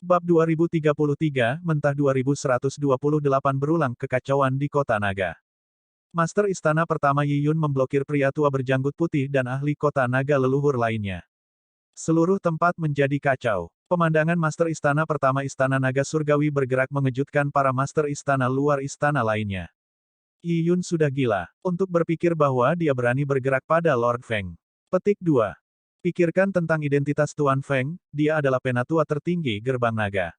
Bab 2033, Mentah 2128 berulang kekacauan di Kota Naga. Master Istana Pertama Yi Yun memblokir pria tua berjanggut putih dan ahli Kota Naga leluhur lainnya. Seluruh tempat menjadi kacau. Pemandangan Master Istana Pertama Istana Naga Surgawi bergerak mengejutkan para Master Istana luar istana lainnya. Yi Yun sudah gila, untuk berpikir bahwa dia berani bergerak pada Lord Feng. Petik 2. Pikirkan tentang identitas Tuan Feng, dia adalah penatua tertinggi gerbang naga.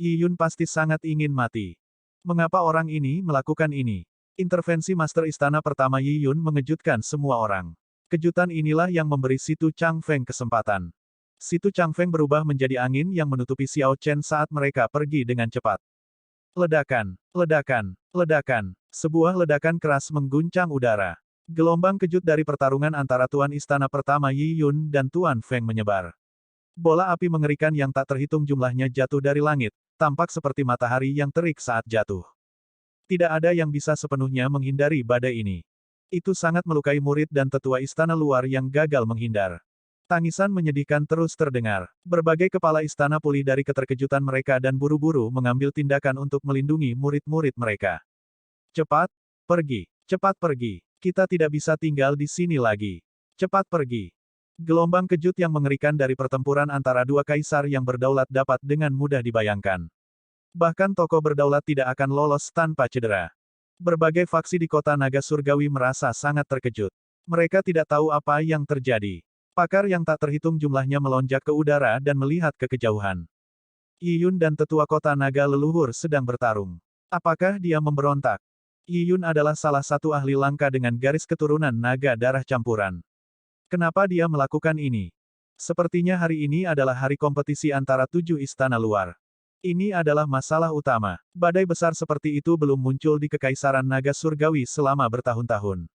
Yi Yun pasti sangat ingin mati. Mengapa orang ini melakukan ini? Intervensi Master Istana Pertama Yi Yun mengejutkan semua orang. Kejutan inilah yang memberi Situ Chang Feng kesempatan. Situ Chang Feng berubah menjadi angin yang menutupi Xiao Chen saat mereka pergi dengan cepat. Ledakan, ledakan, ledakan. Sebuah ledakan keras mengguncang udara. Gelombang kejut dari pertarungan antara Tuan Istana Pertama Yi Yun dan Tuan Feng menyebar. Bola api mengerikan yang tak terhitung jumlahnya jatuh dari langit, tampak seperti matahari yang terik saat jatuh. Tidak ada yang bisa sepenuhnya menghindari badai ini. Itu sangat melukai murid dan tetua istana luar yang gagal menghindar. Tangisan menyedihkan terus terdengar. Berbagai kepala istana pulih dari keterkejutan mereka dan buru-buru mengambil tindakan untuk melindungi murid-murid mereka. Cepat, pergi. Cepat pergi. Kita tidak bisa tinggal di sini lagi. Cepat pergi. Gelombang kejut yang mengerikan dari pertempuran antara dua kaisar yang berdaulat dapat dengan mudah dibayangkan. Bahkan tokoh berdaulat tidak akan lolos tanpa cedera. Berbagai faksi di Kota Naga Surgawi merasa sangat terkejut. Mereka tidak tahu apa yang terjadi. Pakar yang tak terhitung jumlahnya melonjak ke udara dan melihat ke kejauhan. Yi Yun dan tetua Kota Naga leluhur sedang bertarung. Apakah dia memberontak? Yi Yun adalah salah satu ahli langka dengan garis keturunan naga darah campuran. Kenapa dia melakukan ini? Sepertinya hari ini adalah hari kompetisi antara 7 istana luar. Ini adalah masalah utama. Badai besar seperti itu belum muncul di Kekaisaran Naga Surgawi selama bertahun-tahun.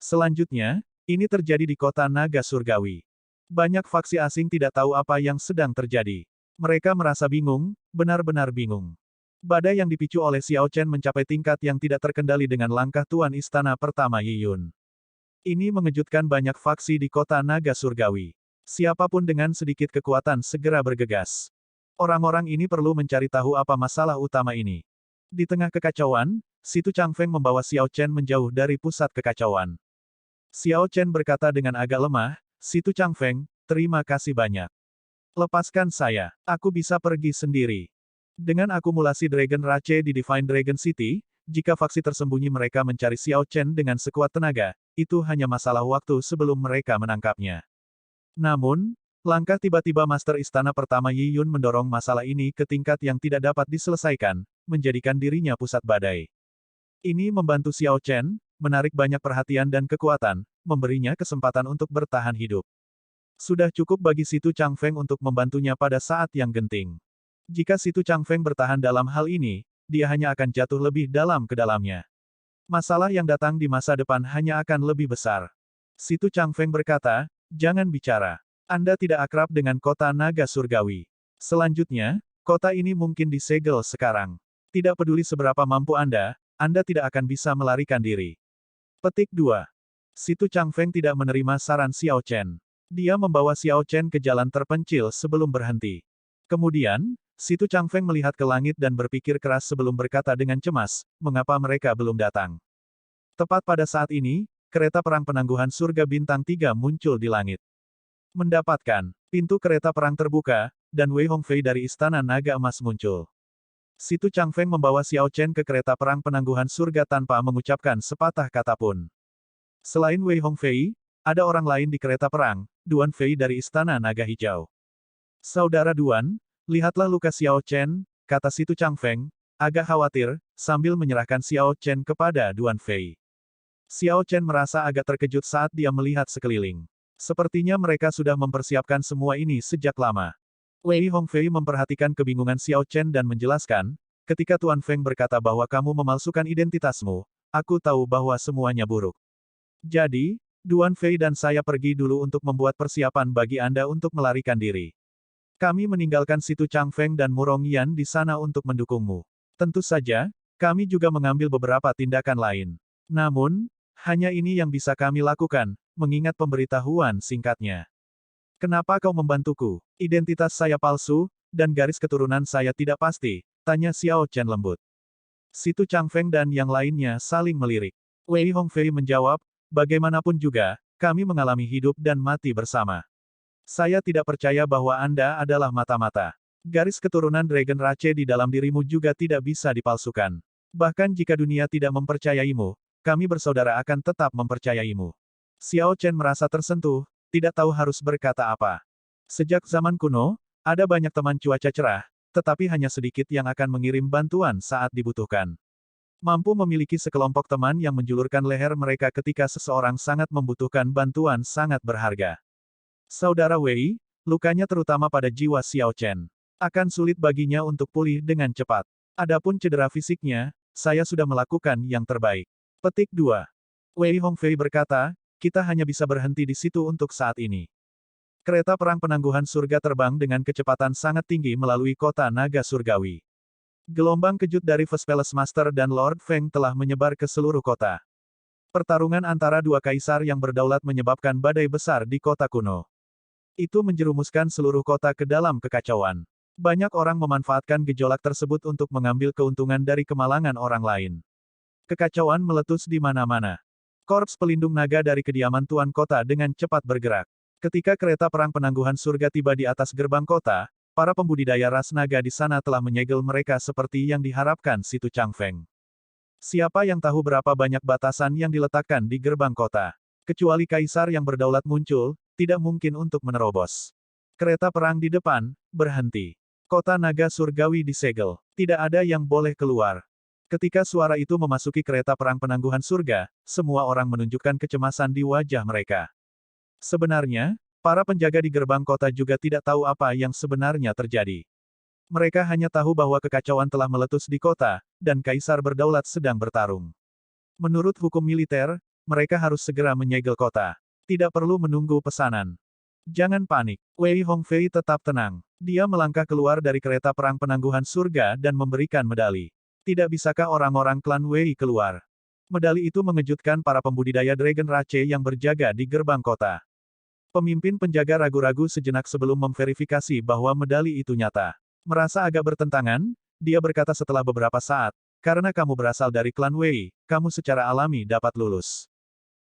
Selanjutnya, ini terjadi di Kota Naga Surgawi. Banyak faksi asing tidak tahu apa yang sedang terjadi. Mereka merasa bingung, benar-benar bingung. Badai yang dipicu oleh Xiao Chen mencapai tingkat yang tidak terkendali dengan langkah Tuan Istana Pertama Yi Yun. Ini mengejutkan banyak faksi di Kota Naga Surgawi. Siapapun dengan sedikit kekuatan segera bergegas. Orang-orang ini perlu mencari tahu apa masalah utama ini. Di tengah kekacauan, Situ Chang Feng membawa Xiao Chen menjauh dari pusat kekacauan. Xiao Chen berkata dengan agak lemah, "Situ Chang Feng, terima kasih banyak. Lepaskan saya, aku bisa pergi sendiri." Dengan akumulasi Dragon Rache di Divine Dragon City, jika faksi tersembunyi mereka mencari Xiao Chen dengan sekuat tenaga, itu hanya masalah waktu sebelum mereka menangkapnya. Namun, langkah tiba-tiba Master Istana Pertama Yi Yun mendorong masalah ini ke tingkat yang tidak dapat diselesaikan, menjadikan dirinya pusat badai. Ini membantu Xiao Chen, menarik banyak perhatian dan kekuatan, memberinya kesempatan untuk bertahan hidup. Sudah cukup bagi Situ Chang Feng untuk membantunya pada saat yang genting. Jika Situ Chang Feng bertahan dalam hal ini, dia hanya akan jatuh lebih dalam ke dalamnya. Masalah yang datang di masa depan hanya akan lebih besar. Situ Chang Feng berkata, "Jangan bicara. Anda tidak akrab dengan Kota Naga Surgawi. Selanjutnya, kota ini mungkin disegel sekarang. Tidak peduli seberapa mampu Anda tidak akan bisa melarikan diri." Petik 2. Situ Chang Feng tidak menerima saran Xiao Chen. Dia membawa Xiao Chen ke jalan terpencil sebelum berhenti. Kemudian, Situ Chang Feng melihat ke langit dan berpikir keras sebelum berkata dengan cemas, mengapa mereka belum datang. Tepat pada saat ini, kereta perang penangguhan surga bintang 3 muncul di langit. Mendapatkan, pintu kereta perang terbuka, dan Wei Hongfei dari Istana Naga Emas muncul. Situ Chang Feng membawa Xiao Chen ke kereta perang penangguhan surga tanpa mengucapkan sepatah kata pun. Selain Wei Hongfei, ada orang lain di kereta perang, Duan Fei dari Istana Naga Hijau. "Saudara Duan, lihatlah luka Xiao Chen," kata Situ Chang Feng, agak khawatir, sambil menyerahkan Xiao Chen kepada Duan Fei. Xiao Chen merasa agak terkejut saat dia melihat sekeliling. Sepertinya mereka sudah mempersiapkan semua ini sejak lama. Wei Hongfei memperhatikan kebingungan Xiao Chen dan menjelaskan, "Ketika Tuan Feng berkata bahwa kamu memalsukan identitasmu, aku tahu bahwa semuanya buruk. Jadi, Duan Fei dan saya pergi dulu untuk membuat persiapan bagi Anda untuk melarikan diri. Kami meninggalkan Situ Chang Feng dan Murong Yan di sana untuk mendukungmu. Tentu saja, kami juga mengambil beberapa tindakan lain. Namun, hanya ini yang bisa kami lakukan, mengingat pemberitahuan singkatnya. Kenapa kau membantuku? Identitas saya palsu, dan garis keturunan saya tidak pasti, tanya Xiao Chen lembut. Situ Changfeng dan yang lainnya saling melirik. Wei Hongfei menjawab, bagaimanapun juga, kami mengalami hidup dan mati bersama. Saya tidak percaya bahwa Anda adalah mata-mata. Garis keturunan Dragon Rache di dalam dirimu juga tidak bisa dipalsukan. Bahkan jika dunia tidak mempercayaimu, kami bersaudara akan tetap mempercayaimu. Xiao Chen merasa tersentuh, tidak tahu harus berkata apa. Sejak zaman kuno, ada banyak teman cuaca cerah, tetapi hanya sedikit yang akan mengirim bantuan saat dibutuhkan. Mampu memiliki sekelompok teman yang menjulurkan leher mereka ketika seseorang sangat membutuhkan bantuan sangat berharga. Saudara Wei, lukanya terutama pada jiwa Xiao Chen. Akan sulit baginya untuk pulih dengan cepat. Adapun cedera fisiknya, saya sudah melakukan yang terbaik. Petik 2. Wei Hongfei berkata, kita hanya bisa berhenti di situ untuk saat ini. Kereta perang penangguhan surga terbang dengan kecepatan sangat tinggi melalui kota naga surgawi. Gelombang kejut dari First Palace Master dan Lord Feng telah menyebar ke seluruh kota. Pertarungan antara dua kaisar yang berdaulat menyebabkan badai besar di kota kuno. Itu menjerumuskan seluruh kota ke dalam kekacauan. Banyak orang memanfaatkan gejolak tersebut untuk mengambil keuntungan dari kemalangan orang lain. Kekacauan meletus di mana-mana. Korps pelindung naga dari kediaman tuan kota dengan cepat bergerak. Ketika kereta perang penangguhan surga tiba di atas gerbang kota, para pembudidaya ras naga di sana telah menyegel mereka seperti yang diharapkan Situ Changfeng. Siapa yang tahu berapa banyak batasan yang diletakkan di gerbang kota? Kecuali kaisar yang berdaulat muncul, tidak mungkin untuk menerobos. Kereta perang di depan, berhenti. Kota naga surgawi disegel. Tidak ada yang boleh keluar. Ketika suara itu memasuki kereta perang penangguhan surga, semua orang menunjukkan kecemasan di wajah mereka. Sebenarnya, para penjaga di gerbang kota juga tidak tahu apa yang sebenarnya terjadi. Mereka hanya tahu bahwa kekacauan telah meletus di kota, dan kaisar berdaulat sedang bertarung. Menurut hukum militer, mereka harus segera menyegel kota. Tidak perlu menunggu pesanan. Jangan panik. Wei Hongfei tetap tenang. Dia melangkah keluar dari kereta perang penangguhan surga dan memberikan medali. Tidak bisakah orang-orang klan Wei keluar? Medali itu mengejutkan para pembudidaya Dragon Rache yang berjaga di gerbang kota. Pemimpin penjaga ragu-ragu sejenak sebelum memverifikasi bahwa medali itu nyata. Merasa agak bertentangan, dia berkata setelah beberapa saat, karena kamu berasal dari klan Wei, kamu secara alami dapat lulus.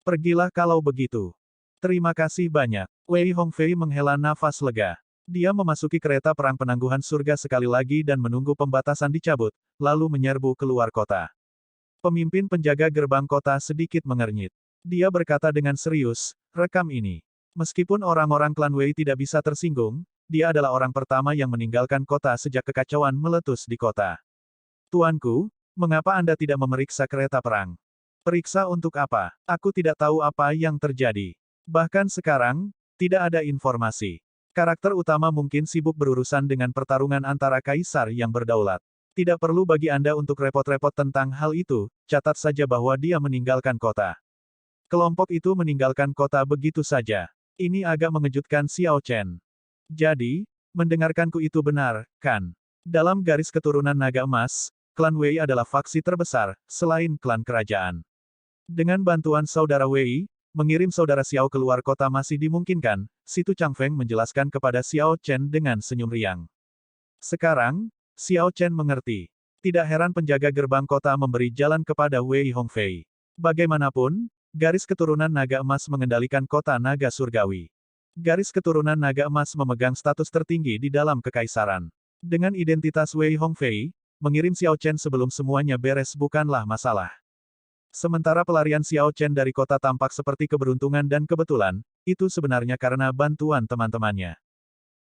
Pergilah kalau begitu. Terima kasih banyak. Wei Hongfei menghela nafas lega. Dia memasuki kereta perang penangguhan surga sekali lagi dan menunggu pembatasan dicabut, lalu menyerbu keluar kota. Pemimpin penjaga gerbang kota sedikit mengernyit. Dia berkata dengan serius, rekam ini. Meskipun orang-orang klan Wei tidak bisa tersinggung, dia adalah orang pertama yang meninggalkan kota sejak kekacauan meletus di kota. Tuanku, mengapa Anda tidak memeriksa kereta perang? Periksa untuk apa? Aku tidak tahu apa yang terjadi. Bahkan sekarang, tidak ada informasi. Karakter utama mungkin sibuk berurusan dengan pertarungan antara kaisar yang berdaulat. Tidak perlu bagi Anda untuk repot-repot tentang hal itu, catat saja bahwa dia meninggalkan kota. Kelompok itu meninggalkan kota begitu saja. Ini agak mengejutkan Xiao Chen. Jadi, mendengarkanku itu benar, kan? Dalam garis keturunan naga emas, klan Wei adalah faksi terbesar, selain klan kerajaan. Dengan bantuan saudara Wei, mengirim saudara Xiao keluar kota masih dimungkinkan, Situ Changfeng menjelaskan kepada Xiao Chen dengan senyum riang. Sekarang, Xiao Chen mengerti. Tidak heran penjaga gerbang kota memberi jalan kepada Wei Hongfei. Bagaimanapun, garis keturunan naga emas mengendalikan kota naga surgawi. Garis keturunan naga emas memegang status tertinggi di dalam kekaisaran. Dengan identitas Wei Hongfei, mengirim Xiao Chen sebelum semuanya beres bukanlah masalah. Sementara pelarian Xiao Chen dari kota tampak seperti keberuntungan dan kebetulan, itu sebenarnya karena bantuan teman-temannya.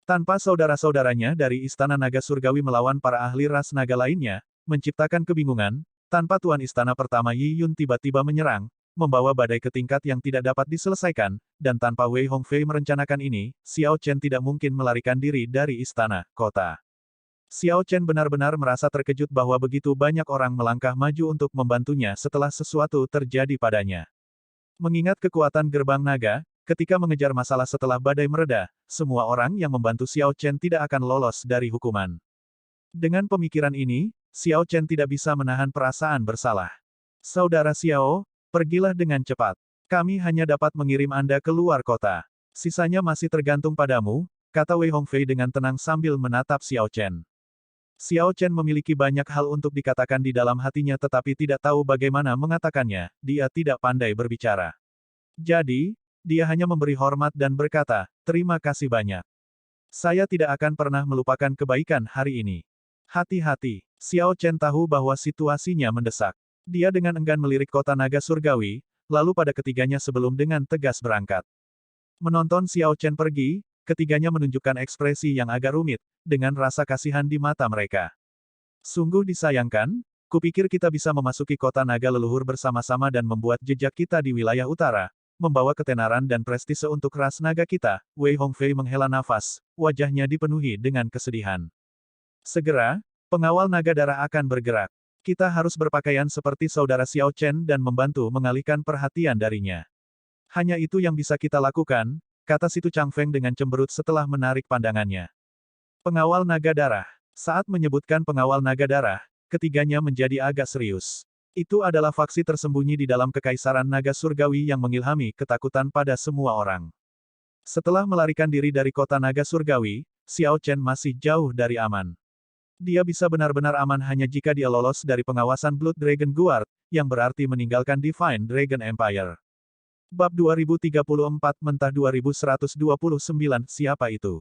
Tanpa saudara-saudaranya dari Istana Naga Surgawi melawan para ahli ras naga lainnya, menciptakan kebingungan, tanpa Tuan Istana pertama Yi Yun tiba-tiba menyerang, membawa badai ke tingkat yang tidak dapat diselesaikan, dan tanpa Wei Hongfei merencanakan ini, Xiao Chen tidak mungkin melarikan diri dari istana, kota. Xiao Chen benar-benar merasa terkejut bahwa begitu banyak orang melangkah maju untuk membantunya setelah sesuatu terjadi padanya. Mengingat kekuatan gerbang naga, ketika mengejar masalah setelah badai mereda, semua orang yang membantu Xiao Chen tidak akan lolos dari hukuman. Dengan pemikiran ini, Xiao Chen tidak bisa menahan perasaan bersalah. Saudara Xiao, pergilah dengan cepat. Kami hanya dapat mengirim Anda keluar kota. Sisanya masih tergantung padamu, kata Wei Hongfei dengan tenang sambil menatap Xiao Chen. Xiao Chen memiliki banyak hal untuk dikatakan di dalam hatinya tetapi tidak tahu bagaimana mengatakannya, dia tidak pandai berbicara. Jadi, dia hanya memberi hormat dan berkata, terima kasih banyak. Saya tidak akan pernah melupakan kebaikan hari ini. Hati-hati, Xiao Chen tahu bahwa situasinya mendesak. Dia dengan enggan melirik kota naga surgawi, lalu pada ketiganya sebelum dengan tegas berangkat. Menonton Xiao Chen pergi, ketiganya menunjukkan ekspresi yang agak rumit, dengan rasa kasihan di mata mereka. Sungguh disayangkan, kupikir kita bisa memasuki kota naga leluhur bersama-sama dan membuat jejak kita di wilayah utara, membawa ketenaran dan prestise untuk ras naga kita. Wei Hongfei menghela nafas, wajahnya dipenuhi dengan kesedihan. Segera, pengawal naga darah akan bergerak. Kita harus berpakaian seperti saudara Xiao Chen dan membantu mengalihkan perhatian darinya. Hanya itu yang bisa kita lakukan, kata Situ Changfeng dengan cemberut setelah menarik pandangannya. Pengawal naga darah. Saat menyebutkan pengawal naga darah, ketiganya menjadi agak serius. Itu adalah faksi tersembunyi di dalam kekaisaran naga surgawi yang mengilhami ketakutan pada semua orang. Setelah melarikan diri dari kota naga surgawi, Xiao Chen masih jauh dari aman. Dia bisa benar-benar aman hanya jika dia lolos dari pengawasan Blood Dragon Guard, yang berarti meninggalkan Divine Dragon Empire. Bab 2034-2129 Siapa itu?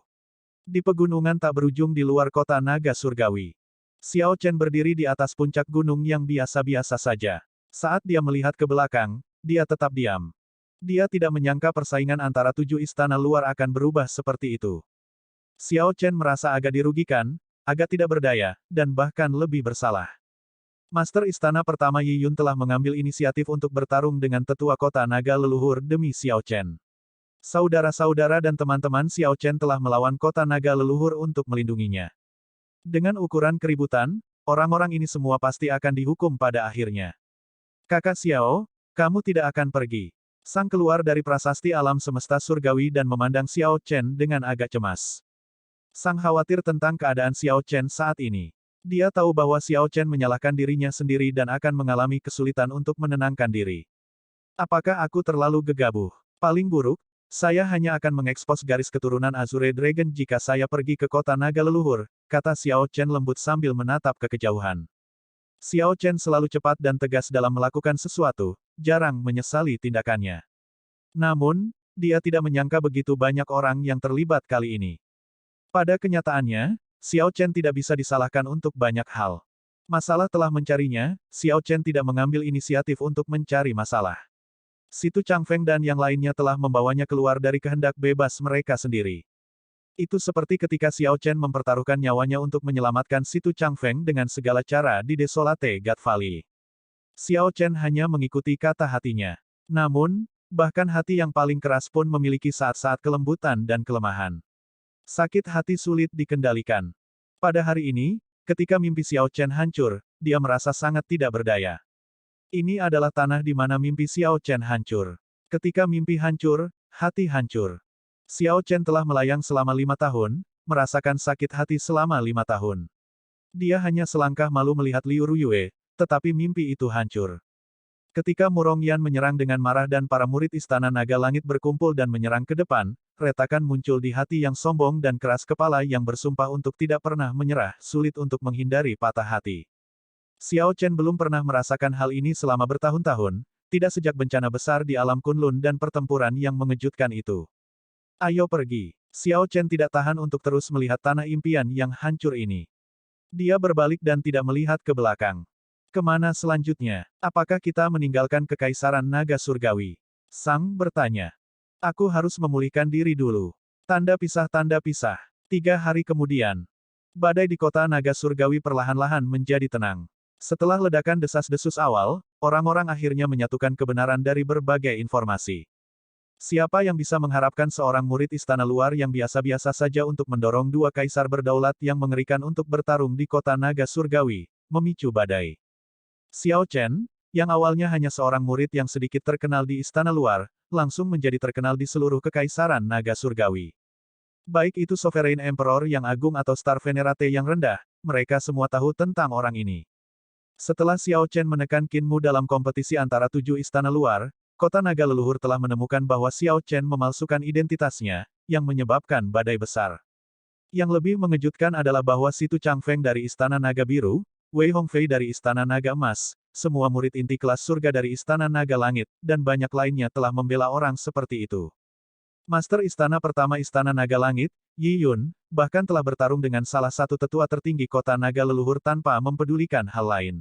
Di pegunungan tak berujung di luar kota naga surgawi. Xiao Chen berdiri di atas puncak gunung yang biasa-biasa saja. Saat dia melihat ke belakang, dia tetap diam. Dia tidak menyangka persaingan antara 7 istana luar akan berubah seperti itu. Xiao Chen merasa agak dirugikan, agak tidak berdaya, dan bahkan lebih bersalah. Master Istana Pertama Yi Yun telah mengambil inisiatif untuk bertarung dengan tetua kota naga leluhur demi Xiao Chen. Saudara-saudara dan teman-teman Xiao Chen telah melawan kota naga leluhur untuk melindunginya. Dengan ukuran keributan, orang-orang ini semua pasti akan dihukum pada akhirnya. Kakak Xiao, kamu tidak akan pergi. Sang keluar dari prasasti alam semesta surgawi dan memandang Xiao Chen dengan agak cemas. Sang khawatir tentang keadaan Xiao Chen saat ini. Dia tahu bahwa Xiao Chen menyalahkan dirinya sendiri dan akan mengalami kesulitan untuk menenangkan diri. Apakah aku terlalu gegabah? Paling buruk, saya hanya akan mengekspos garis keturunan Azure Dragon jika saya pergi ke kota naga leluhur, kata Xiao Chen lembut sambil menatap ke kejauhan. Xiao Chen selalu cepat dan tegas dalam melakukan sesuatu, jarang menyesali tindakannya. Namun, dia tidak menyangka begitu banyak orang yang terlibat kali ini. Pada kenyataannya, Xiao Chen tidak bisa disalahkan untuk banyak hal. Masalah telah mencarinya, Xiao Chen tidak mengambil inisiatif untuk mencari masalah. Situ Changfeng dan yang lainnya telah membawanya keluar dari kehendak bebas mereka sendiri. Itu seperti ketika Xiao Chen mempertaruhkan nyawanya untuk menyelamatkan Situ Changfeng dengan segala cara di Desolate God Valley. Xiao Chen hanya mengikuti kata hatinya. Namun, bahkan hati yang paling keras pun memiliki saat-saat kelembutan dan kelemahan. Sakit hati sulit dikendalikan. Pada hari ini, ketika mimpi Xiao Chen hancur, dia merasa sangat tidak berdaya. Ini adalah tanah di mana mimpi Xiao Chen hancur. Ketika mimpi hancur, hati hancur. Xiao Chen telah melayang selama 5 tahun, merasakan sakit hati selama 5 tahun. Dia hanya selangkah malu melihat Liu Ruyue, tetapi mimpi itu hancur. Ketika Murong Yan menyerang dengan marah dan para murid Istana Naga Langit berkumpul dan menyerang ke depan, retakan muncul di hati yang sombong dan keras kepala yang bersumpah untuk tidak pernah menyerah, sulit untuk menghindari patah hati. Xiao Chen belum pernah merasakan hal ini selama bertahun-tahun, tidak sejak bencana besar di alam Kunlun dan pertempuran yang mengejutkan itu. Ayo pergi. Xiao Chen tidak tahan untuk terus melihat tanah impian yang hancur ini. Dia berbalik dan tidak melihat ke belakang. Kemana selanjutnya? Apakah kita meninggalkan kekaisaran naga surgawi? Sang bertanya. Aku harus memulihkan diri dulu. Tanda pisah. 3 hari kemudian. Badai di kota naga surgawi perlahan-lahan menjadi tenang. Setelah ledakan desas-desus awal, orang-orang akhirnya menyatukan kebenaran dari berbagai informasi. Siapa yang bisa mengharapkan seorang murid istana luar yang biasa-biasa saja untuk mendorong 2 kaisar berdaulat yang mengerikan untuk bertarung di kota naga surgawi, memicu badai. Xiao Chen, yang awalnya hanya seorang murid yang sedikit terkenal di istana luar, langsung menjadi terkenal di seluruh kekaisaran naga surgawi. Baik itu Sovereign Emperor yang agung atau Star Venerate yang rendah, mereka semua tahu tentang orang ini. Setelah Xiao Chen menekan Qin Mu dalam kompetisi antara 7 istana luar, kota naga leluhur telah menemukan bahwa Xiao Chen memalsukan identitasnya, yang menyebabkan badai besar. Yang lebih mengejutkan adalah bahwa Si Tu Changfeng dari Istana Naga Biru, Wei Hongfei dari Istana Naga Emas, semua murid inti kelas surga dari Istana Naga Langit, dan banyak lainnya telah membela orang seperti itu. Master Istana Pertama Istana Naga Langit, Yi Yun, bahkan telah bertarung dengan salah satu tetua tertinggi kota naga leluhur tanpa mempedulikan hal lain.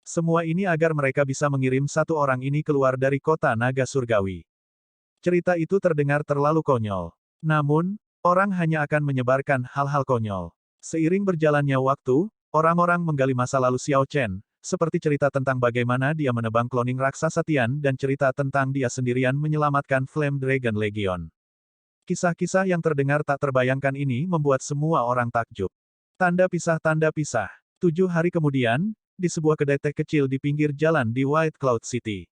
Semua ini agar mereka bisa mengirim satu orang ini keluar dari kota naga surgawi. Cerita itu terdengar terlalu konyol. Namun, orang hanya akan menyebarkan hal-hal konyol. Seiring berjalannya waktu, orang-orang menggali masa lalu Xiao Chen, seperti cerita tentang bagaimana dia menebang cloning raksasa Tian dan cerita tentang dia sendirian menyelamatkan Flame Dragon Legion. Kisah-kisah yang terdengar tak terbayangkan ini membuat semua orang takjub. Tanda pisah. 7 hari kemudian, di sebuah kedai teh kecil di pinggir jalan di White Cloud City.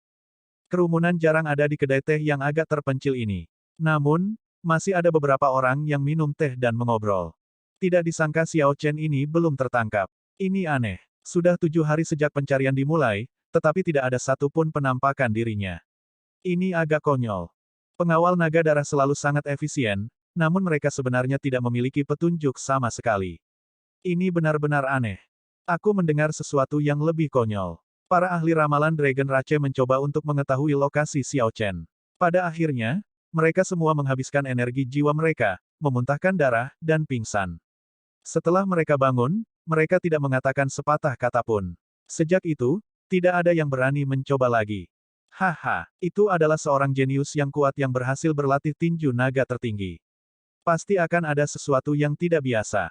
Kerumunan jarang ada di kedai teh yang agak terpencil ini. Namun, masih ada beberapa orang yang minum teh dan mengobrol. Tidak disangka Xiao Chen ini belum tertangkap. Ini aneh. Sudah 7 hari sejak pencarian dimulai, tetapi tidak ada satupun penampakan dirinya. Ini agak konyol. Pengawal naga darah selalu sangat efisien, namun mereka sebenarnya tidak memiliki petunjuk sama sekali. Ini benar-benar aneh. Aku mendengar sesuatu yang lebih konyol. Para ahli ramalan Dragon Rache mencoba untuk mengetahui lokasi Xiao Chen. Pada akhirnya, mereka semua menghabiskan energi jiwa mereka, memuntahkan darah, dan pingsan. Setelah mereka bangun, mereka tidak mengatakan sepatah kata pun. Sejak itu, tidak ada yang berani mencoba lagi. Haha, itu adalah seorang jenius yang kuat yang berhasil berlatih tinju naga tertinggi. Pasti akan ada sesuatu yang tidak biasa.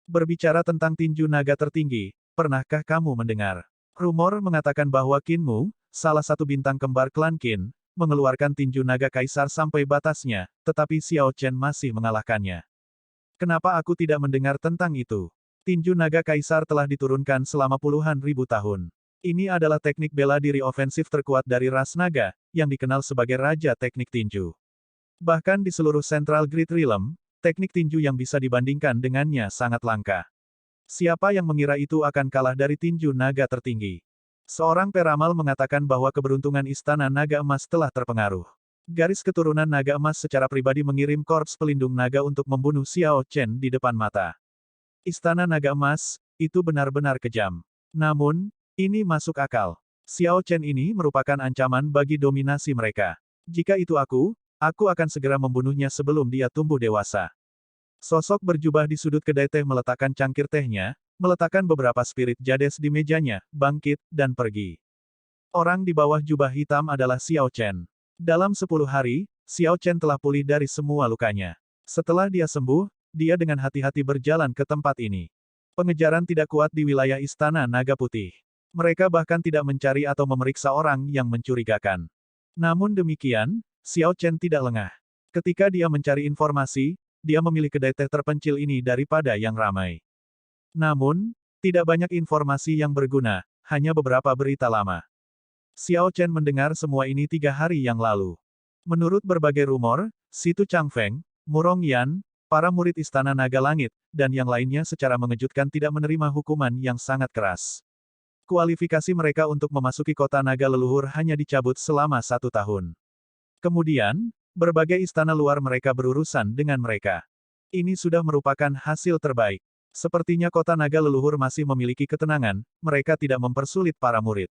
Berbicara tentang tinju naga tertinggi, pernahkah kamu mendengar? Rumor mengatakan bahwa Qin Mu, salah satu bintang kembar klan Qin, mengeluarkan tinju naga kaisar sampai batasnya, tetapi Xiao Chen masih mengalahkannya. Kenapa aku tidak mendengar tentang itu? Tinju naga kaisar telah diturunkan selama puluhan ribu tahun. Ini adalah teknik bela diri ofensif terkuat dari ras naga, yang dikenal sebagai Raja Teknik Tinju. Bahkan di seluruh Central Great Realm, teknik tinju yang bisa dibandingkan dengannya sangat langka. Siapa yang mengira itu akan kalah dari tinju naga tertinggi? Seorang peramal mengatakan bahwa keberuntungan Istana Naga Emas telah terpengaruh. Garis keturunan Naga Emas secara pribadi mengirim korps pelindung naga untuk membunuh Xiao Chen di depan mata. Istana Naga Emas, itu benar-benar kejam. Namun, ini masuk akal. Xiao Chen ini merupakan ancaman bagi dominasi mereka. Jika itu aku akan segera membunuhnya sebelum dia tumbuh dewasa. Sosok berjubah di sudut kedai teh meletakkan cangkir tehnya, meletakkan beberapa spirit jades di mejanya, bangkit, dan pergi. Orang di bawah jubah hitam adalah Xiao Chen. Dalam 10 hari, Xiao Chen telah pulih dari semua lukanya. Setelah dia sembuh, dia dengan hati-hati berjalan ke tempat ini. Pengejaran tidak kuat di wilayah Istana Naga Putih. Mereka bahkan tidak mencari atau memeriksa orang yang mencurigakan. Namun demikian, Xiao Chen tidak lengah. Ketika dia mencari informasi, dia memilih kedai teh terpencil ini daripada yang ramai. Namun, tidak banyak informasi yang berguna, hanya beberapa berita lama. Xiao Chen mendengar semua ini 3 hari yang lalu. Menurut berbagai rumor, Si Tu Changfeng, Murong Yan, para murid Istana Naga Langit, dan yang lainnya secara mengejutkan tidak menerima hukuman yang sangat keras. Kualifikasi mereka untuk memasuki kota naga leluhur hanya dicabut selama 1 tahun. Kemudian, berbagai istana luar mereka berurusan dengan mereka. Ini sudah merupakan hasil terbaik. Sepertinya kota naga leluhur masih memiliki ketenangan, mereka tidak mempersulit para murid.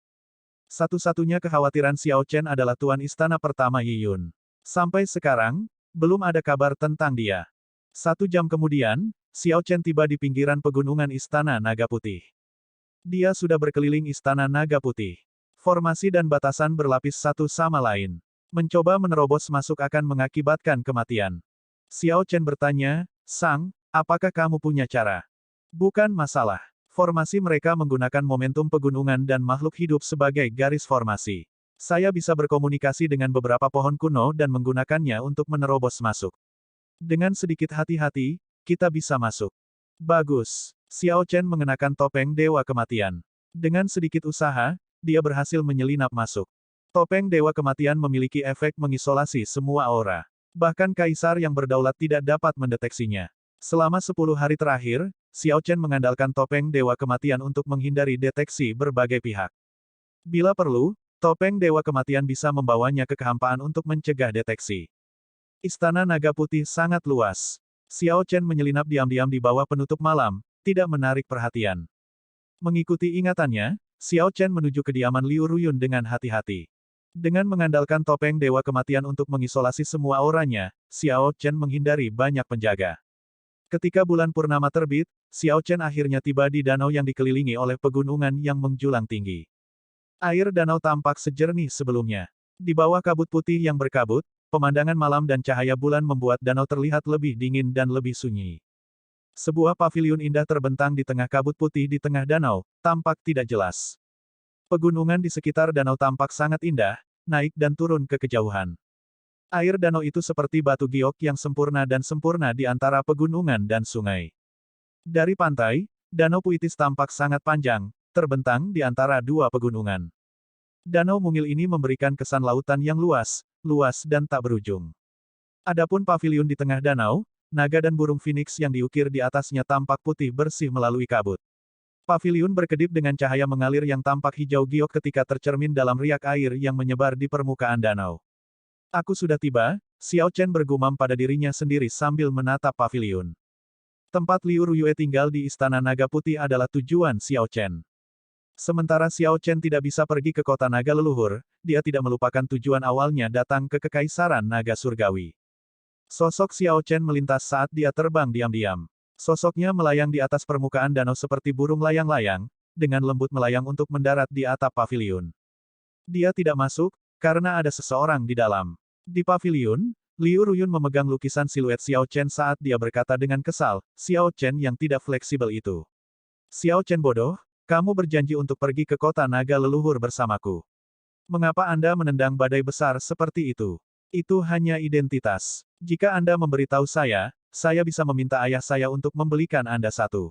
Satu-satunya kekhawatiran Xiao Chen adalah Tuan Istana Pertama Yi Yun. Sampai sekarang, belum ada kabar tentang dia. 1 jam kemudian, Xiao Chen tiba di pinggiran pegunungan Istana Naga Putih. Dia sudah berkeliling Istana Naga Putih. Formasi dan batasan berlapis satu sama lain. Mencoba menerobos masuk akan mengakibatkan kematian. Xiao Chen bertanya, "Sang, apakah kamu punya cara?" Bukan masalah. Formasi mereka menggunakan momentum pegunungan dan makhluk hidup sebagai garis formasi. Saya bisa berkomunikasi dengan beberapa pohon kuno dan menggunakannya untuk menerobos masuk. Dengan sedikit hati-hati, kita bisa masuk. Bagus. Xiao Chen mengenakan topeng Dewa Kematian. Dengan sedikit usaha, dia berhasil menyelinap masuk. Topeng Dewa Kematian memiliki efek mengisolasi semua aura. Bahkan kaisar yang berdaulat tidak dapat mendeteksinya. Selama 10 hari terakhir, Xiao Chen mengandalkan topeng Dewa Kematian untuk menghindari deteksi berbagai pihak. Bila perlu, Topeng Dewa Kematian bisa membawanya ke kehampaan untuk mencegah deteksi. Istana Naga Putih sangat luas. Xiao Chen menyelinap diam-diam di bawah penutup malam, tidak menarik perhatian. Mengikuti ingatannya, Xiao Chen menuju kediaman Liu Ruyun dengan hati-hati. Dengan mengandalkan topeng Dewa Kematian untuk mengisolasi semua auranya, Xiao Chen menghindari banyak penjaga. Ketika bulan purnama terbit, Xiao Chen akhirnya tiba di danau yang dikelilingi oleh pegunungan yang menjulang tinggi. Air danau tampak sejernih sebelumnya. Di bawah kabut putih yang berkabut, pemandangan malam dan cahaya bulan membuat danau terlihat lebih dingin dan lebih sunyi. Sebuah paviliun indah terbentang di tengah kabut putih di tengah danau, tampak tidak jelas. Pegunungan di sekitar danau tampak sangat indah, naik dan turun ke kejauhan. Air danau itu seperti batu giok yang sempurna di antara pegunungan dan sungai. Dari pantai, Danau Puitis tampak sangat panjang, terbentang di antara dua pegunungan. Danau mungil ini memberikan kesan lautan yang luas dan tak berujung. Adapun paviliun di tengah danau, naga dan burung phoenix yang diukir di atasnya tampak putih bersih melalui kabut. Paviliun berkedip dengan cahaya mengalir yang tampak hijau giok ketika tercermin dalam riak air yang menyebar di permukaan danau. Aku sudah tiba, Xiao Chen bergumam pada dirinya sendiri sambil menatap paviliun. Tempat Liu Ruyue tinggal di Istana Naga Putih adalah tujuan Xiao Chen. Sementara Xiao Chen tidak bisa pergi ke kota naga leluhur, dia tidak melupakan tujuan awalnya datang ke Kekaisaran Naga Surgawi. Sosok Xiao Chen melintas saat dia terbang diam-diam. Sosoknya melayang di atas permukaan danau seperti burung layang-layang, dengan lembut melayang untuk mendarat di atap paviliun. Dia tidak masuk, karena ada seseorang di dalam. Di paviliun, Liu Ruyun memegang lukisan siluet Xiao Chen saat dia berkata dengan kesal, Xiao Chen yang tidak fleksibel itu. Xiao Chen bodoh, kamu berjanji untuk pergi ke kota naga leluhur bersamaku. Mengapa Anda menendang badai besar seperti itu? Itu hanya identitas. Jika Anda memberitahu saya bisa meminta ayah saya untuk membelikan Anda satu.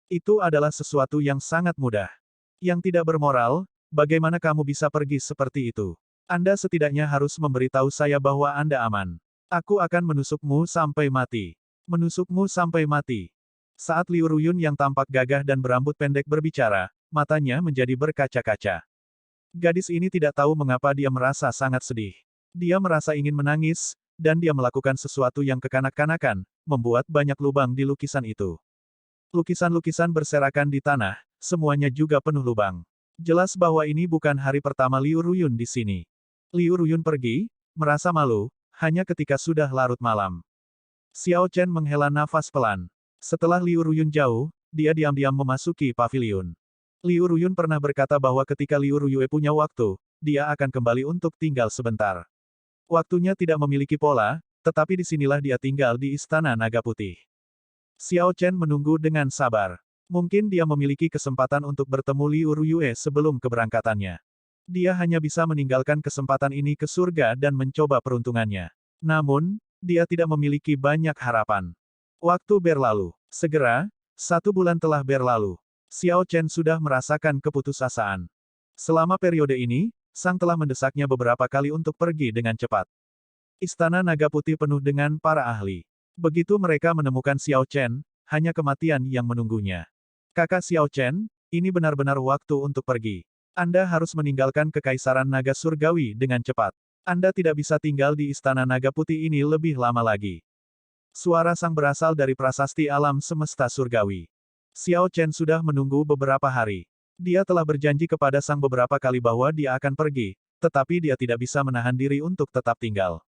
Itu adalah sesuatu yang sangat mudah. Yang tidak bermoral, bagaimana kamu bisa pergi seperti itu? Anda setidaknya harus memberitahu saya bahwa Anda aman. Aku akan menusukmu sampai mati. Menusukmu sampai mati. Saat Liu Ruyun yang tampak gagah dan berambut pendek berbicara, matanya menjadi berkaca-kaca. Gadis ini tidak tahu mengapa dia merasa sangat sedih. Dia merasa ingin menangis, dan dia melakukan sesuatu yang kekanak-kanakan, membuat banyak lubang di lukisan itu. Lukisan-lukisan berserakan di tanah, semuanya juga penuh lubang. Jelas bahwa ini bukan hari pertama Liu Ruyun di sini. Liu Ruyun pergi, merasa malu, hanya ketika sudah larut malam. Xiao Chen menghela nafas pelan. Setelah Liu Ruyun jauh, dia diam-diam memasuki paviliun. Liu Ruyun pernah berkata bahwa ketika Liu Ruyue punya waktu, dia akan kembali untuk tinggal sebentar. Waktunya tidak memiliki pola, tetapi disinilah dia tinggal di Istana Naga Putih. Xiao Chen menunggu dengan sabar. Mungkin dia memiliki kesempatan untuk bertemu Liu Ruyue sebelum keberangkatannya. Dia hanya bisa meninggalkan kesempatan ini ke surga dan mencoba peruntungannya. Namun, dia tidak memiliki banyak harapan. Waktu berlalu. Segera, 1 bulan telah berlalu. Xiao Chen sudah merasakan keputusasaan. Selama periode ini, Sang telah mendesaknya beberapa kali untuk pergi dengan cepat. Istana Naga Putih penuh dengan para ahli. Begitu mereka menemukan Xiao Chen, hanya kematian yang menunggunya. Kakak Xiao Chen, ini benar-benar waktu untuk pergi. Anda harus meninggalkan Kekaisaran Naga Surgawi dengan cepat. Anda tidak bisa tinggal di Istana Naga Putih ini lebih lama lagi. Suara Sang berasal dari prasasti alam semesta surgawi. Xiao Chen sudah menunggu beberapa hari. Dia telah berjanji kepada Sang beberapa kali bahwa dia akan pergi, tetapi dia tidak bisa menahan diri untuk tetap tinggal.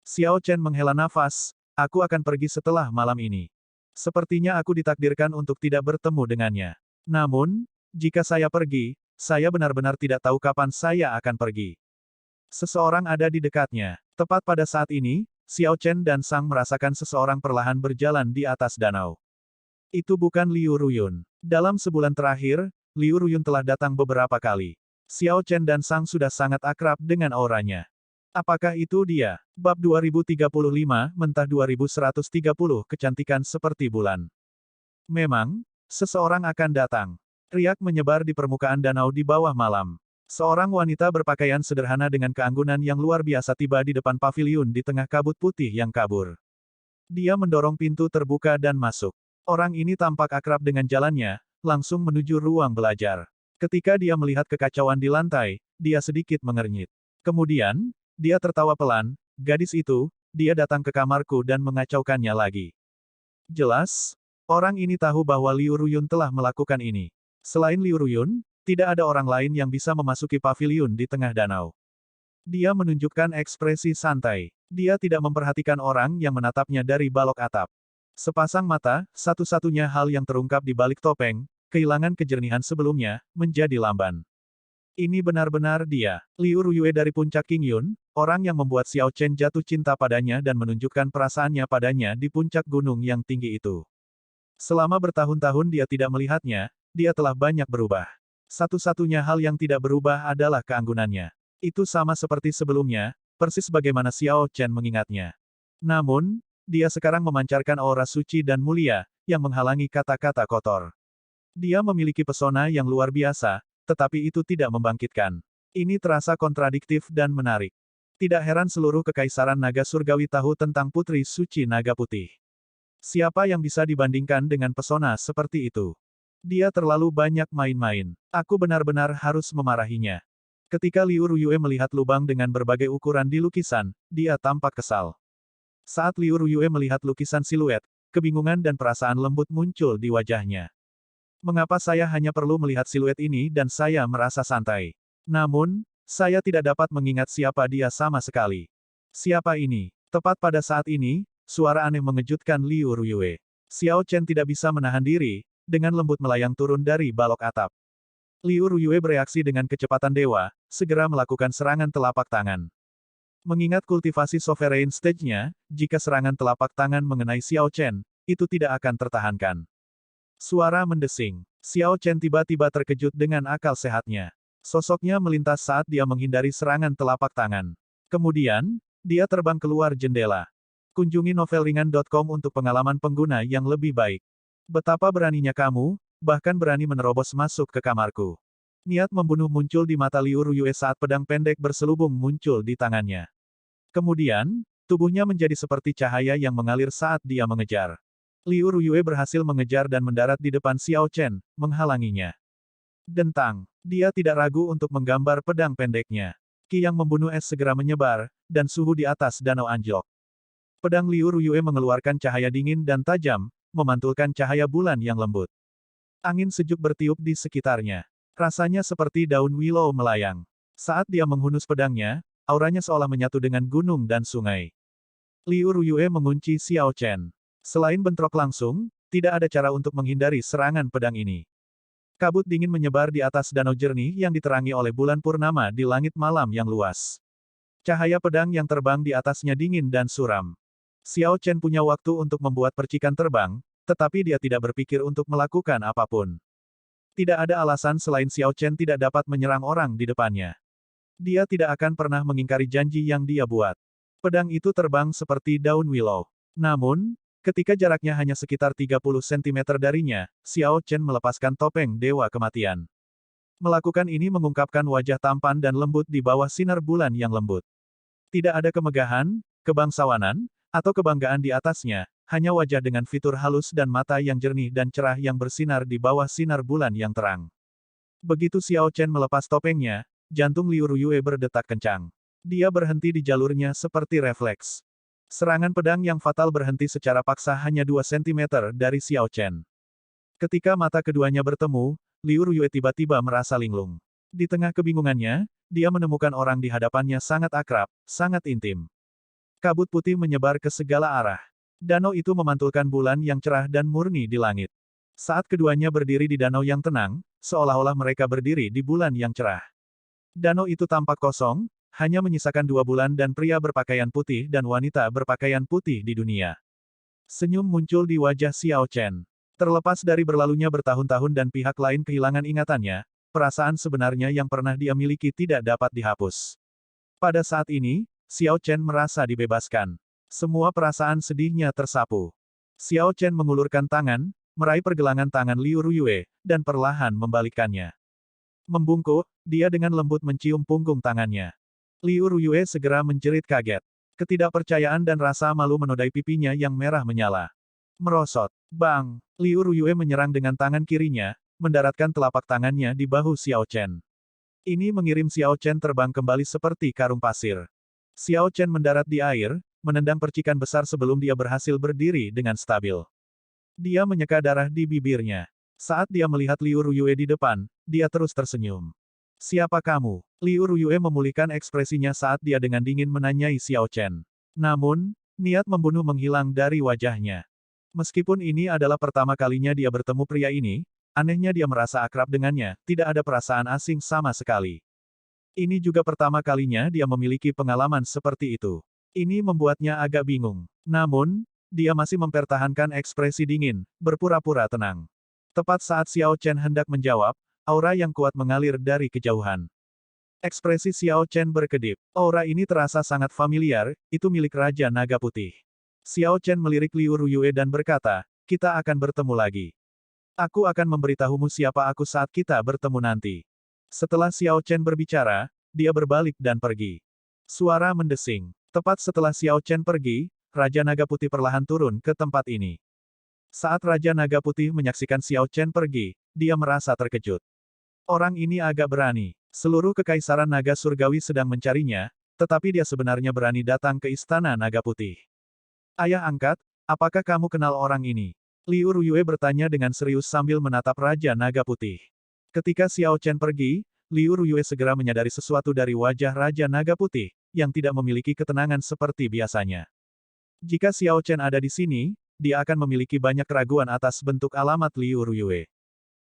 Xiao Chen menghela nafas, aku akan pergi setelah malam ini. Sepertinya aku ditakdirkan untuk tidak bertemu dengannya. Namun, jika saya pergi, saya benar-benar tidak tahu kapan saya akan pergi. Seseorang ada di dekatnya. Tepat pada saat ini, Xiao Chen dan Sang merasakan seseorang perlahan berjalan di atas danau. Itu bukan Liu Ruyun. Dalam sebulan terakhir, Liu Ruyun telah datang beberapa kali. Xiao Chen dan Sang sudah sangat akrab dengan auranya. Apakah itu dia? Bab 2035, Mentah 2130, Kecantikan Seperti Bulan. Memang, seseorang akan datang. Riak menyebar di permukaan danau di bawah malam. Seorang wanita berpakaian sederhana dengan keanggunan yang luar biasa tiba di depan paviliun di tengah kabut putih yang kabur. Dia mendorong pintu terbuka dan masuk. Orang ini tampak akrab dengan jalannya, langsung menuju ruang belajar. Ketika dia melihat kekacauan di lantai, dia sedikit mengernyit. Kemudian, dia tertawa pelan, gadis itu, dia datang ke kamarku dan mengacaukannya lagi. Jelas, orang ini tahu bahwa Liu Ruyun telah melakukan ini. Selain Liu Ruyun, tidak ada orang lain yang bisa memasuki paviliun di tengah danau. Dia menunjukkan ekspresi santai. Dia tidak memperhatikan orang yang menatapnya dari balok atap. Sepasang mata, satu-satunya hal yang terungkap di balik topeng, kehilangan kejernihan sebelumnya, menjadi lamban. Ini benar-benar dia, Liu Ruyue dari puncak Qingyun, orang yang membuat Xiao Chen jatuh cinta padanya dan menunjukkan perasaannya padanya di puncak gunung yang tinggi itu. Selama bertahun-tahun dia tidak melihatnya, dia telah banyak berubah. Satu-satunya hal yang tidak berubah adalah keanggunannya. Itu sama seperti sebelumnya, persis bagaimana Xiao Chen mengingatnya. Namun, dia sekarang memancarkan aura suci dan mulia, yang menghalangi kata-kata kotor. Dia memiliki pesona yang luar biasa, tetapi itu tidak membangkitkan. Ini terasa kontradiktif dan menarik. Tidak heran seluruh kekaisaran naga surgawi tahu tentang putri suci naga putih. Siapa yang bisa dibandingkan dengan pesona seperti itu? Dia terlalu banyak main-main. Aku benar-benar harus memarahinya. Ketika Liu Ruyue melihat lubang dengan berbagai ukuran di lukisan, dia tampak kesal. Saat Liu Ruyue melihat lukisan siluet, kebingungan dan perasaan lembut muncul di wajahnya. Mengapa saya hanya perlu melihat siluet ini dan saya merasa santai? Namun, saya tidak dapat mengingat siapa dia sama sekali. Siapa ini? Tepat pada saat ini, suara aneh mengejutkan Liu Ruyue. Xiao Chen tidak bisa menahan diri, dengan lembut melayang turun dari balok atap. Liu Ruyue bereaksi dengan kecepatan dewa, segera melakukan serangan telapak tangan. Mengingat kultivasi sovereign stage-nya, jika serangan telapak tangan mengenai Xiao Chen, itu tidak akan tertahankan. Suara mendesing. Xiao Chen tiba-tiba terkejut dengan akal sehatnya. Sosoknya melintas saat dia menghindari serangan telapak tangan. Kemudian, dia terbang keluar jendela. Kunjungi novelringan.com untuk pengalaman pengguna yang lebih baik. Betapa beraninya kamu, bahkan berani menerobos masuk ke kamarku. Niat membunuh muncul di mata Liu Ruyue saat pedang pendek berselubung muncul di tangannya. Kemudian, tubuhnya menjadi seperti cahaya yang mengalir saat dia mengejar. Liu Ruyue berhasil mengejar dan mendarat di depan Xiao Chen, menghalanginya. Dentang. Dia tidak ragu untuk menggambar pedang pendeknya. Ki yang membunuh es segera menyebar, dan suhu di atas danau anjlok. Pedang Liu Ruyue mengeluarkan cahaya dingin dan tajam, memantulkan cahaya bulan yang lembut. Angin sejuk bertiup di sekitarnya. Rasanya seperti daun willow melayang. Saat dia menghunus pedangnya, auranya seolah menyatu dengan gunung dan sungai. Liu Ruyue mengunci Xiao Chen. Selain bentrok langsung, tidak ada cara untuk menghindari serangan pedang ini. Kabut dingin menyebar di atas danau jernih yang diterangi oleh bulan purnama di langit malam yang luas. Cahaya pedang yang terbang di atasnya dingin dan suram. Xiao Chen punya waktu untuk membuat percikan terbang, tetapi dia tidak berpikir untuk melakukan apapun. Tidak ada alasan selain Xiao Chen tidak dapat menyerang orang di depannya. Dia tidak akan pernah mengingkari janji yang dia buat. Pedang itu terbang seperti daun willow. Namun, ketika jaraknya hanya sekitar 30 cm darinya, Xiao Chen melepaskan topeng Dewa Kematian. Melakukan ini mengungkapkan wajah tampan dan lembut di bawah sinar bulan yang lembut. Tidak ada kemegahan, kebangsawanan, atau kebanggaan di atasnya, hanya wajah dengan fitur halus dan mata yang jernih dan cerah yang bersinar di bawah sinar bulan yang terang. Begitu Xiao Chen melepas topengnya, jantung Liu Ruyue berdetak kencang. Dia berhenti di jalurnya seperti refleks. Serangan pedang yang fatal berhenti secara paksa hanya 2 cm dari Xiao Chen. Ketika mata keduanya bertemu, Liu Ruyue tiba-tiba merasa linglung. Di tengah kebingungannya, dia menemukan orang di hadapannya sangat akrab, sangat intim. Kabut putih menyebar ke segala arah. Danau itu memantulkan bulan yang cerah dan murni di langit. Saat keduanya berdiri di danau yang tenang, seolah-olah mereka berdiri di bulan yang cerah. Danau itu tampak kosong, hanya menyisakan 2 bulan dan pria berpakaian putih dan wanita berpakaian putih di dunia. Senyum muncul di wajah Xiao Chen. Terlepas dari berlalunya bertahun-tahun dan pihak lain kehilangan ingatannya, perasaan sebenarnya yang pernah dia miliki tidak dapat dihapus. Pada saat ini, Xiao Chen merasa dibebaskan. Semua perasaan sedihnya tersapu. Xiao Chen mengulurkan tangan, meraih pergelangan tangan Liu Ruyue, dan perlahan membalikkannya. Membungkuk, dia dengan lembut mencium punggung tangannya. Liu Ruyue segera menjerit kaget. Ketidakpercayaan dan rasa malu menodai pipinya yang merah menyala. Merosot. Bang! Liu Ruyue menyerang dengan tangan kirinya, mendaratkan telapak tangannya di bahu Xiao Chen. Ini mengirim Xiao Chen terbang kembali seperti karung pasir. Xiao Chen mendarat di air, menendang percikan besar sebelum dia berhasil berdiri dengan stabil. Dia menyeka darah di bibirnya. Saat dia melihat Liu Ruyue di depan, dia terus tersenyum. Siapa kamu? Liu Ruyue memulihkan ekspresinya saat dia dengan dingin menanyai Xiao Chen. Namun, niat membunuh menghilang dari wajahnya. Meskipun ini adalah pertama kalinya dia bertemu pria ini, anehnya dia merasa akrab dengannya, tidak ada perasaan asing sama sekali. Ini juga pertama kalinya dia memiliki pengalaman seperti itu. Ini membuatnya agak bingung. Namun, dia masih mempertahankan ekspresi dingin, berpura-pura tenang. Tepat saat Xiao Chen hendak menjawab, aura yang kuat mengalir dari kejauhan. Ekspresi Xiao Chen berkedip. Aura ini terasa sangat familiar, itu milik Raja Naga Putih. Xiao Chen melirik Liu Ruyue dan berkata, kita akan bertemu lagi. Aku akan memberitahumu siapa aku saat kita bertemu nanti. Setelah Xiao Chen berbicara, dia berbalik dan pergi. Suara mendesing. Tepat setelah Xiao Chen pergi, Raja Naga Putih perlahan turun ke tempat ini. Saat Raja Naga Putih menyaksikan Xiao Chen pergi, dia merasa terkejut. Orang ini agak berani. Seluruh kekaisaran naga surgawi sedang mencarinya, tetapi dia sebenarnya berani datang ke istana naga putih. Ayah angkat, apakah kamu kenal orang ini? Liu Ruyue bertanya dengan serius sambil menatap Raja Naga Putih. Ketika Xiao Chen pergi, Liu Ruyue segera menyadari sesuatu dari wajah Raja Naga Putih, yang tidak memiliki ketenangan seperti biasanya. Jika Xiao Chen ada di sini, dia akan memiliki banyak keraguan atas bentuk alamat Liu Ruyue.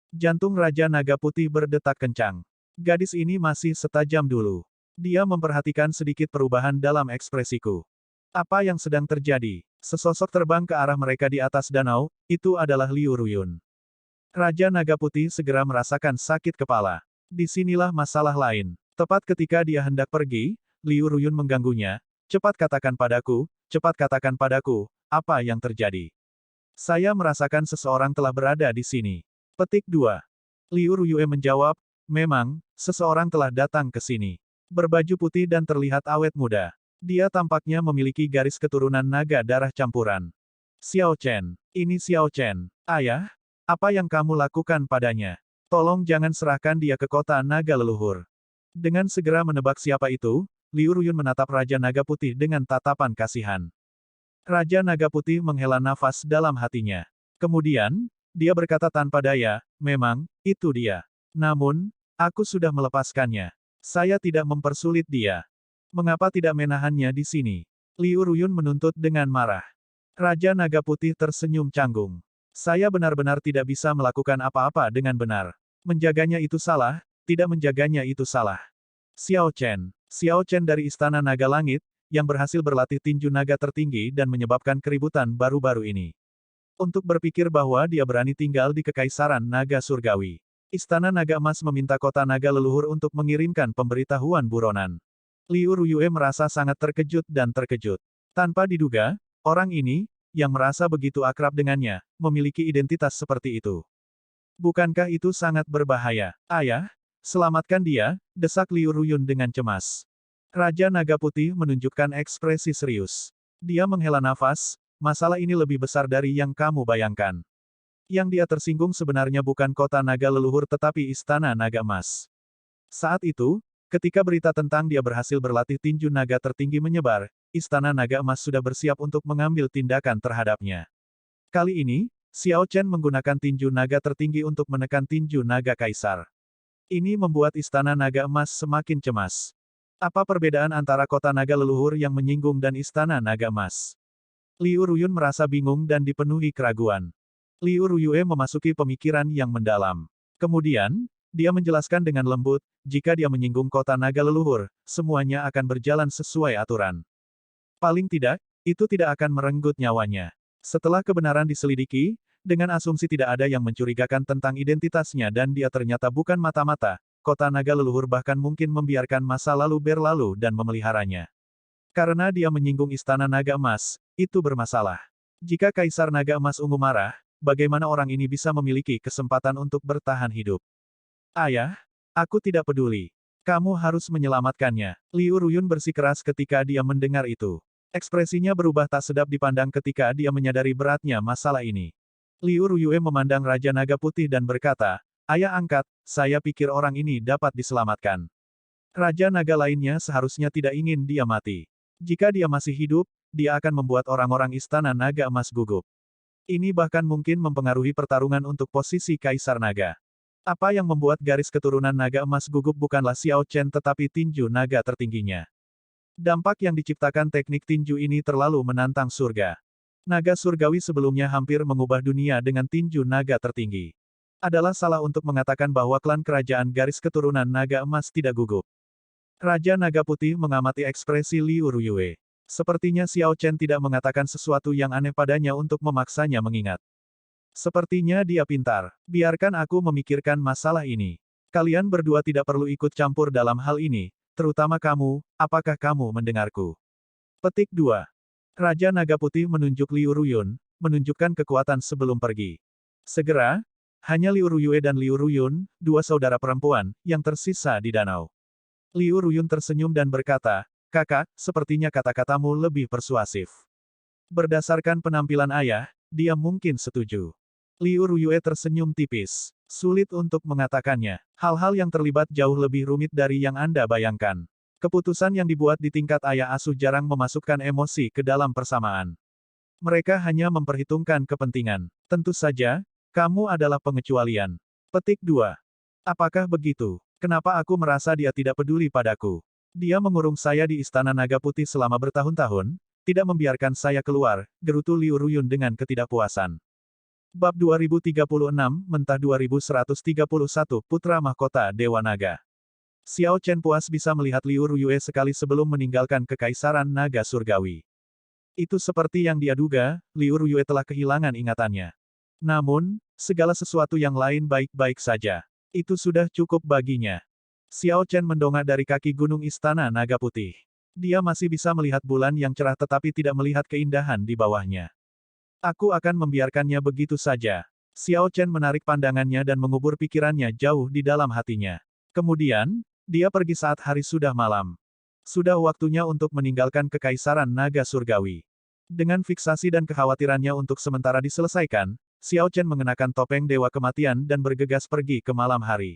Jantung Raja Naga Putih berdetak kencang. Gadis ini masih setajam dulu. Dia memperhatikan sedikit perubahan dalam ekspresiku. Apa yang sedang terjadi? Sesosok terbang ke arah mereka di atas danau, itu adalah Liu Ruyun. Raja Naga Putih segera merasakan sakit kepala. Disinilah masalah lain. Tepat ketika dia hendak pergi, Liu Ruyun mengganggunya. Cepat katakan padaku, apa yang terjadi? Saya merasakan seseorang telah berada di sini. Petik 2. Liu Ruyue menjawab, memang, seseorang telah datang ke sini. Berbaju putih dan terlihat awet muda. Dia tampaknya memiliki garis keturunan naga darah campuran. Xiao Chen. Ini Xiao Chen. Ayah, apa yang kamu lakukan padanya? Tolong jangan serahkan dia ke kota naga leluhur. Dengan segera menebak siapa itu, Liu Ruyun menatap Raja Naga Putih dengan tatapan kasihan. Raja Naga Putih menghela nafas dalam hatinya. Kemudian, dia berkata tanpa daya, memang, itu dia. Namun, aku sudah melepaskannya. Saya tidak mempersulit dia. Mengapa tidak menahannya di sini? Liu Ruyun menuntut dengan marah. Raja Naga Putih tersenyum canggung. Saya benar-benar tidak bisa melakukan apa-apa dengan benar. Menjaganya itu salah, tidak menjaganya itu salah. Xiao Chen dari Istana Naga Langit, yang berhasil berlatih tinju naga tertinggi dan menyebabkan keributan baru-baru ini. Untuk berpikir bahwa dia berani tinggal di Kekaisaran Naga Surgawi. Istana Naga Emas meminta kota naga leluhur untuk mengirimkan pemberitahuan buronan. Liu Ruyue merasa sangat terkejut dan terkejut. Tanpa diduga, orang ini, yang merasa begitu akrab dengannya, memiliki identitas seperti itu. Bukankah itu sangat berbahaya? Ayah, selamatkan dia, desak Liu Ruyun dengan cemas. Raja Naga Putih menunjukkan ekspresi serius. Dia menghela nafas, masalah ini lebih besar dari yang kamu bayangkan. Yang dia tersinggung sebenarnya bukan kota naga leluhur tetapi Istana Naga Emas. Saat itu, ketika berita tentang dia berhasil berlatih tinju naga tertinggi menyebar, Istana Naga Emas sudah bersiap untuk mengambil tindakan terhadapnya. Kali ini, Xiao Chen menggunakan tinju naga tertinggi untuk menekan tinju naga kaisar. Ini membuat Istana Naga Emas semakin cemas. Apa perbedaan antara kota naga leluhur yang menyinggung dan Istana Naga Emas? Liu Ruyun merasa bingung dan dipenuhi keraguan. Liu Ruyue memasuki pemikiran yang mendalam. Kemudian, dia menjelaskan dengan lembut, jika dia menyinggung kota naga leluhur, semuanya akan berjalan sesuai aturan. Paling tidak, itu tidak akan merenggut nyawanya. Setelah kebenaran diselidiki, dengan asumsi tidak ada yang mencurigakan tentang identitasnya dan dia ternyata bukan mata-mata, kota naga leluhur bahkan mungkin membiarkan masa lalu berlalu dan memeliharanya. Karena dia menyinggung Istana Naga Emas, itu bermasalah. Jika Kaisar Naga Emas Ungu marah, bagaimana orang ini bisa memiliki kesempatan untuk bertahan hidup? Ayah, aku tidak peduli. Kamu harus menyelamatkannya. Liu Ruyun bersikeras ketika dia mendengar itu. Ekspresinya berubah tak sedap dipandang ketika dia menyadari beratnya masalah ini. Liu Ruyue memandang Raja Naga Putih dan berkata, Ayah angkat, saya pikir orang ini dapat diselamatkan. Raja naga lainnya seharusnya tidak ingin dia mati. Jika dia masih hidup, dia akan membuat orang-orang istana naga emas gugup. Ini bahkan mungkin mempengaruhi pertarungan untuk posisi Kaisar Naga. Apa yang membuat garis keturunan naga emas gugup bukanlah Xiao Chen tetapi tinju naga tertingginya. Dampak yang diciptakan teknik tinju ini terlalu menantang surga. Naga surgawi sebelumnya hampir mengubah dunia dengan tinju naga tertinggi. Adalah salah untuk mengatakan bahwa klan kerajaan garis keturunan naga emas tidak gugup. Raja Naga Putih mengamati ekspresi Liu Ruyue. Sepertinya Xiao Chen tidak mengatakan sesuatu yang aneh padanya untuk memaksanya mengingat. Sepertinya dia pintar. Biarkan aku memikirkan masalah ini. Kalian berdua tidak perlu ikut campur dalam hal ini, terutama kamu, apakah kamu mendengarku? Petik 2. Raja Naga Putih menunjuk Liu Ruyun, menunjukkan kekuatan sebelum pergi. Segera, hanya Liu Ruyue dan Liu Ruyun, dua saudara perempuan, yang tersisa di danau. Liu Ruyun tersenyum dan berkata, "Kakak, sepertinya kata-katamu lebih persuasif." Berdasarkan penampilan ayah, dia mungkin setuju. Liu Ruyue tersenyum tipis. Sulit untuk mengatakannya. Hal-hal yang terlibat jauh lebih rumit dari yang Anda bayangkan. Keputusan yang dibuat di tingkat ayah asuh jarang memasukkan emosi ke dalam persamaan. Mereka hanya memperhitungkan kepentingan. Tentu saja, kamu adalah pengecualian. Petik 2. Apakah begitu? Kenapa aku merasa dia tidak peduli padaku? Dia mengurung saya di Istana Naga Putih selama bertahun-tahun, tidak membiarkan saya keluar, gerutu Liu Ruyun dengan ketidakpuasan. Bab 2036, Mentah 2131, Putra Mahkota Dewa Naga. Xiao Chen puas bisa melihat Liu Ruyue sekali sebelum meninggalkan Kekaisaran Naga Surgawi. Itu seperti yang dia duga, Liu Ruyue telah kehilangan ingatannya. Namun, segala sesuatu yang lain baik-baik saja. Itu sudah cukup baginya. Xiao Chen mendongak dari kaki gunung Istana Naga Putih. Dia masih bisa melihat bulan yang cerah tetapi tidak melihat keindahan di bawahnya. Aku akan membiarkannya begitu saja. Xiao Chen menarik pandangannya dan mengubur pikirannya jauh di dalam hatinya. Kemudian, dia pergi saat hari sudah malam. Sudah waktunya untuk meninggalkan Kekaisaran Naga Surgawi. Dengan fiksasi dan kekhawatirannya untuk sementara diselesaikan, Xiao Chen mengenakan topeng Dewa Kematian dan bergegas pergi ke malam hari.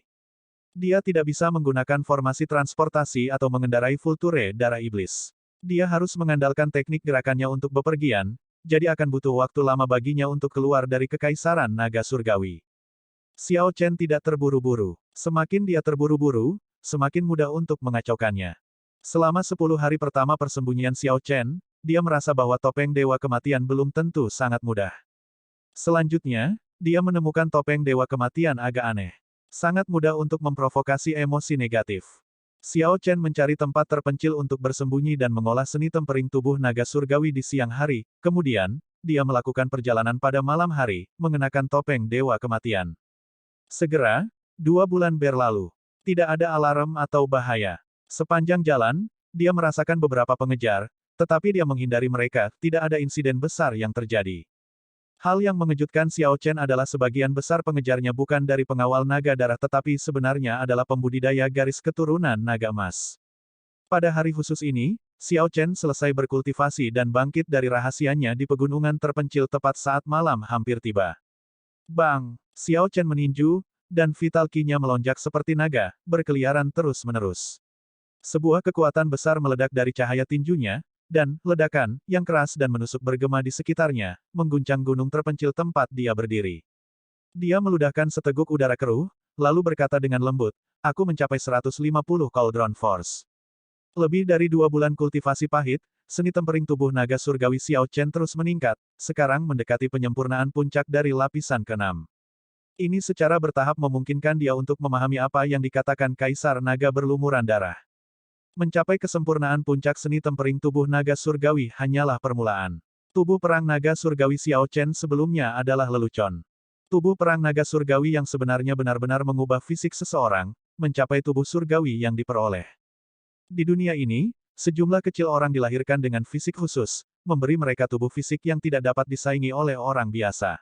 Dia tidak bisa menggunakan formasi transportasi atau mengendarai Vulture Darah Iblis. Dia harus mengandalkan teknik gerakannya untuk bepergian, jadi akan butuh waktu lama baginya untuk keluar dari Kekaisaran Naga Surgawi. Xiao Chen tidak terburu-buru. Semakin dia terburu-buru, semakin mudah untuk mengacaukannya. Selama 10 hari pertama persembunyian Xiao Chen, dia merasa bahwa topeng Dewa Kematian belum tentu sangat mudah. Selanjutnya, dia menemukan topeng Dewa Kematian agak aneh. Sangat mudah untuk memprovokasi emosi negatif. Xiao Chen mencari tempat terpencil untuk bersembunyi dan mengolah seni tempering tubuh naga surgawi di siang hari, kemudian, dia melakukan perjalanan pada malam hari, mengenakan topeng Dewa Kematian. Segera, 2 bulan berlalu. Tidak ada alarm atau bahaya. Sepanjang jalan, dia merasakan beberapa pengejar, tetapi dia menghindari mereka, tidak ada insiden besar yang terjadi. Hal yang mengejutkan Xiao Chen adalah sebagian besar pengejarnya bukan dari pengawal naga darah tetapi sebenarnya adalah pembudidaya garis keturunan naga emas. Pada hari khusus ini, Xiao Chen selesai berkultivasi dan bangkit dari rahasianya di pegunungan terpencil tepat saat malam hampir tiba. Bang! Xiao Chen meninju, dan vital ki-nya melonjak seperti naga, berkeliaran terus-menerus. Sebuah kekuatan besar meledak dari cahaya tinjunya, dan ledakan yang keras dan menusuk bergema di sekitarnya, mengguncang gunung terpencil tempat dia berdiri. Dia meludahkan seteguk udara keruh, lalu berkata dengan lembut, "Aku mencapai 150 Cauldron Force." Lebih dari 2 bulan kultivasi pahit, seni tempering tubuh naga surgawi Xiao Chen terus meningkat, sekarang mendekati penyempurnaan puncak dari lapisan ke-6. Ini secara bertahap memungkinkan dia untuk memahami apa yang dikatakan Kaisar Naga berlumuran darah. Mencapai kesempurnaan puncak seni tempering tubuh naga surgawi hanyalah permulaan. Tubuh perang naga surgawi Xiao Chen sebelumnya adalah lelucon. Tubuh perang naga surgawi yang sebenarnya benar-benar mengubah fisik seseorang, mencapai tubuh surgawi yang diperoleh. Di dunia ini, sejumlah kecil orang dilahirkan dengan fisik khusus, memberi mereka tubuh fisik yang tidak dapat disaingi oleh orang biasa.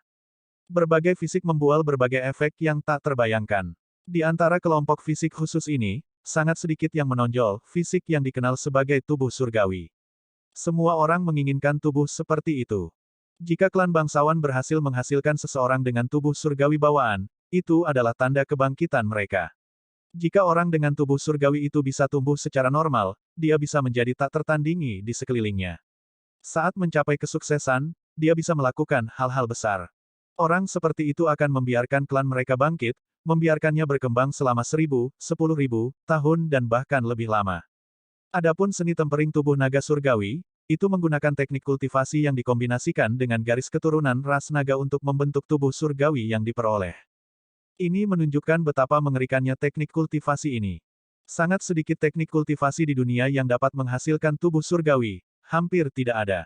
Berbagai fisik membual berbagai efek yang tak terbayangkan. Di antara kelompok fisik khusus ini, sangat sedikit yang menonjol, fisik yang dikenal sebagai tubuh surgawi. Semua orang menginginkan tubuh seperti itu. Jika klan bangsawan berhasil menghasilkan seseorang dengan tubuh surgawi bawaan, Itu adalah tanda kebangkitan mereka. Jika orang dengan tubuh surgawi itu bisa tumbuh secara normal, dia bisa menjadi tak tertandingi di sekelilingnya. Saat mencapai kesuksesan, dia bisa melakukan hal-hal besar. Orang seperti itu akan membiarkan klan mereka bangkit, membiarkannya berkembang selama 1000, 10.000 tahun dan bahkan lebih lama. Adapun seni tempering tubuh naga surgawi, itu menggunakan teknik kultivasi yang dikombinasikan dengan garis keturunan ras naga untuk membentuk tubuh surgawi yang diperoleh. Ini menunjukkan betapa mengerikannya teknik kultivasi ini. Sangat sedikit teknik kultivasi di dunia yang dapat menghasilkan tubuh surgawi, hampir tidak ada.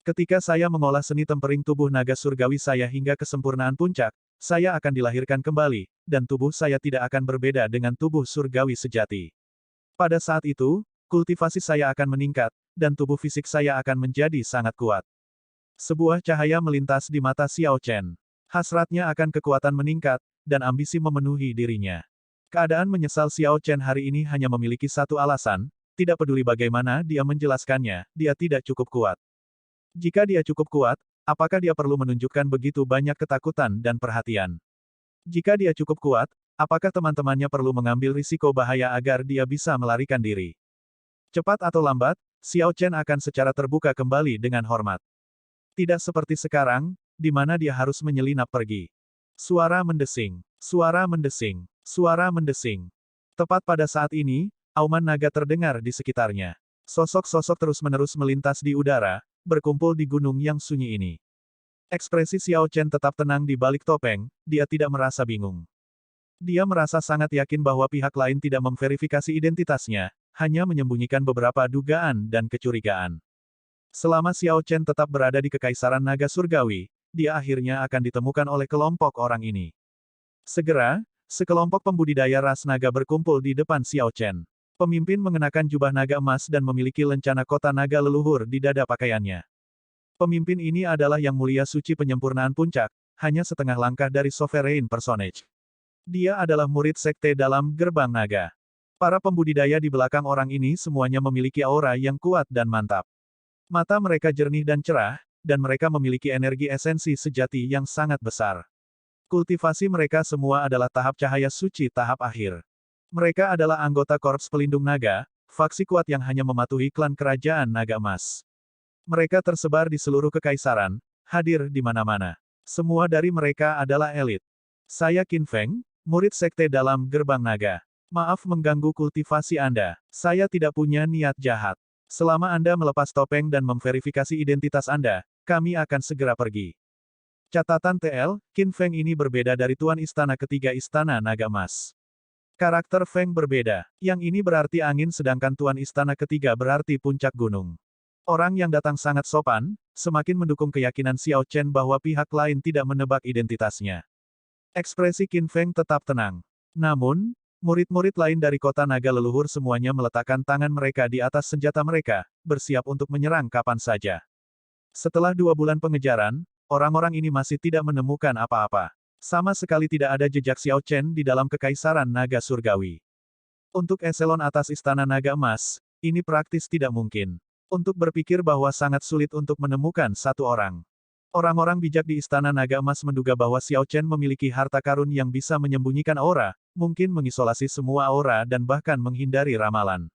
Ketika saya mengolah seni tempering tubuh naga surgawi saya hingga kesempurnaan puncak, saya akan dilahirkan kembali, dan tubuh saya tidak akan berbeda dengan tubuh surgawi sejati. Pada saat itu, kultivasi saya akan meningkat, dan tubuh fisik saya akan menjadi sangat kuat. Sebuah cahaya melintas di mata Xiao Chen. Hasratnya akan kekuatan meningkat, dan ambisi memenuhi dirinya. Keadaan menyesal Xiao Chen hari ini hanya memiliki satu alasan, tidak peduli bagaimana dia menjelaskannya, dia tidak cukup kuat. Jika dia cukup kuat, apakah dia perlu menunjukkan begitu banyak ketakutan dan perhatian? Jika dia cukup kuat, apakah teman-temannya perlu mengambil risiko bahaya agar dia bisa melarikan diri? Cepat atau lambat, Xiao Chen akan secara terbuka kembali dengan hormat. Tidak seperti sekarang, di mana dia harus menyelinap pergi. Suara mendesing, suara mendesing, suara mendesing. Tepat pada saat ini, auman naga terdengar di sekitarnya. Sosok-sosok terus-menerus melintas di udara, berkumpul di gunung yang sunyi ini. Ekspresi Xiao Chen tetap tenang di balik topeng, dia tidak merasa bingung. Dia merasa sangat yakin bahwa pihak lain tidak memverifikasi identitasnya, hanya menyembunyikan beberapa dugaan dan kecurigaan. Selama Xiao Chen tetap berada di Kekaisaran Naga Surgawi, dia akhirnya akan ditemukan oleh kelompok orang ini. Segera, sekelompok pembudidaya ras naga berkumpul di depan Xiao Chen. Pemimpin mengenakan jubah naga emas dan memiliki lencana kota naga leluhur di dada pakaiannya. Pemimpin ini adalah Yang Mulia Suci Penyempurnaan Puncak, hanya setengah langkah dari Sovereign Personage. Dia adalah murid sekte dalam Gerbang Naga. Para pembudidaya di belakang orang ini semuanya memiliki aura yang kuat dan mantap. Mata mereka jernih dan cerah, dan mereka memiliki energi esensi sejati yang sangat besar. Kultivasi mereka semua adalah tahap cahaya suci tahap akhir. Mereka adalah anggota Korps Pelindung Naga, faksi kuat yang hanya mematuhi klan Kerajaan Naga Emas. Mereka tersebar di seluruh kekaisaran, hadir di mana-mana. Semua dari mereka adalah elit. Saya Qin Feng, murid sekte dalam Gerbang Naga. Maaf mengganggu kultivasi Anda. Saya tidak punya niat jahat. Selama Anda melepas topeng dan memverifikasi identitas Anda, kami akan segera pergi. Catatan TL, Qin Feng ini berbeda dari Tuan Istana Ketiga Istana Naga Emas. Karakter Feng berbeda. Yang ini berarti angin sedangkan Tuan Istana Ketiga berarti puncak gunung. Orang yang datang sangat sopan, semakin mendukung keyakinan Xiao Chen bahwa pihak lain tidak menebak identitasnya. Ekspresi Qin Feng tetap tenang. Namun, murid-murid lain dari kota naga leluhur semuanya meletakkan tangan mereka di atas senjata mereka, bersiap untuk menyerang kapan saja. Setelah 2 bulan pengejaran, orang-orang ini masih tidak menemukan apa-apa. Sama sekali tidak ada jejak Xiao Chen di dalam Kekaisaran Naga Surgawi. Untuk eselon atas Istana Naga Emas, ini praktis tidak mungkin. Untuk berpikir bahwa sangat sulit untuk menemukan satu orang. Orang-orang bijak di Istana Naga Emas menduga bahwa Xiao Chen memiliki harta karun yang bisa menyembunyikan aura, mungkin mengisolasi semua aura dan bahkan menghindari ramalan.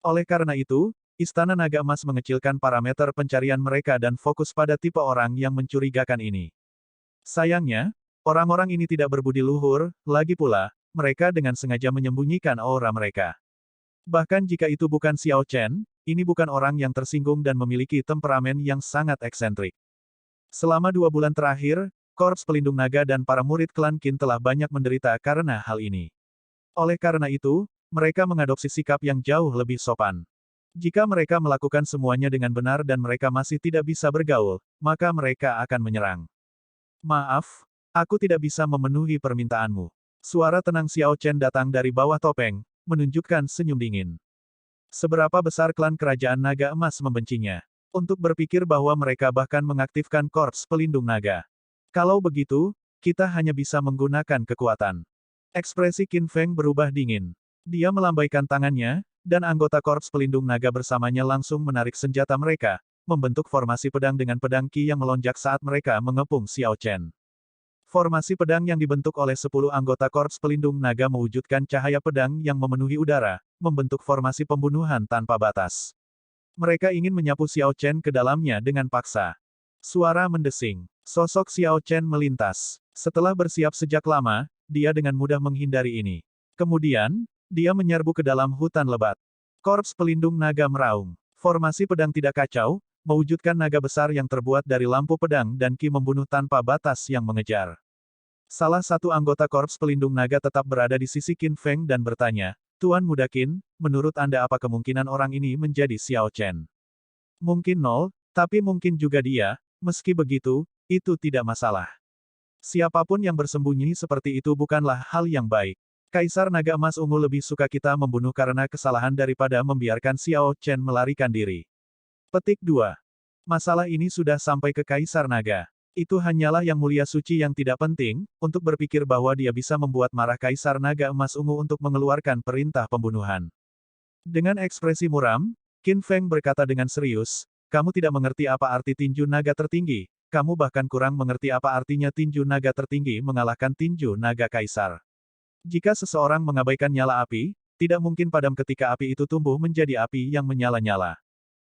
Oleh karena itu, Istana Naga Emas mengecilkan parameter pencarian mereka dan fokus pada tipe orang yang mencurigakan ini. Sayangnya, orang-orang ini tidak berbudi luhur, lagi pula, mereka dengan sengaja menyembunyikan aura mereka. Bahkan jika itu bukan Xiao Chen, ini bukan orang yang tersinggung dan memiliki temperamen yang sangat eksentrik. Selama 2 bulan terakhir, Korps Pelindung Naga dan para murid klan Qin telah banyak menderita karena hal ini. Oleh karena itu, mereka mengadopsi sikap yang jauh lebih sopan. Jika mereka melakukan semuanya dengan benar dan mereka masih tidak bisa bergaul, maka mereka akan menyerang. Maaf, aku tidak bisa memenuhi permintaanmu. Suara tenang Xiao Chen datang dari bawah topeng, menunjukkan senyum dingin. Seberapa besar klan Kerajaan Naga Emas membencinya? Untuk berpikir bahwa mereka bahkan mengaktifkan Korps Pelindung Naga. Kalau begitu, kita hanya bisa menggunakan kekuatan. Ekspresi Qin Feng berubah dingin. Dia melambaikan tangannya, dan anggota Korps Pelindung Naga bersamanya langsung menarik senjata mereka, membentuk formasi pedang dengan pedang Qi yang melonjak saat mereka mengepung Xiao Chen. Formasi pedang yang dibentuk oleh 10 anggota Korps Pelindung Naga mewujudkan cahaya pedang yang memenuhi udara, membentuk formasi pembunuhan tanpa batas. Mereka ingin menyapu Xiao Chen ke dalamnya dengan paksa. Suara mendesing. Sosok Xiao Chen melintas. Setelah bersiap sejak lama, dia dengan mudah menghindari ini. Kemudian, dia menyerbu ke dalam hutan lebat. Korps Pelindung Naga meraung. Formasi pedang tidak kacau, mewujudkan naga besar yang terbuat dari lampu pedang dan ki membunuh tanpa batas yang mengejar. Salah satu anggota Korps Pelindung Naga tetap berada di sisi Qin Feng dan bertanya, "Tuan Muda Qin, menurut Anda apa kemungkinan orang ini menjadi Xiao Chen?" "Mungkin nol, tapi mungkin juga dia, meski begitu, itu tidak masalah. Siapapun yang bersembunyi seperti itu bukanlah hal yang baik. Kaisar Naga Emas Ungu lebih suka kita membunuh karena kesalahan daripada membiarkan Xiao Chen melarikan diri." Petik 2. Masalah ini sudah sampai ke Kaisar Naga. Itu hanyalah yang mulia suci yang tidak penting, untuk berpikir bahwa dia bisa membuat marah Kaisar Naga Emas Ungu untuk mengeluarkan perintah pembunuhan. Dengan ekspresi muram, Qin Feng berkata dengan serius, "Kamu tidak mengerti apa arti tinju naga tertinggi, kamu bahkan kurang mengerti apa artinya tinju naga tertinggi mengalahkan tinju naga Kaisar. Jika seseorang mengabaikan nyala api, tidak mungkin padam ketika api itu tumbuh menjadi api yang menyala-nyala.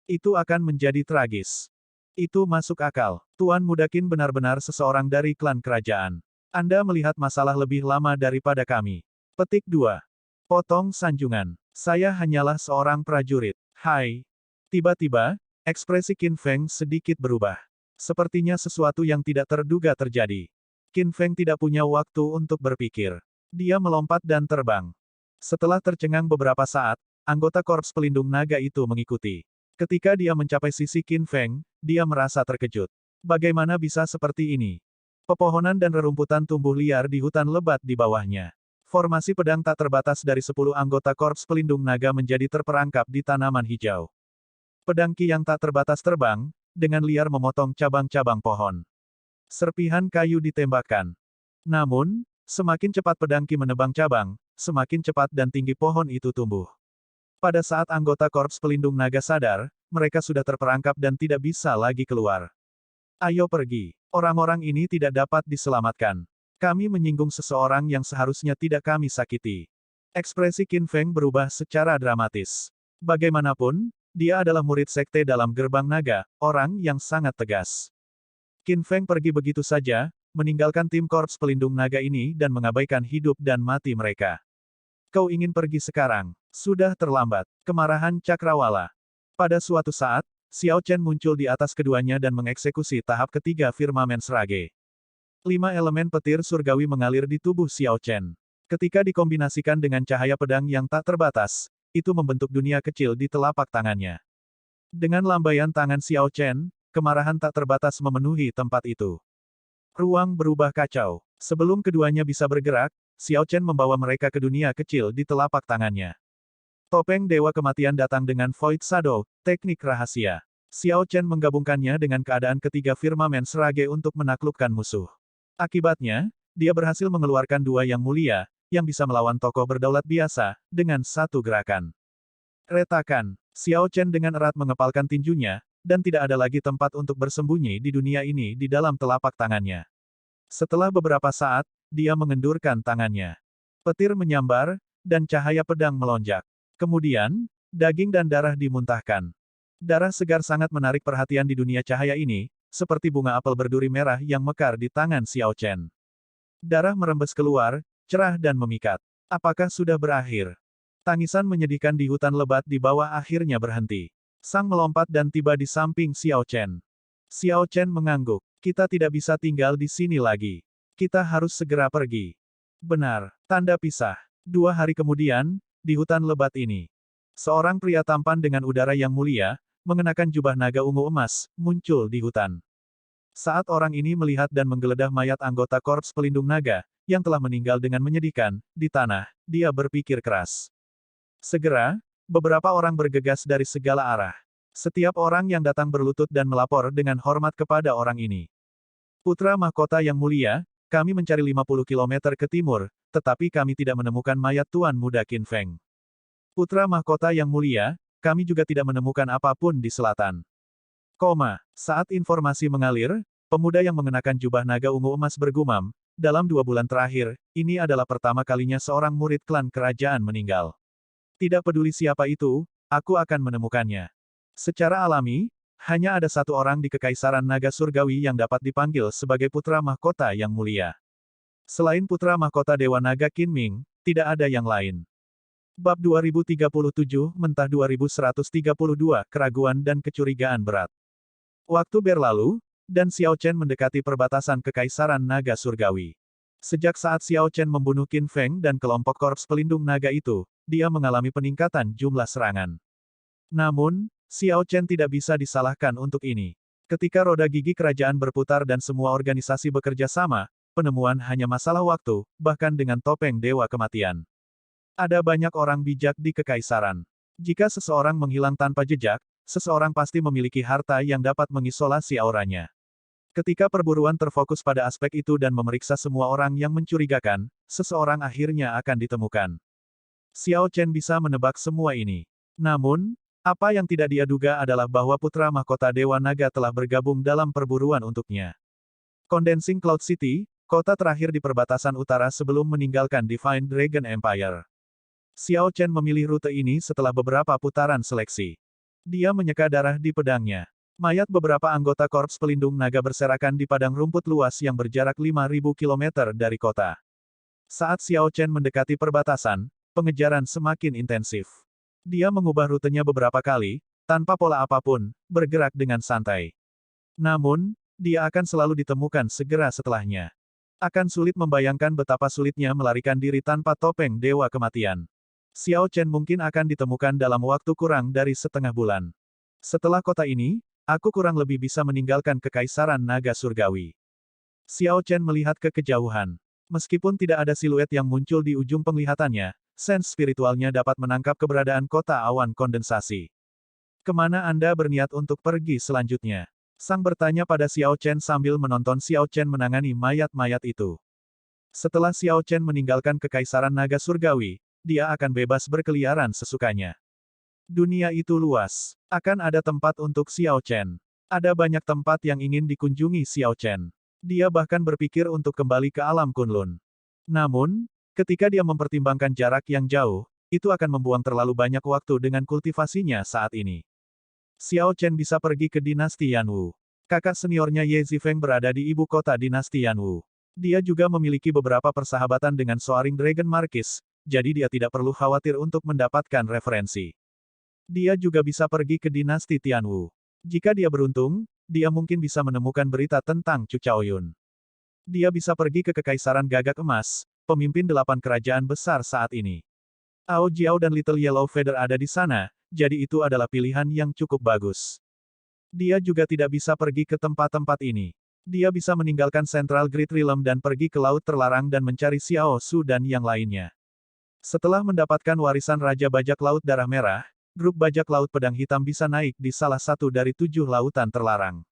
Itu akan menjadi tragis. Itu masuk akal. Tuan Muda Qin benar-benar seseorang dari klan kerajaan. Anda melihat masalah lebih lama daripada kami." Petik 2. Potong sanjungan. "Saya hanyalah seorang prajurit. Hai." Tiba-tiba, ekspresi Qin Feng sedikit berubah. Sepertinya sesuatu yang tidak terduga terjadi. Qin Feng tidak punya waktu untuk berpikir. Dia melompat dan terbang. Setelah tercengang beberapa saat, anggota Korps Pelindung Naga itu mengikuti. Ketika dia mencapai sisi Qin Feng, dia merasa terkejut. Bagaimana bisa seperti ini? Pepohonan dan rerumputan tumbuh liar di hutan lebat di bawahnya. Formasi pedang tak terbatas dari 10 anggota Korps Pelindung Naga menjadi terperangkap di tanaman hijau. Pedang ki yang tak terbatas terbang, dengan liar memotong cabang-cabang pohon. Serpihan kayu ditembakkan. Namun, semakin cepat pedang ki menebang cabang, semakin cepat dan tinggi pohon itu tumbuh. Pada saat anggota Korps Pelindung Naga sadar, mereka sudah terperangkap dan tidak bisa lagi keluar. "Ayo pergi. Orang-orang ini tidak dapat diselamatkan. Kami menyinggung seseorang yang seharusnya tidak kami sakiti." Ekspresi Qin Feng berubah secara dramatis. Bagaimanapun, dia adalah murid sekte dalam Gerbang Naga, orang yang sangat tegas. Qin Feng pergi begitu saja, meninggalkan tim Korps Pelindung Naga ini dan mengabaikan hidup dan mati mereka. "Kau ingin pergi sekarang? Sudah terlambat." Kemarahan Cakrawala. Pada suatu saat, Xiao Chen muncul di atas keduanya dan mengeksekusi tahap ketiga firmamen Srage. 5 elemen petir surgawi mengalir di tubuh Xiao Chen. Ketika dikombinasikan dengan cahaya pedang yang tak terbatas, itu membentuk dunia kecil di telapak tangannya. Dengan lambaian tangan Xiao Chen, kemarahan tak terbatas memenuhi tempat itu. Ruang berubah kacau. Sebelum keduanya bisa bergerak, Xiao Chen membawa mereka ke dunia kecil di telapak tangannya. Topeng Dewa Kematian datang dengan Void Shadow, teknik rahasia. Xiao Chen menggabungkannya dengan keadaan ketiga firmamen Srage untuk menaklukkan musuh. Akibatnya, dia berhasil mengeluarkan dua yang mulia, yang bisa melawan tokoh berdaulat biasa, dengan satu gerakan. Retakan. Xiao Chen dengan erat mengepalkan tinjunya, dan tidak ada lagi tempat untuk bersembunyi di dunia ini di dalam telapak tangannya. Setelah beberapa saat, dia mengendurkan tangannya. Petir menyambar, dan cahaya pedang melonjak. Kemudian, daging dan darah dimuntahkan. Darah segar sangat menarik perhatian di dunia cahaya ini, seperti bunga apel berduri merah yang mekar di tangan Xiao Chen. Darah merembes keluar, cerah dan memikat. Apakah sudah berakhir? Tangisan menyedihkan di hutan lebat di bawah akhirnya berhenti. Sang melompat dan tiba di samping Xiao Chen. Xiao Chen mengangguk. "Kita tidak bisa tinggal di sini lagi. Kita harus segera pergi." Benar. Tanda pisah. 2 hari kemudian, di hutan lebat ini, seorang pria tampan dengan udara yang mulia, mengenakan jubah naga ungu emas, muncul di hutan. Saat orang ini melihat dan menggeledah mayat anggota Korps Pelindung Naga, yang telah meninggal dengan menyedihkan, di tanah, dia berpikir keras. Segera, beberapa orang bergegas dari segala arah. Setiap orang yang datang berlutut dan melapor dengan hormat kepada orang ini. "Putra Mahkota yang mulia, kami mencari 50 km ke timur, tetapi kami tidak menemukan mayat Tuan Muda Qin Feng. Putra Mahkota yang mulia, kami juga tidak menemukan apapun di selatan." Saat informasi mengalir, pemuda yang mengenakan jubah naga ungu emas bergumam, dalam 2 bulan terakhir, ini adalah pertama kalinya seorang murid klan kerajaan meninggal. Tidak peduli siapa itu, aku akan menemukannya. Secara alami, hanya ada satu orang di Kekaisaran Naga Surgawi yang dapat dipanggil sebagai putra mahkota yang mulia. Selain putra mahkota Dewa Naga Qinming, tidak ada yang lain. Bab 2037, Mentah 2132, Keraguan dan Kecurigaan Berat. Waktu berlalu, dan Xiao Chen mendekati perbatasan Kekaisaran Naga Surgawi. Sejak saat Xiao Chen membunuh Qin Feng dan kelompok korps pelindung naga itu, dia mengalami peningkatan jumlah serangan. Namun, Xiao Chen tidak bisa disalahkan untuk ini. Ketika roda gigi kerajaan berputar dan semua organisasi bekerja sama, penemuan hanya masalah waktu, bahkan dengan topeng Dewa Kematian. Ada banyak orang bijak di Kekaisaran. Jika seseorang menghilang tanpa jejak, seseorang pasti memiliki harta yang dapat mengisolasi auranya. Ketika perburuan terfokus pada aspek itu dan memeriksa semua orang yang mencurigakan, seseorang akhirnya akan ditemukan. Xiao Chen bisa menebak semua ini. Namun, apa yang tidak dia duga adalah bahwa putra mahkota Dewa Naga telah bergabung dalam perburuan untuknya. Condensing Cloud City, kota terakhir di perbatasan utara sebelum meninggalkan Divine Dragon Empire. Xiao Chen memilih rute ini setelah beberapa putaran seleksi. Dia menyeka darah di pedangnya. Mayat beberapa anggota korps pelindung naga berserakan di padang rumput luas yang berjarak 5.000 km dari kota. Saat Xiao Chen mendekati perbatasan, pengejaran semakin intensif. Dia mengubah rutenya beberapa kali, tanpa pola apapun, bergerak dengan santai. Namun, dia akan selalu ditemukan segera setelahnya. Akan sulit membayangkan betapa sulitnya melarikan diri tanpa topeng Dewa Kematian. Xiao Chen mungkin akan ditemukan dalam waktu kurang dari setengah bulan. Setelah kota ini, aku kurang lebih bisa meninggalkan Kekaisaran Naga Surgawi. Xiao Chen melihat ke kejauhan. Meskipun tidak ada siluet yang muncul di ujung penglihatannya, sense spiritualnya dapat menangkap keberadaan kota awan kondensasi. Kemana Anda berniat untuk pergi selanjutnya? Sang bertanya pada Xiao Chen sambil menonton Xiao Chen menangani mayat-mayat itu. Setelah Xiao Chen meninggalkan Kekaisaran Naga Surgawi, dia akan bebas berkeliaran sesukanya. Dunia itu luas. Akan ada tempat untuk Xiao Chen. Ada banyak tempat yang ingin dikunjungi Xiao Chen. Dia bahkan berpikir untuk kembali ke alam Kunlun. Namun, ketika dia mempertimbangkan jarak yang jauh, itu akan membuang terlalu banyak waktu dengan kultivasinya saat ini. Xiao Chen bisa pergi ke dinasti Yanwu. Kakak seniornya Ye Zifeng berada di ibu kota dinasti Yanwu. Dia juga memiliki beberapa persahabatan dengan Soaring Dragon Marquis, jadi dia tidak perlu khawatir untuk mendapatkan referensi. Dia juga bisa pergi ke dinasti Tianwu. Jika dia beruntung, dia mungkin bisa menemukan berita tentang Chu Chaoyun. Dia bisa pergi ke Kekaisaran Gagak Emas, pemimpin 8 kerajaan besar saat ini. Ao Jiao dan Little Yellow Feather ada di sana, jadi itu adalah pilihan yang cukup bagus. Dia juga tidak bisa pergi ke tempat-tempat ini. Dia bisa meninggalkan Central Great Realm dan pergi ke Laut Terlarang dan mencari Xiao Su dan yang lainnya. Setelah mendapatkan warisan Raja Bajak Laut Darah Merah, grup bajak laut pedang hitam bisa naik di salah satu dari 7 lautan terlarang.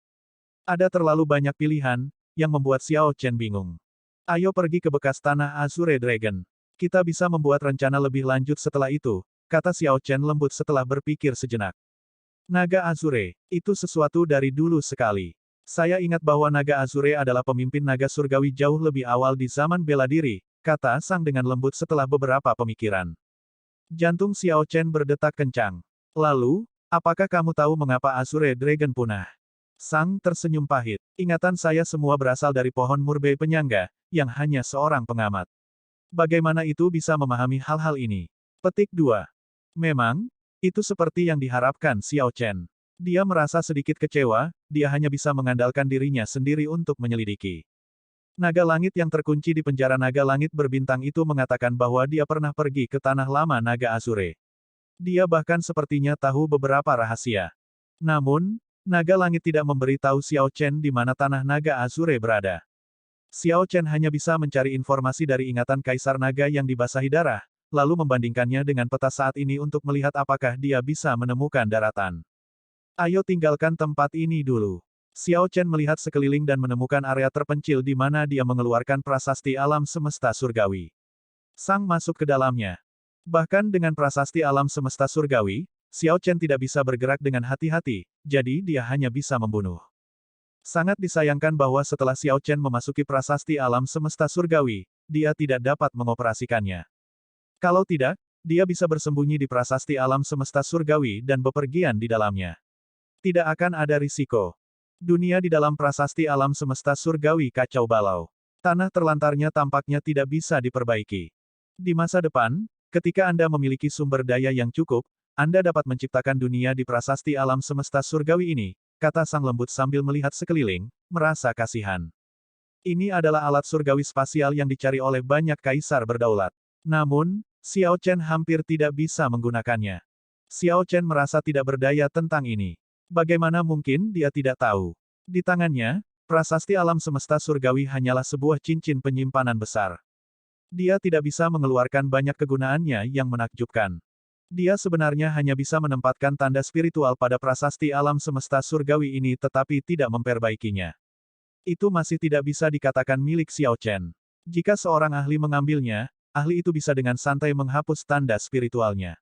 Ada terlalu banyak pilihan, yang membuat Xiao Chen bingung. Ayo pergi ke bekas tanah Azure Dragon. Kita bisa membuat rencana lebih lanjut setelah itu, kata Xiao Chen lembut setelah berpikir sejenak. Naga Azure, itu sesuatu dari dulu sekali. Saya ingat bahwa Naga Azure adalah pemimpin naga surgawi jauh lebih awal di zaman bela diri, kata Sang dengan lembut setelah beberapa pemikiran. Jantung Xiao Chen berdetak kencang. Lalu, apakah kamu tahu mengapa Azure Dragon punah? Sang tersenyum pahit. Ingatan saya semua berasal dari pohon murbei penyangga, yang hanya seorang pengamat. Bagaimana itu bisa memahami hal-hal ini? Petik 2. Memang, itu seperti yang diharapkan Xiao Chen. Dia merasa sedikit kecewa, dia hanya bisa mengandalkan dirinya sendiri untuk menyelidiki. Naga langit yang terkunci di penjara naga langit berbintang itu mengatakan bahwa dia pernah pergi ke tanah lama naga Azure. Dia bahkan sepertinya tahu beberapa rahasia. Namun, naga langit tidak memberitahu Xiao Chen di mana tanah naga Azure berada. Xiao Chen hanya bisa mencari informasi dari ingatan Kaisar Naga yang dibasahi darah, lalu membandingkannya dengan peta saat ini untuk melihat apakah dia bisa menemukan daratan. Ayo tinggalkan tempat ini dulu. Xiao Chen melihat sekeliling dan menemukan area terpencil di mana dia mengeluarkan prasasti alam semesta surgawi. Sang masuk ke dalamnya. Bahkan dengan prasasti alam semesta surgawi, Xiao Chen tidak bisa bergerak dengan hati-hati, jadi dia hanya bisa membunuh. Sangat disayangkan bahwa setelah Xiao Chen memasuki prasasti alam semesta surgawi, dia tidak dapat mengoperasikannya. Kalau tidak, dia bisa bersembunyi di prasasti alam semesta surgawi dan bepergian di dalamnya. Tidak akan ada risiko. Dunia di dalam prasasti alam semesta surgawi kacau balau. Tanah terlantarnya tampaknya tidak bisa diperbaiki. Di masa depan, ketika Anda memiliki sumber daya yang cukup, Anda dapat menciptakan dunia di prasasti alam semesta surgawi ini, kata sang lembut sambil melihat sekeliling, merasa kasihan. Ini adalah alat surgawi spasial yang dicari oleh banyak kaisar berdaulat. Namun, Xiao Chen hampir tidak bisa menggunakannya. Xiao Chen merasa tidak berdaya tentang ini. Bagaimana mungkin dia tidak tahu? Di tangannya, prasasti alam semesta surgawi hanyalah sebuah cincin penyimpanan besar. Dia tidak bisa mengeluarkan banyak kegunaannya yang menakjubkan. Dia sebenarnya hanya bisa menempatkan tanda spiritual pada prasasti alam semesta surgawi ini tetapi tidak memperbaikinya. Itu masih tidak bisa dikatakan milik Xiao Chen. Jika seorang ahli mengambilnya, ahli itu bisa dengan santai menghapus tanda spiritualnya.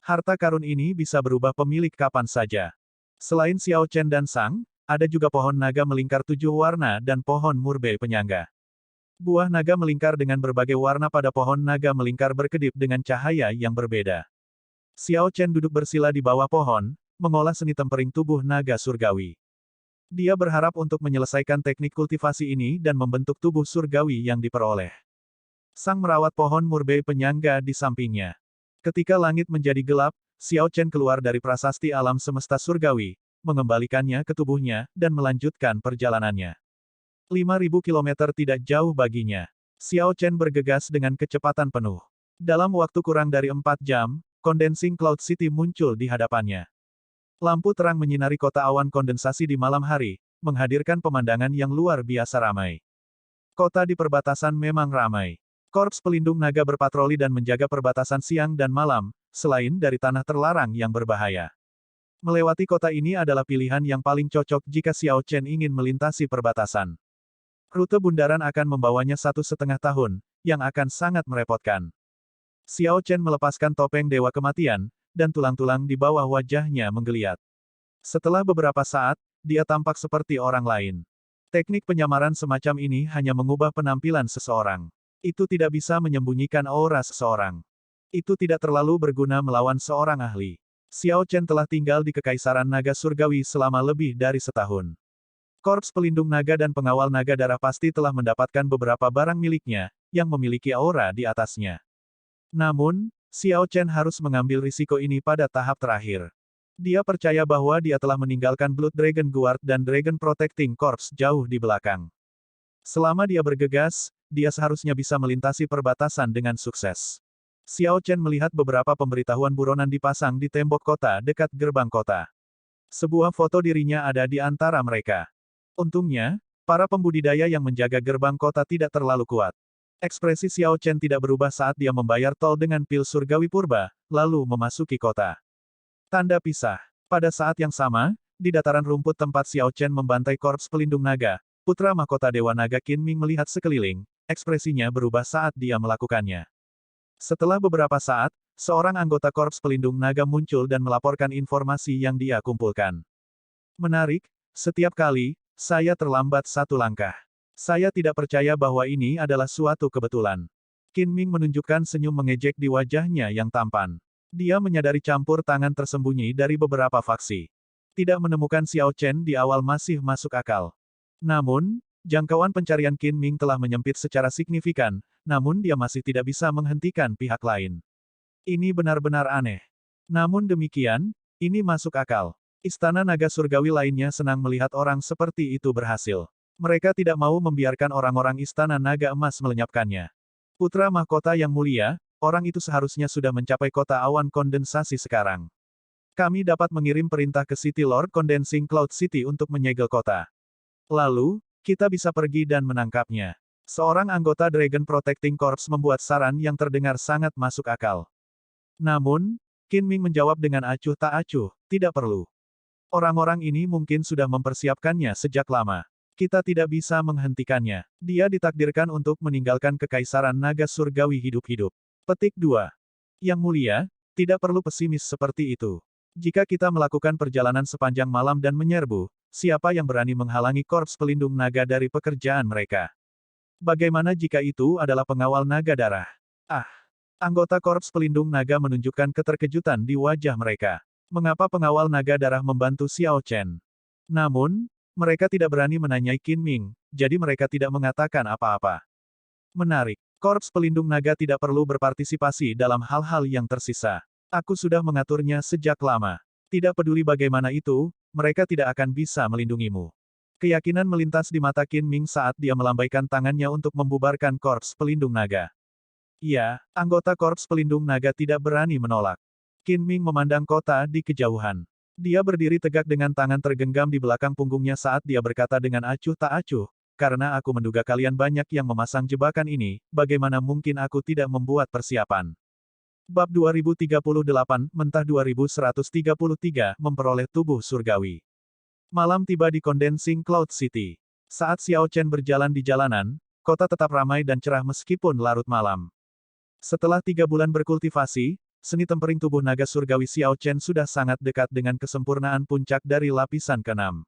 Harta karun ini bisa berubah pemilik kapan saja. Selain Xiao Chen dan Sang, ada juga pohon naga melingkar 7 warna dan pohon murbei penyangga. Buah naga melingkar dengan berbagai warna pada pohon naga melingkar berkedip dengan cahaya yang berbeda. Xiao Chen duduk bersila di bawah pohon, mengolah seni tempering tubuh naga surgawi. Dia berharap untuk menyelesaikan teknik kultivasi ini dan membentuk tubuh surgawi yang diperoleh. Sang merawat pohon murbei penyangga di sampingnya. Ketika langit menjadi gelap, Xiao Chen keluar dari prasasti alam semesta surgawi, mengembalikannya ke tubuhnya, dan melanjutkan perjalanannya. 5.000 kilometer tidak jauh baginya. Xiao Chen bergegas dengan kecepatan penuh. Dalam waktu kurang dari 4 jam, Condensing Cloud City muncul di hadapannya. Lampu terang menyinari kota awan kondensasi di malam hari, menghadirkan pemandangan yang luar biasa ramai. Kota di perbatasan memang ramai. Korps pelindung naga berpatroli dan menjaga perbatasan siang dan malam, selain dari tanah terlarang yang berbahaya. Melewati kota ini adalah pilihan yang paling cocok jika Xiao Chen ingin melintasi perbatasan. Rute bundaran akan membawanya 1,5 tahun, yang akan sangat merepotkan. Xiao Chen melepaskan topeng Dewa Kematian, dan tulang-tulang di bawah wajahnya menggeliat. Setelah beberapa saat, dia tampak seperti orang lain. Teknik penyamaran semacam ini hanya mengubah penampilan seseorang. Itu tidak bisa menyembunyikan aura seseorang. Itu tidak terlalu berguna melawan seorang ahli. Xiao Chen telah tinggal di Kekaisaran Naga Surgawi selama lebih dari setahun. Korps pelindung naga dan pengawal naga darah pasti telah mendapatkan beberapa barang miliknya, yang memiliki aura di atasnya. Namun, Xiao Chen harus mengambil risiko ini pada tahap terakhir. Dia percaya bahwa dia telah meninggalkan Blood Dragon Guard dan Dragon Protecting Corps jauh di belakang. Selama dia bergegas, dia seharusnya bisa melintasi perbatasan dengan sukses. Xiao Chen melihat beberapa pemberitahuan buronan dipasang di tembok kota dekat gerbang kota. Sebuah foto dirinya ada di antara mereka. Untungnya, para pembudidaya yang menjaga gerbang kota tidak terlalu kuat. Ekspresi Xiao Chen tidak berubah saat dia membayar tol dengan pil surgawi purba, lalu memasuki kota. Tanda pisah. Pada saat yang sama, di dataran rumput tempat Xiao Chen membantai korps pelindung naga, putra mahkota Dewa Naga Qin Ming melihat sekeliling, ekspresinya berubah saat dia melakukannya. Setelah beberapa saat, seorang anggota korps pelindung naga muncul dan melaporkan informasi yang dia kumpulkan. Menarik, setiap kali, saya terlambat 1 langkah. Saya tidak percaya bahwa ini adalah suatu kebetulan. Qin Ming menunjukkan senyum mengejek di wajahnya yang tampan. Dia menyadari campur tangan tersembunyi dari beberapa faksi. Tidak menemukan Xiao Chen di awal masih masuk akal. Namun, jangkauan pencarian Qin Ming telah menyempit secara signifikan, namun dia masih tidak bisa menghentikan pihak lain. Ini benar-benar aneh. Namun demikian, ini masuk akal. Istana naga surgawi lainnya senang melihat orang seperti itu berhasil. Mereka tidak mau membiarkan orang-orang istana naga emas melenyapkannya. Putra mahkota yang mulia, orang itu seharusnya sudah mencapai kota awan kondensasi sekarang. Kami dapat mengirim perintah ke City Lord Condensing Cloud City untuk menyegel kota. Lalu, kita bisa pergi dan menangkapnya. Seorang anggota Dragon Protecting Corps membuat saran yang terdengar sangat masuk akal. Namun, Qin Ming menjawab dengan acuh tak acuh, tidak perlu. Orang-orang ini mungkin sudah mempersiapkannya sejak lama. Kita tidak bisa menghentikannya. Dia ditakdirkan untuk meninggalkan Kekaisaran Naga Surgawi hidup-hidup. Petik 2. Yang mulia, tidak perlu pesimis seperti itu. Jika kita melakukan perjalanan sepanjang malam dan menyerbu, siapa yang berani menghalangi Korps Pelindung Naga dari pekerjaan mereka? Bagaimana jika itu adalah pengawal naga darah? Ah! Anggota Korps Pelindung Naga menunjukkan keterkejutan di wajah mereka. Mengapa pengawal naga darah membantu Xiao Chen? Namun, mereka tidak berani menanyai Qin Ming, jadi mereka tidak mengatakan apa-apa. Menarik. Korps Pelindung Naga tidak perlu berpartisipasi dalam hal-hal yang tersisa. Aku sudah mengaturnya sejak lama. Tidak peduli bagaimana itu, mereka tidak akan bisa melindungimu. Keyakinan melintas di mata Qin Ming saat dia melambaikan tangannya untuk membubarkan Korps Pelindung Naga. Iya, anggota Korps Pelindung Naga tidak berani menolak. Qin Ming memandang kota di kejauhan. Dia berdiri tegak dengan tangan tergenggam di belakang punggungnya saat dia berkata dengan acuh tak acuh, karena aku menduga kalian banyak yang memasang jebakan ini, bagaimana mungkin aku tidak membuat persiapan. Bab 2038, Mentah 2133, memperoleh tubuh surgawi. Malam tiba di Condensing Cloud City. Saat Xiao Chen berjalan di jalanan, kota tetap ramai dan cerah meskipun larut malam. Setelah 3 bulan berkultivasi, seni tempering tubuh naga surgawi Xiao Chen sudah sangat dekat dengan kesempurnaan puncak dari lapisan ke-6.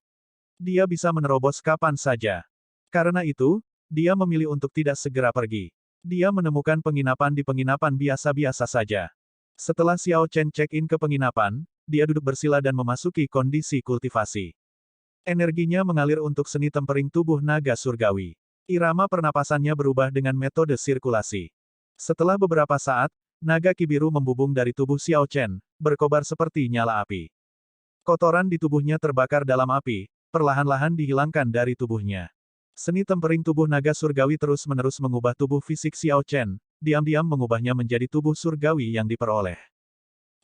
Dia bisa menerobos kapan saja. Karena itu, dia memilih untuk tidak segera pergi. Dia menemukan penginapan di penginapan biasa-biasa saja. Setelah Xiao Chen check-in ke penginapan, dia duduk bersila dan memasuki kondisi kultivasi. Energinya mengalir untuk seni tempering tubuh naga surgawi. Irama pernapasannya berubah dengan metode sirkulasi. Setelah beberapa saat, naga ki biru membubung dari tubuh Xiao Chen, berkobar seperti nyala api. Kotoran di tubuhnya terbakar dalam api, perlahan-lahan dihilangkan dari tubuhnya. Seni tempering tubuh naga surgawi terus-menerus mengubah tubuh fisik Xiao Chen, diam-diam mengubahnya menjadi tubuh surgawi yang diperoleh.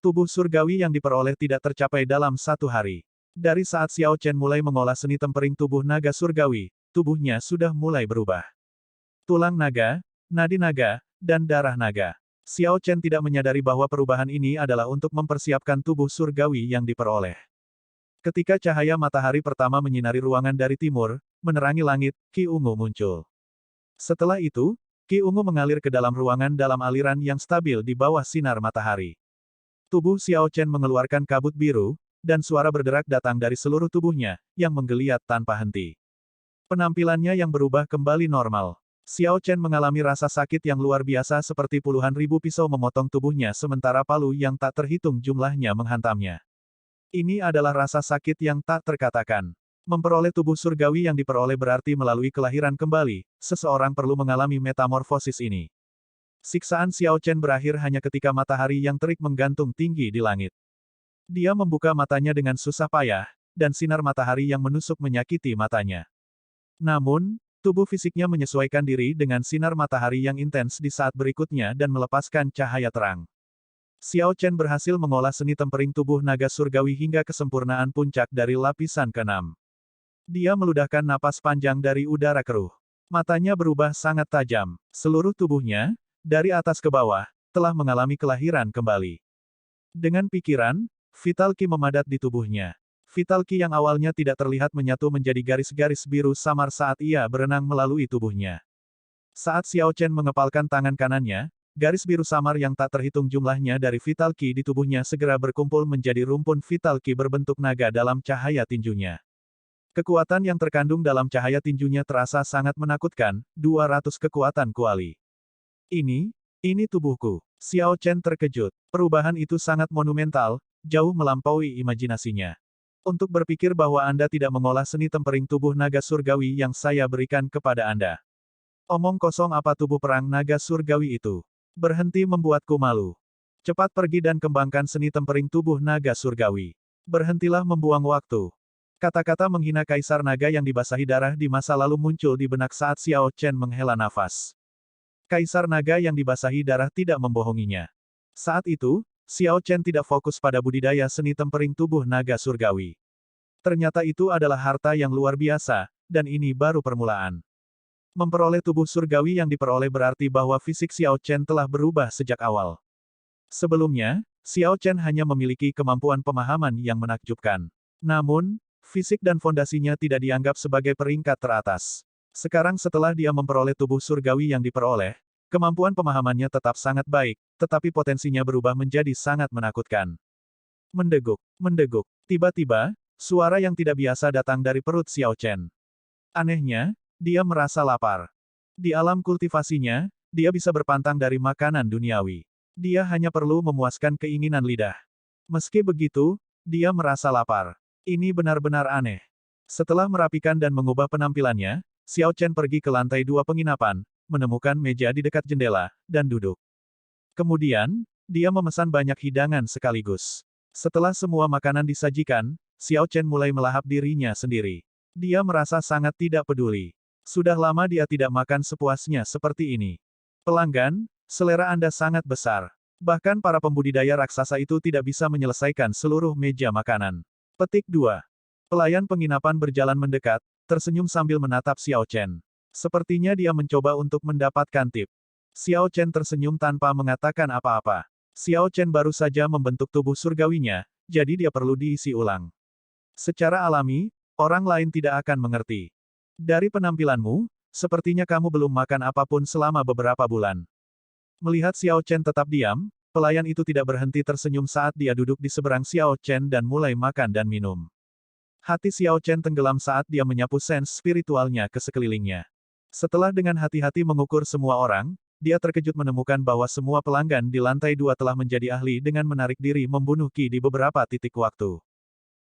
Tubuh surgawi yang diperoleh tidak tercapai dalam 1 hari. Dari saat Xiao Chen mulai mengolah seni tempering tubuh naga surgawi, tubuhnya sudah mulai berubah. Tulang naga, nadi naga, dan darah naga. Xiao Chen tidak menyadari bahwa perubahan ini adalah untuk mempersiapkan tubuh surgawi yang diperoleh. Ketika cahaya matahari pertama menyinari ruangan dari timur, menerangi langit, Ki Ungu muncul. Setelah itu, Ki Ungu mengalir ke dalam ruangan dalam aliran yang stabil di bawah sinar matahari. Tubuh Xiao Chen mengeluarkan kabut biru, dan suara berderak datang dari seluruh tubuhnya, yang menggeliat tanpa henti. Penampilannya yang berubah kembali normal. Xiao Chen mengalami rasa sakit yang luar biasa seperti puluhan ribu pisau memotong tubuhnya sementara palu yang tak terhitung jumlahnya menghantamnya. Ini adalah rasa sakit yang tak terkatakan. Memperoleh tubuh surgawi yang diperoleh berarti melalui kelahiran kembali, seseorang perlu mengalami metamorfosis ini. Siksaan Xiao Chen berakhir hanya ketika matahari yang terik menggantung tinggi di langit. Dia membuka matanya dengan susah payah, dan sinar matahari yang menusuk menyakiti matanya. Namun, tubuh fisiknya menyesuaikan diri dengan sinar matahari yang intens di saat berikutnya dan melepaskan cahaya terang. Xiao Chen berhasil mengolah seni tempering tubuh naga surgawi hingga kesempurnaan puncak dari lapisan ke-6. Dia meludahkan napas panjang dari udara keruh. Matanya berubah sangat tajam. Seluruh tubuhnya, dari atas ke bawah, telah mengalami kelahiran kembali. Dengan pikiran, Vital Qi memadat di tubuhnya. Vital Qi yang awalnya tidak terlihat menyatu menjadi garis-garis biru samar saat ia berenang melalui tubuhnya. Saat Xiao Chen mengepalkan tangan kanannya, garis biru samar yang tak terhitung jumlahnya dari Vital Qi di tubuhnya segera berkumpul menjadi rumpun Vital Qi berbentuk naga dalam cahaya tinjunya. Kekuatan yang terkandung dalam cahaya tinjunya terasa sangat menakutkan, 200 kekuatan kuali. Ini tubuhku. Xiao Chen terkejut. Perubahan itu sangat monumental, jauh melampaui imajinasinya. Untuk berpikir bahwa Anda tidak mengolah seni tempering tubuh naga surgawi yang saya berikan kepada Anda. Omong kosong apa tubuh perang naga surgawi itu? Berhenti membuatku malu. Cepat pergi dan kembangkan seni tempering tubuh naga surgawi. Berhentilah membuang waktu. Kata-kata menghina Kaisar Naga yang dibasahi darah di masa lalu muncul di benak saat Xiao Chen menghela nafas. Kaisar Naga yang dibasahi darah tidak membohonginya. Saat itu, Xiao Chen tidak fokus pada budidaya seni tempering tubuh naga surgawi. Ternyata itu adalah harta yang luar biasa, dan ini baru permulaan. Memperoleh tubuh surgawi yang diperoleh berarti bahwa fisik Xiao Chen telah berubah sejak awal. Sebelumnya, Xiao Chen hanya memiliki kemampuan pemahaman yang menakjubkan. Namun, fisik dan fondasinya tidak dianggap sebagai peringkat teratas. Sekarang setelah dia memperoleh tubuh surgawi yang diperoleh, kemampuan pemahamannya tetap sangat baik, tetapi potensinya berubah menjadi sangat menakutkan. Mendeguk. Tiba-tiba, Suara yang tidak biasa datang dari perut Xiao Chen. Anehnya, dia merasa lapar. Di alam kultivasinya, dia bisa berpantang dari makanan duniawi. Dia hanya perlu memuaskan keinginan lidah. Meski begitu, dia merasa lapar. Ini benar-benar aneh. Setelah merapikan dan mengubah penampilannya, Xiao Chen pergi ke lantai 2 penginapan, menemukan meja di dekat jendela, dan duduk. Kemudian, dia memesan banyak hidangan sekaligus. Setelah semua makanan disajikan, Xiao Chen mulai melahap dirinya sendiri. Dia merasa sangat tidak peduli. Sudah lama dia tidak makan sepuasnya seperti ini. Pelanggan, selera Anda sangat besar. Bahkan para pembudidaya raksasa itu tidak bisa menyelesaikan seluruh meja makanan. Petik 2. Pelayan penginapan berjalan mendekat, tersenyum sambil menatap Xiao Chen. Sepertinya dia mencoba untuk mendapatkan tip. Xiao Chen tersenyum tanpa mengatakan apa-apa. Xiao Chen baru saja membentuk tubuh surgawinya, jadi dia perlu diisi ulang. Secara alami, orang lain tidak akan mengerti. Dari penampilanmu, sepertinya kamu belum makan apapun selama beberapa bulan. Melihat Xiao Chen tetap diam, pelayan itu tidak berhenti tersenyum saat dia duduk di seberang Xiao Chen dan mulai makan dan minum. Hati Xiao Chen tenggelam saat dia menyapu sens spiritualnya ke sekelilingnya. Setelah dengan hati-hati mengukur semua orang, dia terkejut menemukan bahwa semua pelanggan di lantai 2 telah menjadi ahli dengan menarik diri membunuh Qi di beberapa titik waktu.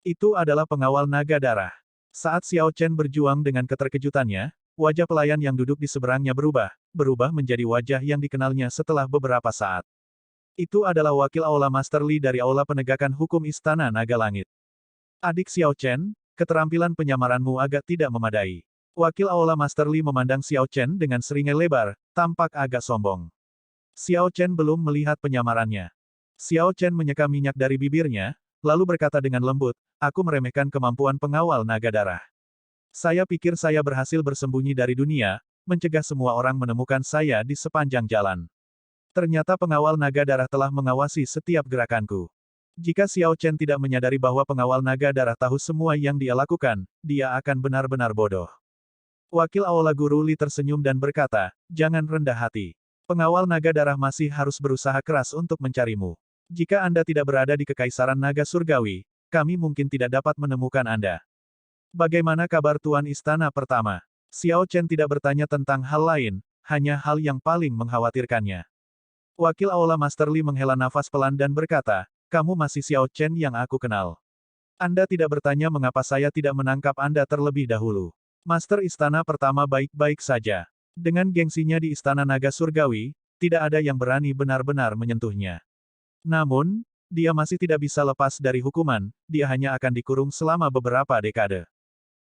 Itu adalah pengawal naga darah. Saat Xiao Chen berjuang dengan keterkejutannya, wajah pelayan yang duduk di seberangnya berubah menjadi wajah yang dikenalnya setelah beberapa saat. Itu adalah wakil Aula Master Li dari Aula Penegakan Hukum Istana Naga Langit. Adik Xiao Chen, keterampilan penyamaranmu agak tidak memadai. Wakil Aula Master Li memandang Xiao Chen dengan seringai lebar, tampak agak sombong. Xiao Chen belum melihat penyamarannya. Xiao Chen menyeka minyak dari bibirnya, lalu berkata dengan lembut, aku meremehkan kemampuan pengawal naga darah. Saya pikir saya berhasil bersembunyi dari dunia, mencegah semua orang menemukan saya di sepanjang jalan. Ternyata pengawal naga darah telah mengawasi setiap gerakanku. Jika Xiao Chen tidak menyadari bahwa pengawal naga darah tahu semua yang dia lakukan, dia akan benar-benar bodoh. Wakil Aula Guru Li tersenyum dan berkata, jangan rendah hati. Pengawal naga darah masih harus berusaha keras untuk mencarimu. Jika Anda tidak berada di Kekaisaran Naga Surgawi, kami mungkin tidak dapat menemukan Anda. Bagaimana kabar Tuan Istana Pertama? Xiao Chen tidak bertanya tentang hal lain, hanya hal yang paling mengkhawatirkannya. Wakil Aula Master Li menghela nafas pelan dan berkata, kamu masih Xiao Chen yang aku kenal. Anda tidak bertanya mengapa saya tidak menangkap Anda terlebih dahulu. Master Istana Pertama baik-baik saja. Dengan gengsinya di Istana Naga Surgawi, tidak ada yang berani benar-benar menyentuhnya. Namun, dia masih tidak bisa lepas dari hukuman, dia hanya akan dikurung selama beberapa dekade.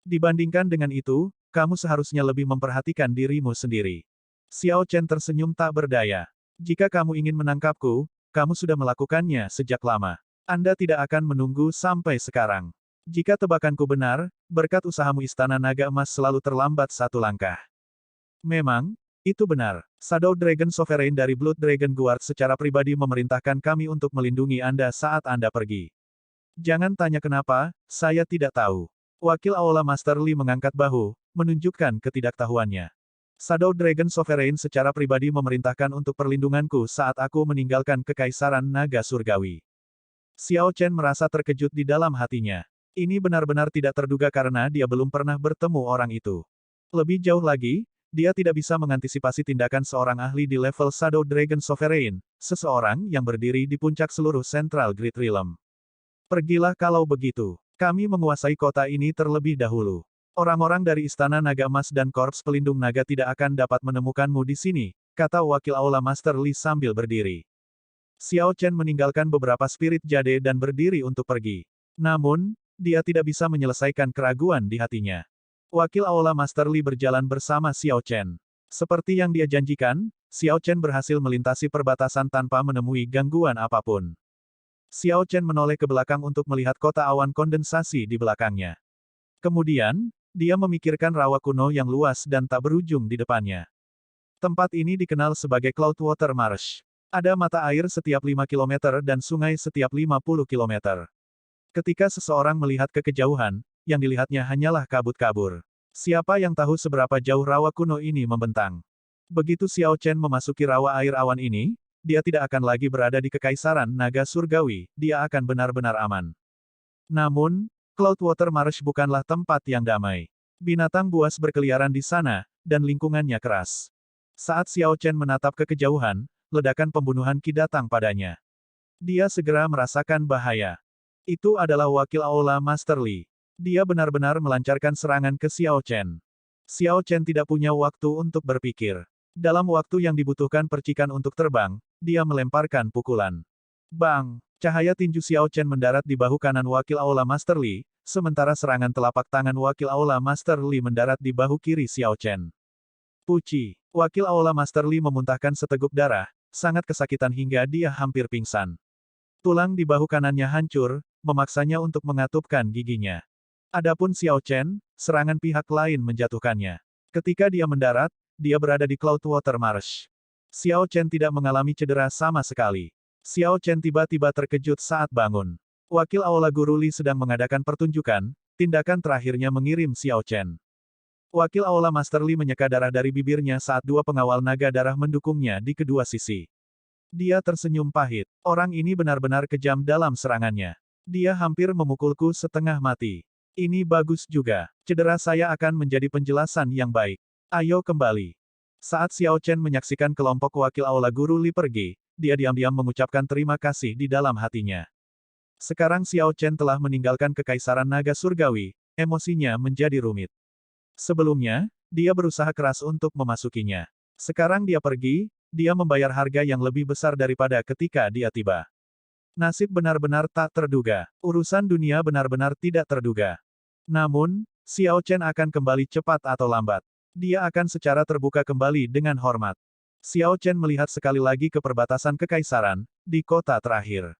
Dibandingkan dengan itu, kamu seharusnya lebih memperhatikan dirimu sendiri. Xiao Chen tersenyum tak berdaya. Jika kamu ingin menangkapku, kamu sudah melakukannya sejak lama. Anda tidak akan menunggu sampai sekarang. Jika tebakanku benar, berkat usahamu Istana Naga Emas selalu terlambat satu langkah. Memang, itu benar. Shadow Dragon Sovereign dari Blood Dragon Guard secara pribadi memerintahkan kami untuk melindungi Anda saat Anda pergi. Jangan tanya kenapa, saya tidak tahu. Wakil Aula Master Li mengangkat bahu, menunjukkan ketidaktahuannya. Shadow Dragon Sovereign secara pribadi memerintahkan untuk perlindunganku saat aku meninggalkan Kekaisaran Naga Surgawi. Xiao Chen merasa terkejut di dalam hatinya. Ini benar-benar tidak terduga karena dia belum pernah bertemu orang itu. Lebih jauh lagi, dia tidak bisa mengantisipasi tindakan seorang ahli di level Shadow Dragon Sovereign, seseorang yang berdiri di puncak seluruh Central Great Realm. Pergilah kalau begitu. Kami menguasai kota ini terlebih dahulu. Orang-orang dari Istana Naga Emas dan Korps Pelindung Naga tidak akan dapat menemukanmu di sini, kata Wakil Aula Master Li sambil berdiri. Xiao Chen meninggalkan beberapa spirit jade dan berdiri untuk pergi. Namun, dia tidak bisa menyelesaikan keraguan di hatinya. Wakil Aula Master Li berjalan bersama Xiao Chen. Seperti yang dia janjikan, Xiao Chen berhasil melintasi perbatasan tanpa menemui gangguan apapun. Xiao Chen menoleh ke belakang untuk melihat kota awan kondensasi di belakangnya. Kemudian, dia memikirkan rawa kuno yang luas dan tak berujung di depannya. Tempat ini dikenal sebagai Cloudwater Marsh. Ada mata air setiap 5 km dan sungai setiap 50 km. Ketika seseorang melihat ke kejauhan, yang dilihatnya hanyalah kabut-kabur. Siapa yang tahu seberapa jauh rawa kuno ini membentang? Begitu Xiao Chen memasuki rawa air awan ini, dia tidak akan lagi berada di Kekaisaran Naga Surgawi, dia akan benar-benar aman. Namun, Cloudwater Marsh bukanlah tempat yang damai. Binatang buas berkeliaran di sana, dan lingkungannya keras. Saat Xiao Chen menatap ke kejauhan, ledakan pembunuhan Qi datang padanya. Dia segera merasakan bahaya. Itu adalah wakil Aula Master Li. Dia benar-benar melancarkan serangan ke Xiao Chen. Xiao Chen tidak punya waktu untuk berpikir. Dalam waktu yang dibutuhkan percikan untuk terbang, dia melemparkan pukulan. Bang! Cahaya tinju Xiao Chen mendarat di bahu kanan wakil Aula Master Li, sementara serangan telapak tangan wakil Aula Master Li mendarat di bahu kiri Xiao Chen. Puci! Wakil Aula Master Li memuntahkan seteguk darah, sangat kesakitan hingga dia hampir pingsan. Tulang di bahu kanannya hancur, memaksanya untuk mengatupkan giginya. Adapun Xiao Chen, serangan pihak lain menjatuhkannya. Ketika dia mendarat, dia berada di Cloudwater Marsh. Xiao Chen tidak mengalami cedera sama sekali. Xiao Chen tiba-tiba terkejut saat bangun. Wakil Aula Guru Li sedang mengadakan pertunjukan, tindakan terakhirnya mengirim Xiao Chen. Wakil Aula Master Li menyeka darah dari bibirnya saat dua pengawal naga darah mendukungnya di kedua sisi. Dia tersenyum pahit. Orang ini benar-benar kejam dalam serangannya. Dia hampir memukulku setengah mati. Ini bagus juga. Cedera saya akan menjadi penjelasan yang baik. Ayo kembali. Saat Xiao Chen menyaksikan kelompok wakil Aula Guru Li pergi, dia diam-diam mengucapkan terima kasih di dalam hatinya. Sekarang Xiao Chen telah meninggalkan Kekaisaran Naga Surgawi, emosinya menjadi rumit. Sebelumnya, dia berusaha keras untuk memasukinya. Sekarang dia pergi, dia membayar harga yang lebih besar daripada ketika dia tiba. Nasib benar-benar tak terduga. Urusan dunia benar-benar tidak terduga. Namun, Xiao Chen akan kembali cepat atau lambat. Dia akan secara terbuka kembali dengan hormat. Xiao Chen melihat sekali lagi ke perbatasan kekaisaran, di kota terakhir.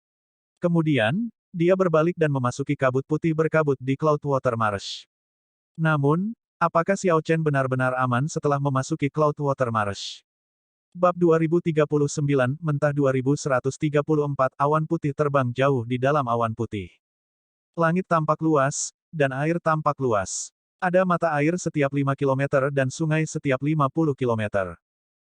Kemudian, dia berbalik dan memasuki kabut putih berkabut di Cloudwater Marsh. Namun, apakah Xiao Chen benar-benar aman setelah memasuki Cloudwater Marsh? Bab 2039, Mentah 2134, awan putih terbang jauh di dalam awan putih. Langit tampak luas, dan air tampak luas. Ada mata air setiap 5 km dan sungai setiap 50 km.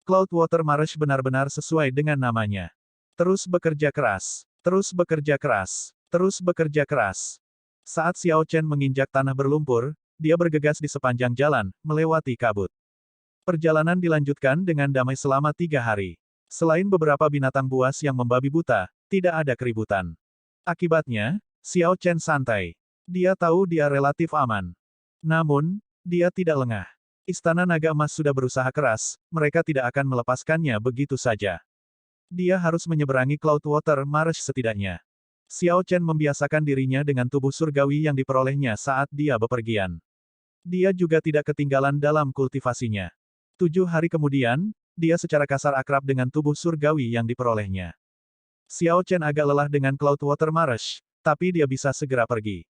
Cloudwater Marsh benar-benar sesuai dengan namanya. Terus bekerja keras. Terus bekerja keras. Terus bekerja keras. Saat Xiao Chen menginjak tanah berlumpur, dia bergegas di sepanjang jalan, melewati kabut. Perjalanan dilanjutkan dengan damai selama 3 hari. Selain beberapa binatang buas yang membabi buta, tidak ada keributan. Akibatnya, Xiao Chen santai. Dia tahu dia relatif aman. Namun, dia tidak lengah. Istana Naga Emas sudah berusaha keras, mereka tidak akan melepaskannya begitu saja. Dia harus menyeberangi Cloudwater Marsh setidaknya. Xiao Chen membiasakan dirinya dengan tubuh surgawi yang diperolehnya saat dia bepergian. Dia juga tidak ketinggalan dalam kultivasinya. 7 hari kemudian, dia secara kasar akrab dengan tubuh surgawi yang diperolehnya. Xiao Chen agak lelah dengan Cloudwater Marsh, tapi dia bisa segera pergi.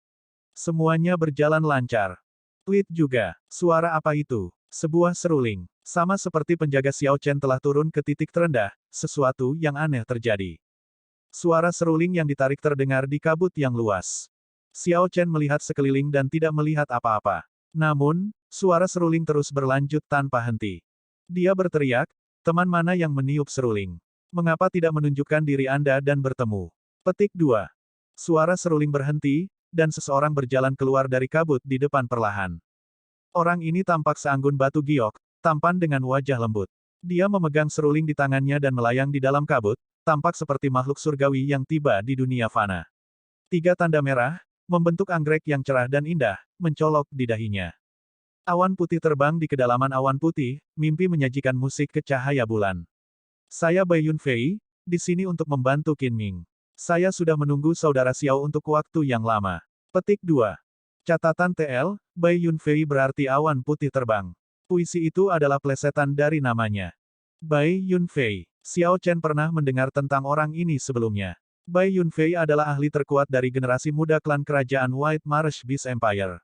Semuanya berjalan lancar. Tweet juga. Suara apa itu? Sebuah seruling. Sama seperti penjaga Xiao Chen telah turun ke titik terendah, sesuatu yang aneh terjadi. Suara seruling yang ditarik terdengar di kabut yang luas. Xiao Chen melihat sekeliling dan tidak melihat apa-apa. Namun, suara seruling terus berlanjut tanpa henti. Dia berteriak, teman mana yang meniup seruling? Mengapa tidak menunjukkan diri Anda dan bertemu? Petik 2. Suara seruling berhenti, dan seseorang berjalan keluar dari kabut di depan perlahan. Orang ini tampak seanggun batu giok, tampan dengan wajah lembut. Dia memegang seruling di tangannya dan melayang di dalam kabut, tampak seperti makhluk surgawi yang tiba di dunia fana. 3 tanda merah, membentuk anggrek yang cerah dan indah, mencolok di dahinya. Awan putih terbang di kedalaman awan putih, mimpi menyajikan musik ke cahaya bulan. Saya Bai Yunfei, di sini untuk membantu Qin Ming. Saya sudah menunggu saudara Xiao untuk waktu yang lama. Petik 2. Catatan TL, Bai Yunfei berarti awan putih terbang. Puisi itu adalah plesetan dari namanya. Bai Yunfei. Xiao Chen pernah mendengar tentang orang ini sebelumnya. Bai Yunfei adalah ahli terkuat dari generasi muda klan kerajaan White Marsh Beast Empire.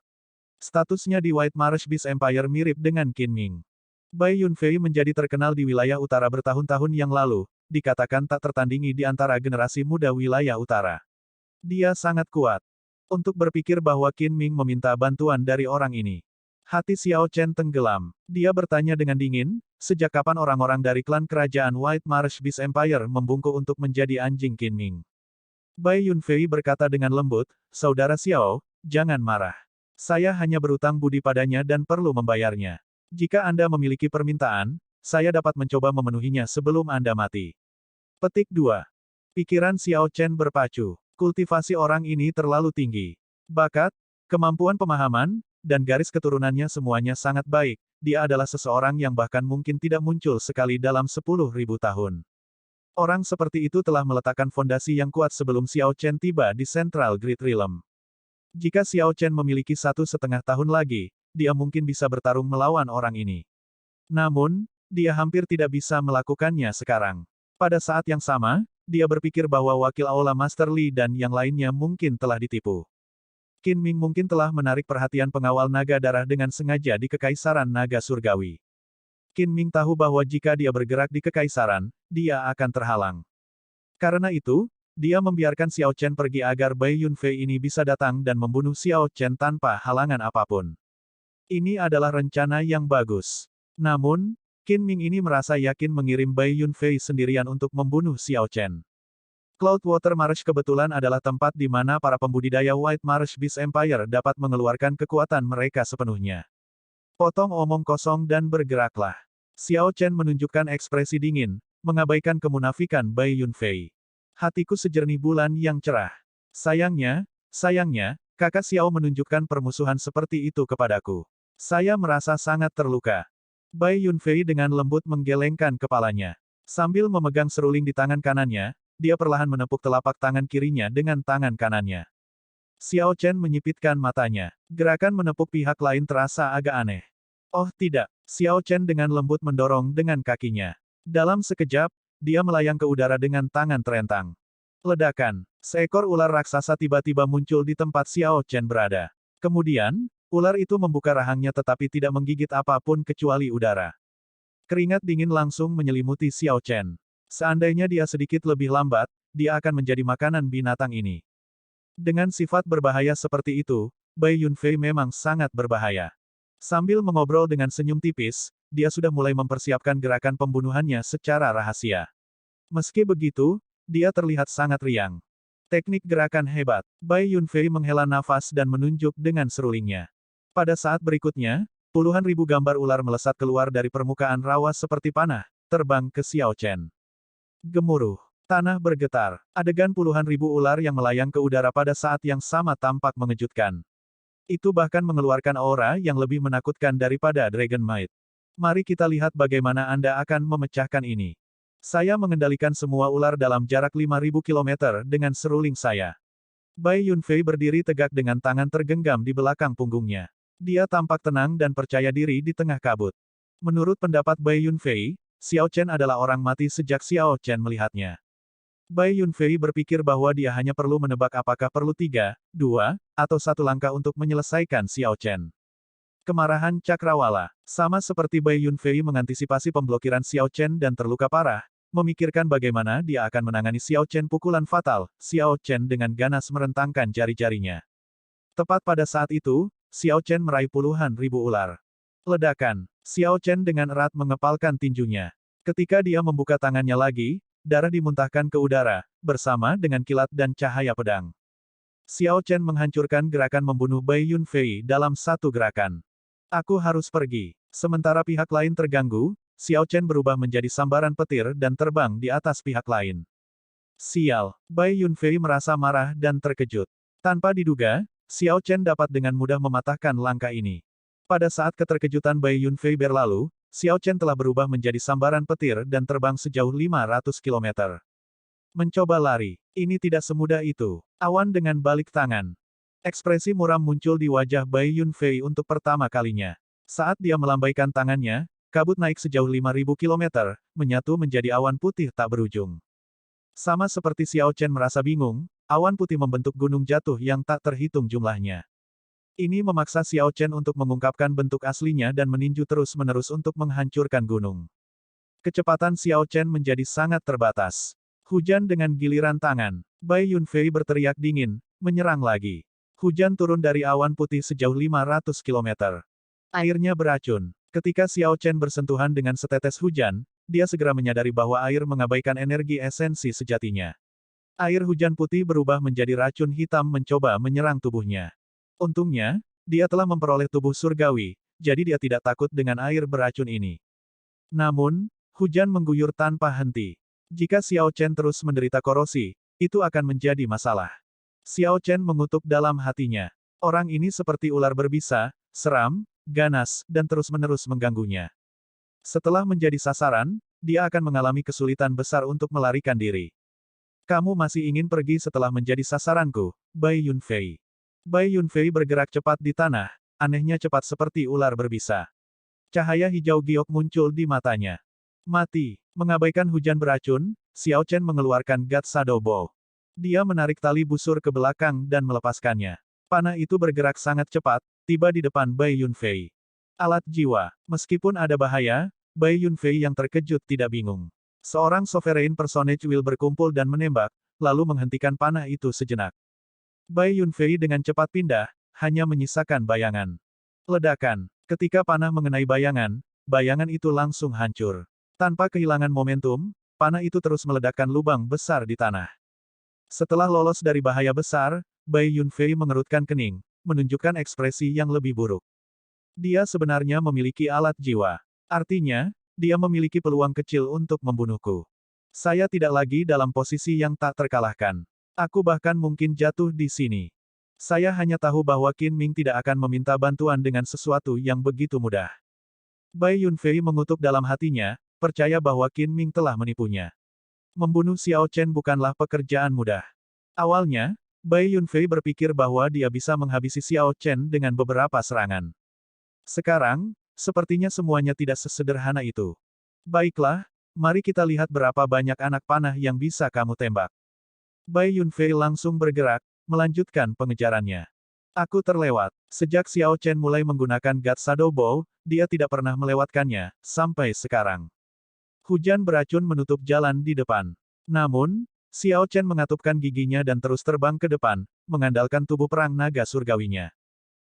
Statusnya di White Marsh Beast Empire mirip dengan Qin Ming. Bai Yunfei menjadi terkenal di wilayah utara bertahun-tahun yang lalu, dikatakan tak tertandingi di antara generasi muda wilayah utara. Dia sangat kuat. Untuk berpikir bahwa Qin Ming meminta bantuan dari orang ini. Hati Xiao Chen tenggelam. Dia bertanya dengan dingin, sejak kapan orang-orang dari klan kerajaan White Marsh Beast Empire membungkuk untuk menjadi anjing Qin Ming? Bai Yunfei berkata dengan lembut, Saudara Xiao, jangan marah. Saya hanya berutang budi padanya dan perlu membayarnya. Jika Anda memiliki permintaan, saya dapat mencoba memenuhinya sebelum Anda mati. Petik 2. Pikiran Xiao Chen berpacu. Kultivasi orang ini terlalu tinggi. Bakat, kemampuan pemahaman, dan garis keturunannya semuanya sangat baik. Dia adalah seseorang yang bahkan mungkin tidak muncul sekali dalam 10.000 tahun. Orang seperti itu telah meletakkan fondasi yang kuat sebelum Xiao Chen tiba di Central Grid Realm. Jika Xiao Chen memiliki 1,5 tahun lagi, dia mungkin bisa bertarung melawan orang ini. Namun, dia hampir tidak bisa melakukannya sekarang. Pada saat yang sama, dia berpikir bahwa wakil Aula Master Li dan yang lainnya mungkin telah ditipu. Qin Ming mungkin telah menarik perhatian pengawal naga darah dengan sengaja di Kekaisaran Naga Surgawi. Qin Ming tahu bahwa jika dia bergerak di Kekaisaran, dia akan terhalang. Karena itu, dia membiarkan Xiao Chen pergi agar Bai Yunfei ini bisa datang dan membunuh Xiao Chen tanpa halangan apapun. Ini adalah rencana yang bagus. Namun, Qin Ming ini merasa yakin mengirim Bai Yunfei sendirian untuk membunuh Xiao Chen. Cloudwater Marsh kebetulan adalah tempat di mana para pembudidaya White Marsh Beast Empire dapat mengeluarkan kekuatan mereka sepenuhnya. Potong omong kosong dan bergeraklah. Xiao Chen menunjukkan ekspresi dingin, mengabaikan kemunafikan Bai Yunfei. Hatiku sejernih bulan yang cerah. Sayangnya, kakak Xiao menunjukkan permusuhan seperti itu kepadaku. Saya merasa sangat terluka. Bai Yunfei dengan lembut menggelengkan kepalanya. Sambil memegang seruling di tangan kanannya, dia perlahan menepuk telapak tangan kirinya dengan tangan kanannya. Xiao Chen menyipitkan matanya. Gerakan menepuk pihak lain terasa agak aneh. Oh tidak, Xiao Chen dengan lembut mendorong dengan kakinya. Dalam sekejap, dia melayang ke udara dengan tangan terentang. Ledakan. Seekor ular raksasa tiba-tiba muncul di tempat Xiao Chen berada. Kemudian, ular itu membuka rahangnya tetapi tidak menggigit apapun kecuali udara. Keringat dingin langsung menyelimuti Xiao Chen. Seandainya dia sedikit lebih lambat, dia akan menjadi makanan binatang ini. Dengan sifat berbahaya seperti itu, Bai Yunfei memang sangat berbahaya. Sambil mengobrol dengan senyum tipis, dia sudah mulai mempersiapkan gerakan pembunuhannya secara rahasia. Meski begitu, dia terlihat sangat riang. Teknik gerakan hebat. Bai Yunfei menghela nafas dan menunjuk dengan serulingnya. Pada saat berikutnya, puluhan ribu gambar ular melesat keluar dari permukaan rawa seperti panah, terbang ke Xiao Chen. Gemuruh. Tanah bergetar. Adegan puluhan ribu ular yang melayang ke udara pada saat yang sama tampak mengejutkan. Itu bahkan mengeluarkan aura yang lebih menakutkan daripada Dragon Might. Mari kita lihat bagaimana Anda akan memecahkan ini. Saya mengendalikan semua ular dalam jarak 5.000 km dengan seruling saya. Bai Yunfei berdiri tegak dengan tangan tergenggam di belakang punggungnya. Dia tampak tenang dan percaya diri di tengah kabut. Menurut pendapat Bai Yunfei, Xiao Chen adalah orang mati sejak Xiao Chen melihatnya. Bai Yunfei berpikir bahwa dia hanya perlu menebak apakah perlu 3, 2, atau 1 langkah untuk menyelesaikan Xiao Chen. Kemarahan Cakrawala. Sama seperti Bai Yunfei mengantisipasi pemblokiran Xiao Chen dan terluka parah, memikirkan bagaimana dia akan menangani Xiao Chen pukulan fatal, Xiao Chen dengan ganas merentangkan jari-jarinya. Tepat pada saat itu, Xiao Chen meraih puluhan ribu ular. Ledakan. Xiao Chen dengan erat mengepalkan tinjunya. Ketika dia membuka tangannya lagi, darah dimuntahkan ke udara, bersama dengan kilat dan cahaya pedang. Xiao Chen menghancurkan gerakan membunuh Bai Yunfei dalam satu gerakan. Aku harus pergi. Sementara pihak lain terganggu, Xiao Chen berubah menjadi sambaran petir dan terbang di atas pihak lain. Sial. Bai Yunfei merasa marah dan terkejut. Tanpa diduga, Xiao Chen dapat dengan mudah mematahkan langkah ini. Pada saat keterkejutan Bai Yunfei berlalu, Xiao Chen telah berubah menjadi sambaran petir dan terbang sejauh 500 km. Mencoba lari. Ini tidak semudah itu. Awan dengan balik tangan. Ekspresi muram muncul di wajah Bai Yunfei untuk pertama kalinya. Saat dia melambaikan tangannya, kabut naik sejauh 5.000 km, menyatu menjadi awan putih tak berujung. Sama seperti Xiao Chen merasa bingung, awan putih membentuk gunung jatuh yang tak terhitung jumlahnya. Ini memaksa Xiao Chen untuk mengungkapkan bentuk aslinya dan meninju terus-menerus untuk menghancurkan gunung. Kecepatan Xiao Chen menjadi sangat terbatas. Hujan dengan giliran tangan. Bai Yunfei berteriak dingin, menyerang lagi. Hujan turun dari awan putih sejauh 500 km. Airnya beracun. Ketika Xiao Chen bersentuhan dengan setetes hujan, dia segera menyadari bahwa air mengabaikan energi esensi sejatinya. Air hujan putih berubah menjadi racun hitam mencoba menyerang tubuhnya. Untungnya, dia telah memperoleh tubuh surgawi, jadi dia tidak takut dengan air beracun ini. Namun, hujan mengguyur tanpa henti. Jika Xiao Chen terus menderita korosi, itu akan menjadi masalah. Xiao Chen mengutuk dalam hatinya. Orang ini seperti ular berbisa, seram, ganas, dan terus-menerus mengganggunya. Setelah menjadi sasaran, dia akan mengalami kesulitan besar untuk melarikan diri. Kamu masih ingin pergi setelah menjadi sasaranku, Bai Yunfei. Bai Yunfei bergerak cepat di tanah, anehnya cepat seperti ular berbisa. Cahaya hijau giok muncul di matanya. Mati. Mengabaikan hujan beracun, Xiao Chen mengeluarkan God Shadow Bow. Dia menarik tali busur ke belakang dan melepaskannya. Panah itu bergerak sangat cepat, tiba di depan Bai Yunfei. Alat jiwa. Meskipun ada bahaya, Bai Yunfei yang terkejut tidak bingung. Seorang Sovereign Personage will berkumpul dan menembak, lalu menghentikan panah itu sejenak. Bai Yunfei dengan cepat pindah, hanya menyisakan bayangan. Ledakan. Ketika panah mengenai bayangan, bayangan itu langsung hancur. Tanpa kehilangan momentum, panah itu terus meledakkan lubang besar di tanah. Setelah lolos dari bahaya besar, Bai Yunfei mengerutkan kening, menunjukkan ekspresi yang lebih buruk. Dia sebenarnya memiliki alat jiwa. Artinya, dia memiliki peluang kecil untuk membunuhku. Saya tidak lagi dalam posisi yang tak terkalahkan. Aku bahkan mungkin jatuh di sini. Saya hanya tahu bahwa Qin Ming tidak akan meminta bantuan dengan sesuatu yang begitu mudah. Bai Yunfei mengutuk dalam hatinya, percaya bahwa Qin Ming telah menipunya. Membunuh Xiao Chen bukanlah pekerjaan mudah. Awalnya, Bai Yunfei berpikir bahwa dia bisa menghabisi Xiao Chen dengan beberapa serangan. Sekarang, sepertinya semuanya tidak sesederhana itu. Baiklah, mari kita lihat berapa banyak anak panah yang bisa kamu tembak. Bai Yunfei langsung bergerak, melanjutkan pengejarannya. Aku terlewat. Sejak Xiao Chen mulai menggunakan God Shadow Bow, dia tidak pernah melewatkannya, sampai sekarang. Hujan beracun menutup jalan di depan. Namun, Xiao Chen mengatupkan giginya dan terus terbang ke depan, mengandalkan tubuh perang naga surgawinya.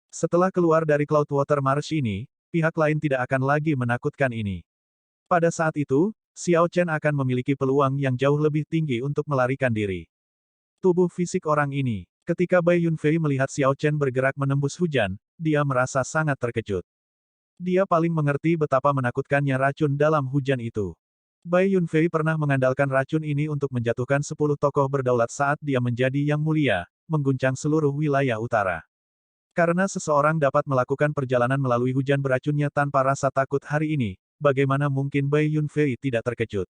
Setelah keluar dari Cloudwater Marsh ini, pihak lain tidak akan lagi menakutkan ini. Pada saat itu, Xiao Chen akan memiliki peluang yang jauh lebih tinggi untuk melarikan diri. Tubuh fisik orang ini. Ketika Bai Yunfei melihat Xiao Chen bergerak menembus hujan, dia merasa sangat terkejut. Dia paling mengerti betapa menakutkannya racun dalam hujan itu. Bai Yunfei pernah mengandalkan racun ini untuk menjatuhkan 10 tokoh berdaulat saat dia menjadi yang mulia, mengguncang seluruh wilayah utara. Karena seseorang dapat melakukan perjalanan melalui hujan beracunnya tanpa rasa takut hari ini, bagaimana mungkin Bai Yunfei tidak terkejut?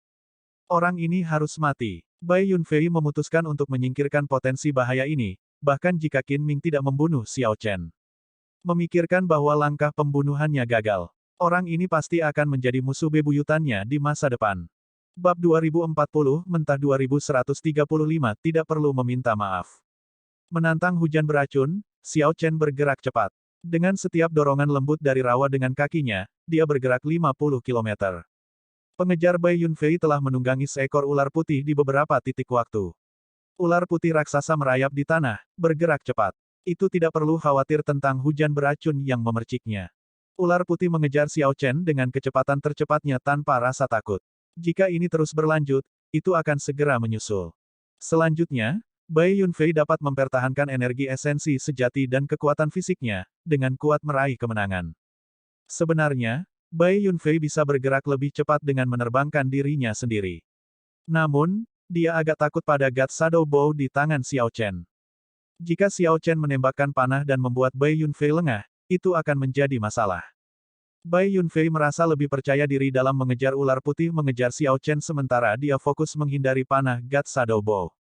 Orang ini harus mati. Bai Yunfei memutuskan untuk menyingkirkan potensi bahaya ini, bahkan jika Qin Ming tidak membunuh Xiao Chen. Memikirkan bahwa langkah pembunuhannya gagal. Orang ini pasti akan menjadi musuh bebuyutannya di masa depan. Bab 2040, mentah 2135 tidak perlu meminta maaf. Menantang hujan beracun, Xiao Chen bergerak cepat. Dengan setiap dorongan lembut dari rawa dengan kakinya, dia bergerak 50 km. Pengejar Bai Yunfei telah menunggangi seekor ular putih di beberapa titik waktu. Ular putih raksasa merayap di tanah, bergerak cepat. Itu tidak perlu khawatir tentang hujan beracun yang memerciknya. Ular putih mengejar Xiao Chen dengan kecepatan tercepatnya tanpa rasa takut. Jika ini terus berlanjut, itu akan segera menyusul. Selanjutnya, Bai Yunfei dapat mempertahankan energi esensi sejati dan kekuatan fisiknya, dengan kuat meraih kemenangan. Sebenarnya, Bai Yunfei bisa bergerak lebih cepat dengan menerbangkan dirinya sendiri. Namun, dia agak takut pada God Shadow Bow di tangan Xiao Chen. Jika Xiao Chen menembakkan panah dan membuat Bai Yunfei lengah, itu akan menjadi masalah. Bai Yunfei merasa lebih percaya diri dalam mengejar ular putih mengejar Xiao Chen sementara dia fokus menghindari panah God Shadow Bow.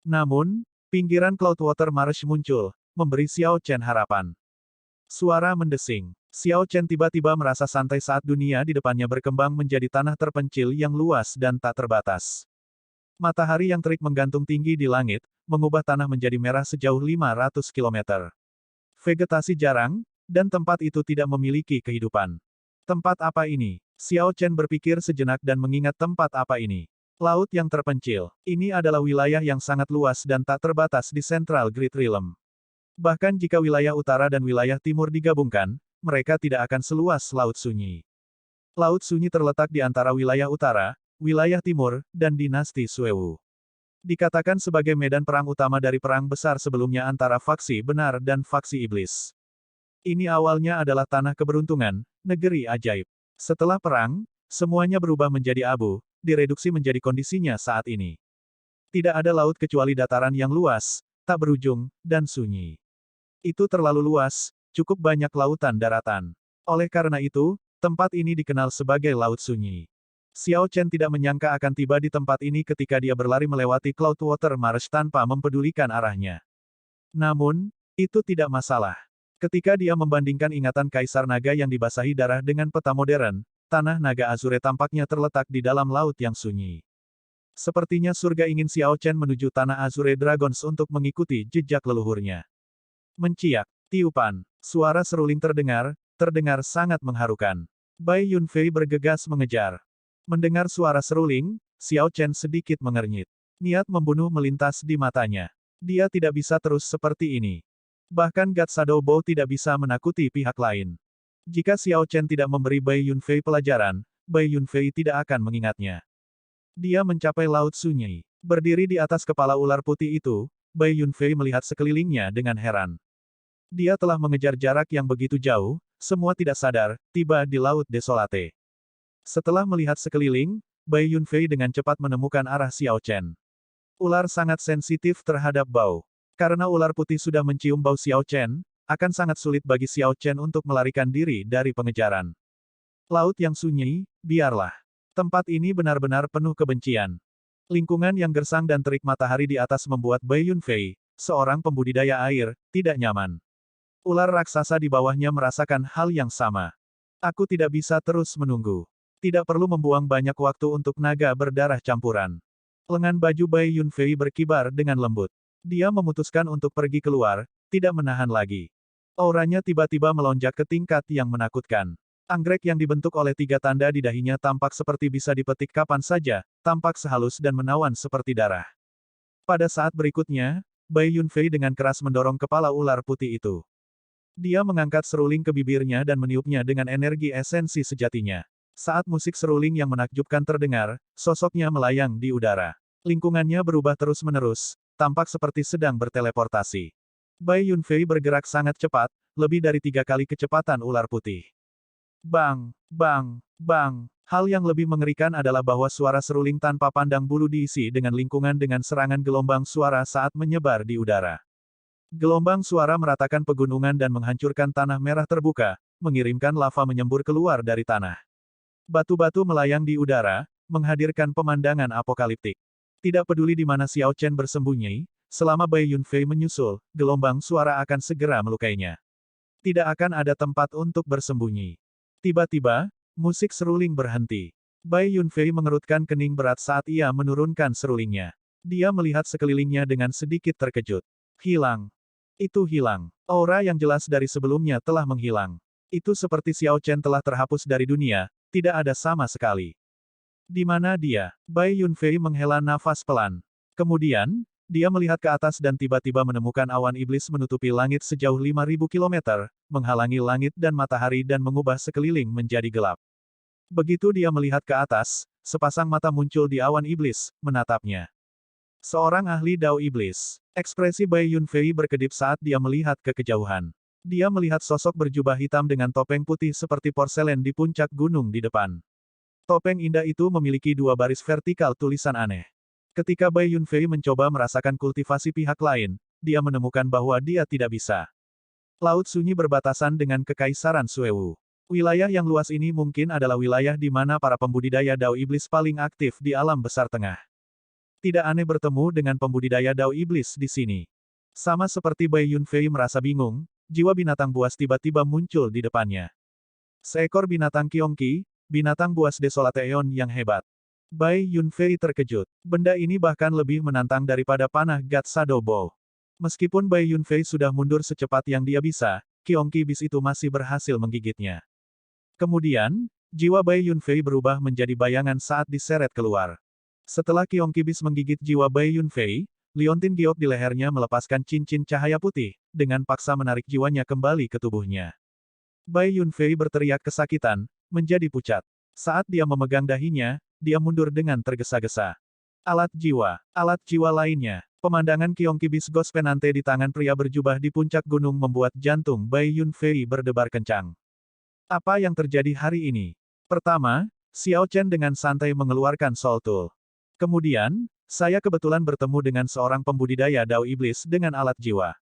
Namun, pinggiran Cloudwater Marsh muncul, memberi Xiao Chen harapan. Suara mendesing. Xiao Chen tiba-tiba merasa santai saat dunia di depannya berkembang menjadi tanah terpencil yang luas dan tak terbatas. Matahari yang terik menggantung tinggi di langit, mengubah tanah menjadi merah sejauh 500 km. Vegetasi jarang, dan tempat itu tidak memiliki kehidupan. Tempat apa ini? Xiao Chen berpikir sejenak dan mengingat tempat apa ini. Laut yang terpencil. Ini adalah wilayah yang sangat luas dan tak terbatas di Central Great Realm. Bahkan jika wilayah utara dan wilayah timur digabungkan, mereka tidak akan seluas Laut Sunyi. Laut Sunyi terletak di antara wilayah utara, wilayah timur, dan dinasti Suewu. Dikatakan sebagai medan perang utama dari perang besar sebelumnya antara faksi benar dan faksi iblis. Ini awalnya adalah tanah keberuntungan, negeri ajaib. Setelah perang, semuanya berubah menjadi abu, direduksi menjadi kondisinya saat ini. Tidak ada laut kecuali dataran yang luas, tak berujung, dan sunyi. Itu terlalu luas, cukup banyak lautan daratan. Oleh karena itu, tempat ini dikenal sebagai Laut Sunyi. Xiao Chen tidak menyangka akan tiba di tempat ini ketika dia berlari melewati Cloudwater Marsh tanpa mempedulikan arahnya. Namun, itu tidak masalah. Ketika dia membandingkan ingatan Kaisar Naga yang dibasahi darah dengan peta modern, tanah Naga Azure tampaknya terletak di dalam laut yang sunyi. Sepertinya surga ingin Xiao Chen menuju tanah Azure Dragons untuk mengikuti jejak leluhurnya. Menciak, tiupan, suara seruling terdengar sangat mengharukan. Bai Yunfei bergegas mengejar. Mendengar suara seruling, Xiao Chen sedikit mengernyit. Niat membunuh melintas di matanya. Dia tidak bisa terus seperti ini. Bahkan God Shadow Bow tidak bisa menakuti pihak lain. Jika Xiao Chen tidak memberi Bai Yunfei pelajaran, Bai Yunfei tidak akan mengingatnya. Dia mencapai Laut Sunyi. Berdiri di atas kepala ular putih itu, Bai Yunfei melihat sekelilingnya dengan heran. Dia telah mengejar jarak yang begitu jauh, semua tidak sadar, tiba di Laut Desolate. Setelah melihat sekeliling, Bai Yunfei dengan cepat menemukan arah Xiao Chen. Ular sangat sensitif terhadap bau. Karena ular putih sudah mencium bau Xiao Chen, akan sangat sulit bagi Xiao Chen untuk melarikan diri dari pengejaran. Laut yang sunyi, biarlah. Tempat ini benar-benar penuh kebencian. Lingkungan yang gersang dan terik matahari di atas membuat Bai Yunfei, seorang pembudidaya air, tidak nyaman. Ular raksasa di bawahnya merasakan hal yang sama. Aku tidak bisa terus menunggu. Tidak perlu membuang banyak waktu untuk naga berdarah campuran. Lengan baju Bai Yunfei berkibar dengan lembut. Dia memutuskan untuk pergi keluar, tidak menahan lagi. Auranya tiba-tiba melonjak ke tingkat yang menakutkan. Anggrek yang dibentuk oleh 3 tanda di dahinya tampak seperti bisa dipetik kapan saja, tampak sehalus dan menawan seperti darah. Pada saat berikutnya, Bai Yunfei dengan keras mendorong kepala ular putih itu. Dia mengangkat seruling ke bibirnya dan meniupnya dengan energi esensi sejatinya. Saat musik seruling yang menakjubkan terdengar, sosoknya melayang di udara. Lingkungannya berubah terus-menerus, tampak seperti sedang berteleportasi. Bai Yunfei bergerak sangat cepat, lebih dari 3 kali kecepatan ular putih. Bang, bang, bang. Hal yang lebih mengerikan adalah bahwa suara seruling tanpa pandang bulu diisi dengan lingkungan dengan serangan gelombang suara saat menyebar di udara. Gelombang suara meratakan pegunungan dan menghancurkan tanah merah terbuka, mengirimkan lava menyembur keluar dari tanah. Batu-batu melayang di udara, menghadirkan pemandangan apokaliptik. Tidak peduli di mana Xiao Chen bersembunyi, selama Bai Yunfei menyusul, gelombang suara akan segera melukainya. Tidak akan ada tempat untuk bersembunyi. Tiba-tiba, musik seruling berhenti. Bai Yunfei mengerutkan kening berat saat ia menurunkan serulingnya. Dia melihat sekelilingnya dengan sedikit terkejut. Hilang. Itu hilang. Aura yang jelas dari sebelumnya telah menghilang. Itu seperti Xiao Chen telah terhapus dari dunia, tidak ada sama sekali. Di mana dia? Bai Yunfei menghela nafas pelan. Kemudian, dia melihat ke atas dan tiba-tiba menemukan awan iblis menutupi langit sejauh 5.000 km, menghalangi langit dan matahari dan mengubah sekeliling menjadi gelap. Begitu dia melihat ke atas, sepasang mata muncul di awan iblis, menatapnya. Seorang ahli Dao Iblis. Ekspresi Bai Yunfei berkedip saat dia melihat ke kejauhan. Dia melihat sosok berjubah hitam dengan topeng putih seperti porselen di puncak gunung di depan. Topeng indah itu memiliki 2 baris vertikal tulisan aneh. Ketika Bai Yunfei mencoba merasakan kultivasi pihak lain, dia menemukan bahwa dia tidak bisa. Laut Sunyi berbatasan dengan Kekaisaran Suewu. Wilayah yang luas ini mungkin adalah wilayah di mana para pembudidaya Dao Iblis paling aktif di alam besar tengah. Tidak aneh bertemu dengan pembudidaya Dao Iblis di sini. Sama seperti Bai Yunfei merasa bingung, jiwa binatang buas tiba-tiba muncul di depannya. Seekor binatang Qionqi, binatang buas Desolate Eon yang hebat. Bai Yunfei terkejut. Benda ini bahkan lebih menantang daripada panah God Shadow Bow. Meskipun Bai Yunfei sudah mundur secepat yang dia bisa, Qionqi bis itu masih berhasil menggigitnya. Kemudian, jiwa Bai Yunfei berubah menjadi bayangan saat diseret keluar. Setelah Qionqi bis menggigit jiwa Bai Yunfei, liontin giok di lehernya melepaskan cincin cahaya putih, dengan paksa menarik jiwanya kembali ke tubuhnya. Bai Yunfei berteriak kesakitan, menjadi pucat. Saat dia memegang dahinya, dia mundur dengan tergesa-gesa. Alat jiwa lainnya. Pemandangan Qionqi Bisgos Penante di tangan pria berjubah di puncak gunung membuat jantung Bai Yunfei berdebar kencang. Apa yang terjadi hari ini? Pertama, Xiao Chen dengan santai mengeluarkan Soul Tool. Kemudian, saya kebetulan bertemu dengan seorang pembudidaya Dao Iblis dengan alat jiwa.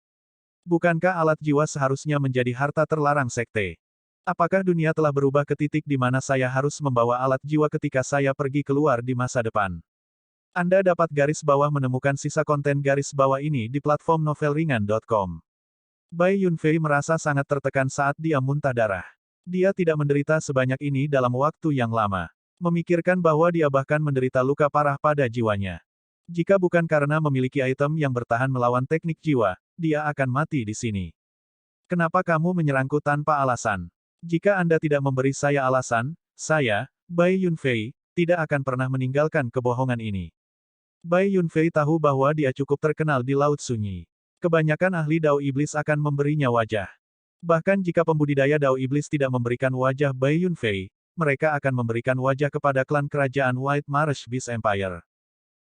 Bukankah alat jiwa seharusnya menjadi harta terlarang sekte? Apakah dunia telah berubah ke titik di mana saya harus membawa alat jiwa ketika saya pergi keluar di masa depan? Anda dapat garis bawah menemukan sisa konten garis bawah ini di platform novelringan.com. Bai Yunfei merasa sangat tertekan saat dia muntah darah. Dia tidak menderita sebanyak ini dalam waktu yang lama. Memikirkan bahwa dia bahkan menderita luka parah pada jiwanya. Jika bukan karena memiliki item yang bertahan melawan teknik jiwa, dia akan mati di sini. Kenapa kamu menyerangku tanpa alasan? Jika Anda tidak memberi saya alasan, saya, Bai Yunfei, tidak akan pernah meninggalkan kebohongan ini. Bai Yunfei tahu bahwa dia cukup terkenal di Laut Sunyi. Kebanyakan ahli Dao Iblis akan memberinya wajah. Bahkan jika pembudidaya Dao Iblis tidak memberikan wajah Bai Yunfei, mereka akan memberikan wajah kepada klan kerajaan White Marsh Beast Empire.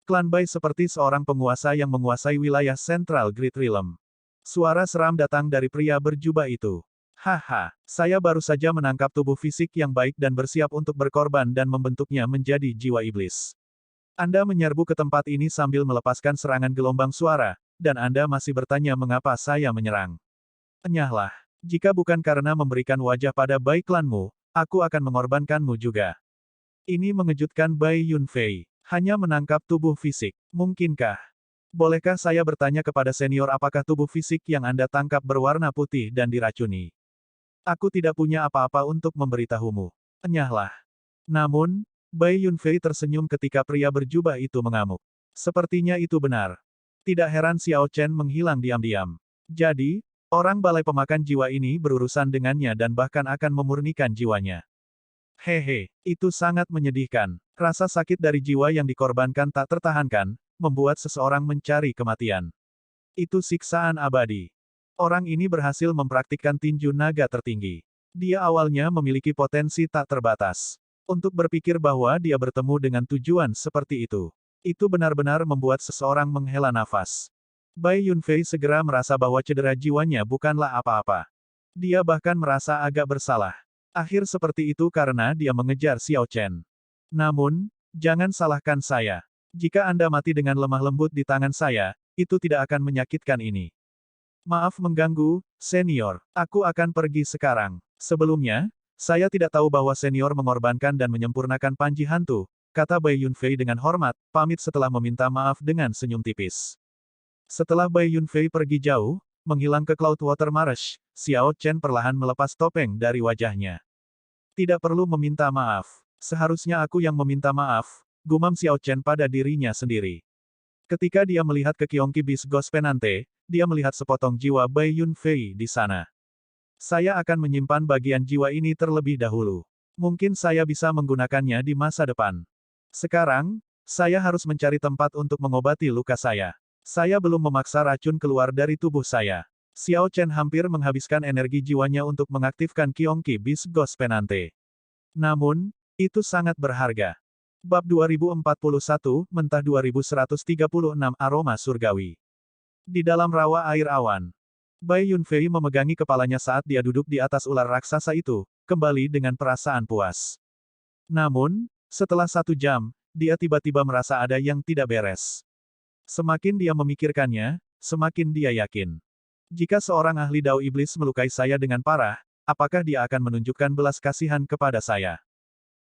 Klan Bai seperti seorang penguasa yang menguasai wilayah Central Great Realm. Suara seram datang dari pria berjubah itu. Haha, saya baru saja menangkap tubuh fisik yang baik dan bersiap untuk berkorban dan membentuknya menjadi jiwa iblis. Anda menyerbu ke tempat ini sambil melepaskan serangan gelombang suara, dan Anda masih bertanya mengapa saya menyerang. Enyahlah. Jika bukan karena memberikan wajah pada Bai klanmu, aku akan mengorbankanmu juga. Ini mengejutkan Bai Yunfei. Hanya menangkap tubuh fisik. Mungkinkah? Bolehkah saya bertanya kepada senior apakah tubuh fisik yang Anda tangkap berwarna putih dan diracuni? Aku tidak punya apa-apa untuk memberitahumu. Enyahlah. Namun, Bai Yunfei tersenyum ketika pria berjubah itu mengamuk. Sepertinya itu benar. Tidak heran Xiao Chen menghilang diam-diam. Jadi, orang balai pemakan jiwa ini berurusan dengannya dan bahkan akan memurnikan jiwanya. Hehe, itu sangat menyedihkan. Rasa sakit dari jiwa yang dikorbankan tak tertahankan, membuat seseorang mencari kematian. Itu siksaan abadi. Orang ini berhasil mempraktikkan tinju naga tertinggi. Dia awalnya memiliki potensi tak terbatas. Untuk berpikir bahwa dia bertemu dengan tujuan seperti itu. Itu benar-benar membuat seseorang menghela nafas. Bai Yunfei segera merasa bahwa cedera jiwanya bukanlah apa-apa. Dia bahkan merasa agak bersalah. Akhir seperti itu karena dia mengejar Xiao Chen. Namun, jangan salahkan saya. Jika Anda mati dengan lemah lembut di tangan saya, itu tidak akan menyakitkan ini. Maaf mengganggu, senior. Aku akan pergi sekarang. Sebelumnya, saya tidak tahu bahwa senior mengorbankan dan menyempurnakan panji hantu, kata Bai Yunfei dengan hormat, pamit setelah meminta maaf dengan senyum tipis. Setelah Bai Yunfei pergi jauh, menghilang ke Cloudwater Marsh, Xiao Chen perlahan melepas topeng dari wajahnya. Tidak perlu meminta maaf. Seharusnya aku yang meminta maaf, gumam Xiao Chen pada dirinya sendiri. Ketika dia melihat ke Qionqi Bisgos Penante, dia melihat sepotong jiwa Bai Yunfei di sana. Saya akan menyimpan bagian jiwa ini terlebih dahulu. Mungkin saya bisa menggunakannya di masa depan. Sekarang, saya harus mencari tempat untuk mengobati luka saya. Saya belum memaksa racun keluar dari tubuh saya. Xiao Chen hampir menghabiskan energi jiwanya untuk mengaktifkan Qionqi Bisgos Penante. Namun, itu sangat berharga. Bab 2041, Mentah 2136 Aroma Surgawi. Di dalam rawa air awan. Bai Yunfei memegangi kepalanya saat dia duduk di atas ular raksasa itu, kembali dengan perasaan puas. Namun, setelah 1 jam, dia tiba-tiba merasa ada yang tidak beres. Semakin dia memikirkannya, semakin dia yakin. Jika seorang ahli Dao Iblis melukai saya dengan parah, apakah dia akan menunjukkan belas kasihan kepada saya?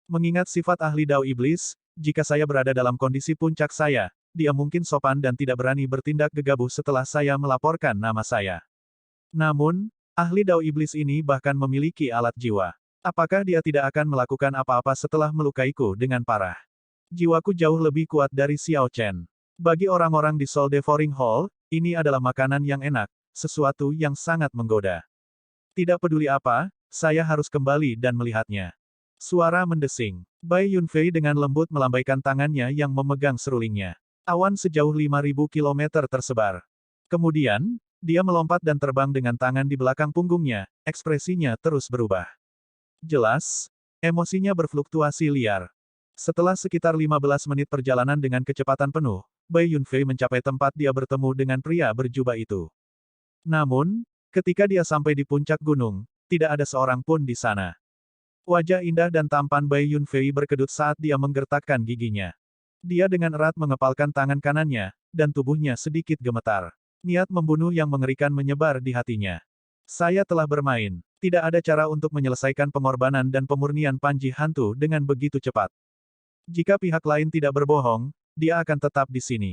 Mengingat sifat ahli Dao Iblis, jika saya berada dalam kondisi puncak saya, dia mungkin sopan dan tidak berani bertindak gegabah setelah saya melaporkan nama saya. Namun, ahli Dao Iblis ini bahkan memiliki alat jiwa. Apakah dia tidak akan melakukan apa-apa setelah melukaiku dengan parah? Jiwaku jauh lebih kuat dari Xiao Chen. Bagi orang-orang di Soul Devouring Hall, ini adalah makanan yang enak, sesuatu yang sangat menggoda. Tidak peduli apa, saya harus kembali dan melihatnya. Suara mendesing. Bai Yunfei dengan lembut melambaikan tangannya yang memegang serulingnya. Awan sejauh 5.000 kilometer tersebar. Kemudian, dia melompat dan terbang dengan tangan di belakang punggungnya, ekspresinya terus berubah. Jelas, emosinya berfluktuasi liar. Setelah sekitar 15 menit perjalanan dengan kecepatan penuh, Bai Yunfei mencapai tempat dia bertemu dengan pria berjubah itu. Namun, ketika dia sampai di puncak gunung, tidak ada seorang pun di sana. Wajah indah dan tampan Bai Yunfei berkedut saat dia menggertakkan giginya. Dia dengan erat mengepalkan tangan kanannya, dan tubuhnya sedikit gemetar. Niat membunuh yang mengerikan menyebar di hatinya. Saya telah bermain. Tidak ada cara untuk menyelesaikan pengorbanan dan pemurnian Panji Hantu dengan begitu cepat. Jika pihak lain tidak berbohong, dia akan tetap di sini.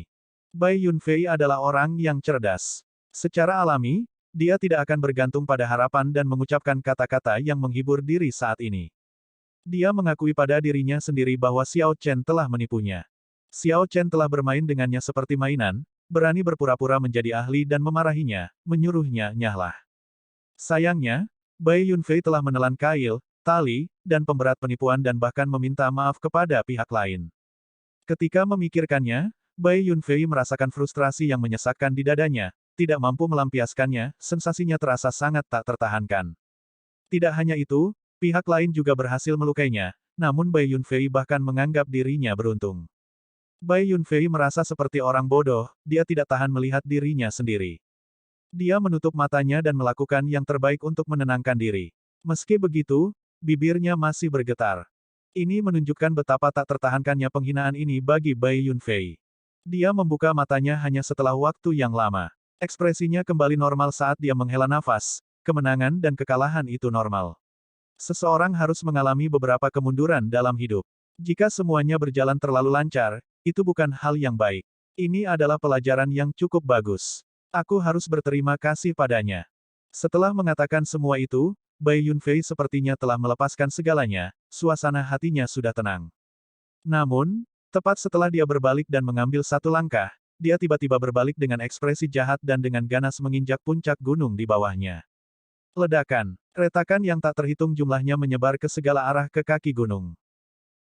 Bai Yunfei adalah orang yang cerdas. Secara alami, dia tidak akan bergantung pada harapan dan mengucapkan kata-kata yang menghibur diri saat ini. Dia mengakui pada dirinya sendiri bahwa Xiao Chen telah menipunya. Xiao Chen telah bermain dengannya seperti mainan, berani berpura-pura menjadi ahli dan memarahinya, menyuruhnya nyahlah. Sayangnya, Bai Yunfei telah menelan kail, tali, dan pemberat penipuan dan bahkan meminta maaf kepada pihak lain. Ketika memikirkannya, Bai Yunfei merasakan frustrasi yang menyesakkan di dadanya, tidak mampu melampiaskannya, sensasinya terasa sangat tak tertahankan. Tidak hanya itu, pihak lain juga berhasil melukainya, namun Bai Yunfei bahkan menganggap dirinya beruntung. Bai Yunfei merasa seperti orang bodoh, dia tidak tahan melihat dirinya sendiri. Dia menutup matanya dan melakukan yang terbaik untuk menenangkan diri. Meski begitu, bibirnya masih bergetar. Ini menunjukkan betapa tak tertahankannya penghinaan ini bagi Bai Yunfei. Dia membuka matanya hanya setelah waktu yang lama. Ekspresinya kembali normal saat dia menghela nafas. Kemenangan dan kekalahan itu normal. Seseorang harus mengalami beberapa kemunduran dalam hidup. Jika semuanya berjalan terlalu lancar, itu bukan hal yang baik. Ini adalah pelajaran yang cukup bagus. Aku harus berterima kasih padanya. Setelah mengatakan semua itu, Bai Yunfei sepertinya telah melepaskan segalanya, suasana hatinya sudah tenang. Namun, tepat setelah dia berbalik dan mengambil satu langkah, dia tiba-tiba berbalik dengan ekspresi jahat dan dengan ganas menginjak puncak gunung di bawahnya. Ledakan, retakan yang tak terhitung jumlahnya menyebar ke segala arah ke kaki gunung.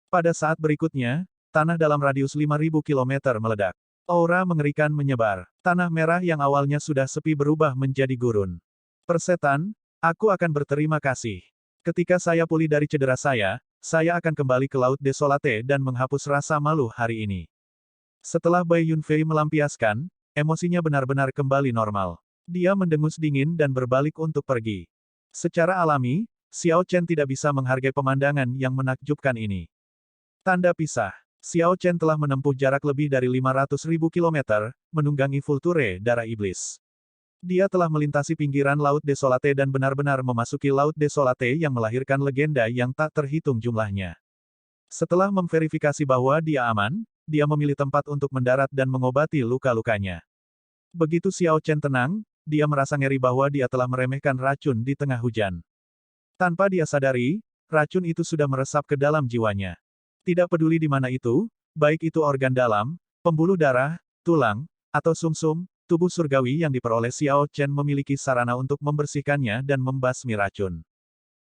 Pada saat berikutnya, tanah dalam radius 5.000 km meledak. Aura mengerikan menyebar. Tanah merah yang awalnya sudah sepi berubah menjadi gurun. Persetan, aku akan berterima kasih. Ketika saya pulih dari cedera saya akan kembali ke Laut Desolate dan menghapus rasa malu hari ini. Setelah Bai Yunfei melampiaskan, emosinya benar-benar kembali normal. Dia mendengus dingin dan berbalik untuk pergi. Secara alami, Xiao Chen tidak bisa menghargai pemandangan yang menakjubkan ini. Tanda pisah. Xiao Chen telah menempuh jarak lebih dari 500.000 km, menunggangi Vulture darah iblis. Dia telah melintasi pinggiran Laut Desolate dan benar-benar memasuki Laut Desolate yang melahirkan legenda yang tak terhitung jumlahnya. Setelah memverifikasi bahwa dia aman, dia memilih tempat untuk mendarat dan mengobati luka-lukanya. Begitu Xiao Chen tenang, dia merasa ngeri bahwa dia telah meremehkan racun di tengah hujan. Tanpa dia sadari, racun itu sudah meresap ke dalam jiwanya. Tidak peduli di mana itu, baik itu organ dalam, pembuluh darah, tulang, atau sumsum, tubuh surgawi yang diperoleh Xiao Chen memiliki sarana untuk membersihkannya dan membasmi racun.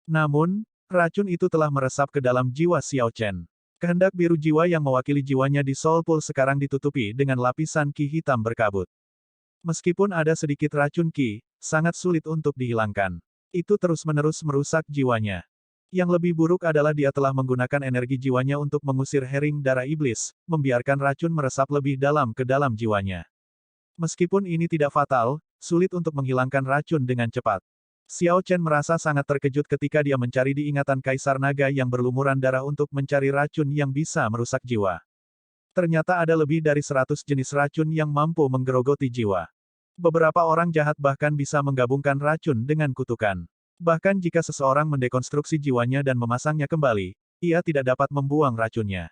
Namun, racun itu telah meresap ke dalam jiwa Xiao Chen. Kehendak biru jiwa yang mewakili jiwanya di Soul Pool sekarang ditutupi dengan lapisan ki hitam berkabut. Meskipun ada sedikit racun ki, sangat sulit untuk dihilangkan. Itu terus-menerus merusak jiwanya. Yang lebih buruk adalah dia telah menggunakan energi jiwanya untuk mengusir hering darah iblis, membiarkan racun meresap lebih dalam ke dalam jiwanya. Meskipun ini tidak fatal, sulit untuk menghilangkan racun dengan cepat. Xiao Chen merasa sangat terkejut ketika dia mencari di ingatan Kaisar Naga yang berlumuran darah untuk mencari racun yang bisa merusak jiwa. Ternyata ada lebih dari 100 jenis racun yang mampu menggerogoti jiwa. Beberapa orang jahat bahkan bisa menggabungkan racun dengan kutukan. Bahkan jika seseorang mendekonstruksi jiwanya dan memasangnya kembali, ia tidak dapat membuang racunnya.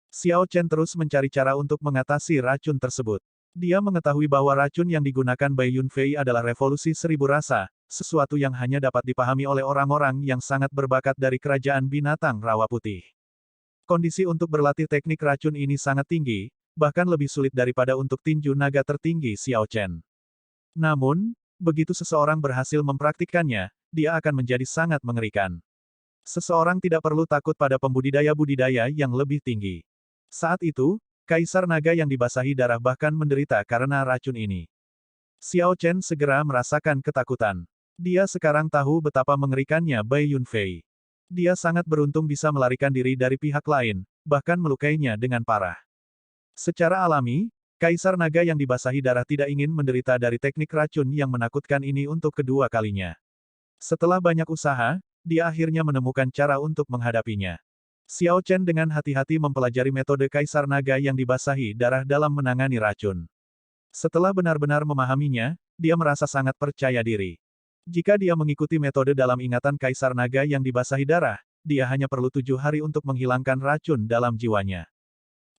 Xiao Chen terus mencari cara untuk mengatasi racun tersebut. Dia mengetahui bahwa racun yang digunakan Bai Yunfei adalah revolusi seribu rasa, sesuatu yang hanya dapat dipahami oleh orang-orang yang sangat berbakat dari kerajaan binatang rawa putih. Kondisi untuk berlatih teknik racun ini sangat tinggi, bahkan lebih sulit daripada untuk tinju naga tertinggi Xiao Chen. Namun, begitu seseorang berhasil mempraktikkannya, dia akan menjadi sangat mengerikan. Seseorang tidak perlu takut pada pembudidaya-budidaya yang lebih tinggi. Saat itu, Kaisar Naga yang dibasahi darah bahkan menderita karena racun ini. Xiao Chen segera merasakan ketakutan. Dia sekarang tahu betapa mengerikannya Bai Yunfei. Dia sangat beruntung bisa melarikan diri dari pihak lain, bahkan melukainya dengan parah. Secara alami, Kaisar Naga yang dibasahi darah tidak ingin menderita dari teknik racun yang menakutkan ini untuk kedua kalinya. Setelah banyak usaha, dia akhirnya menemukan cara untuk menghadapinya. Xiao Chen dengan hati-hati mempelajari metode Kaisar Naga yang dibasahi darah dalam menangani racun. Setelah benar-benar memahaminya, dia merasa sangat percaya diri. Jika dia mengikuti metode dalam ingatan Kaisar Naga yang dibasahi darah, dia hanya perlu 7 hari untuk menghilangkan racun dalam jiwanya.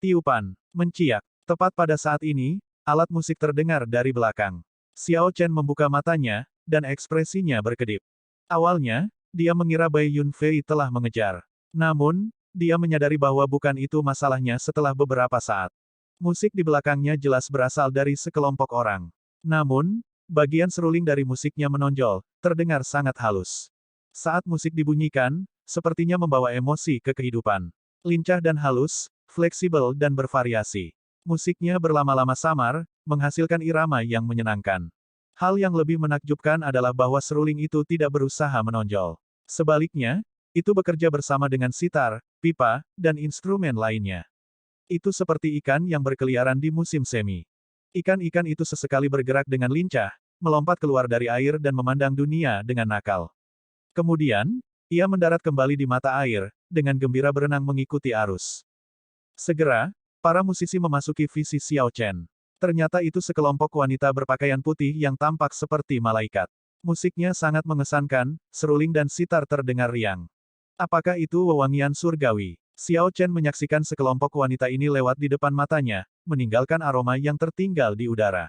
Tiupan, menciak. Tepat pada saat ini, alat musik terdengar dari belakang. Xiao Chen membuka matanya, dan ekspresinya berkedip. Awalnya, dia mengira Bai Yunfei telah mengejar. Namun, dia menyadari bahwa bukan itu masalahnya setelah beberapa saat. Musik di belakangnya jelas berasal dari sekelompok orang. Namun, bagian seruling dari musiknya menonjol, terdengar sangat halus. Saat musik dibunyikan, sepertinya membawa emosi ke kehidupan. Lincah dan halus, fleksibel dan bervariasi. Musiknya berlama-lama samar, menghasilkan irama yang menyenangkan. Hal yang lebih menakjubkan adalah bahwa seruling itu tidak berusaha menonjol. Sebaliknya, itu bekerja bersama dengan sitar, pipa, dan instrumen lainnya. Itu seperti ikan yang berkeliaran di musim semi. Ikan-ikan itu sesekali bergerak dengan lincah, melompat keluar dari air dan memandang dunia dengan nakal. Kemudian, ia mendarat kembali di mata air, dengan gembira berenang mengikuti arus. Segera, para musisi memasuki visi Xiao Chen. Ternyata itu sekelompok wanita berpakaian putih yang tampak seperti malaikat. Musiknya sangat mengesankan, seruling dan sitar terdengar riang. Apakah itu wewangian surgawi? Xiao Chen menyaksikan sekelompok wanita ini lewat di depan matanya, meninggalkan aroma yang tertinggal di udara.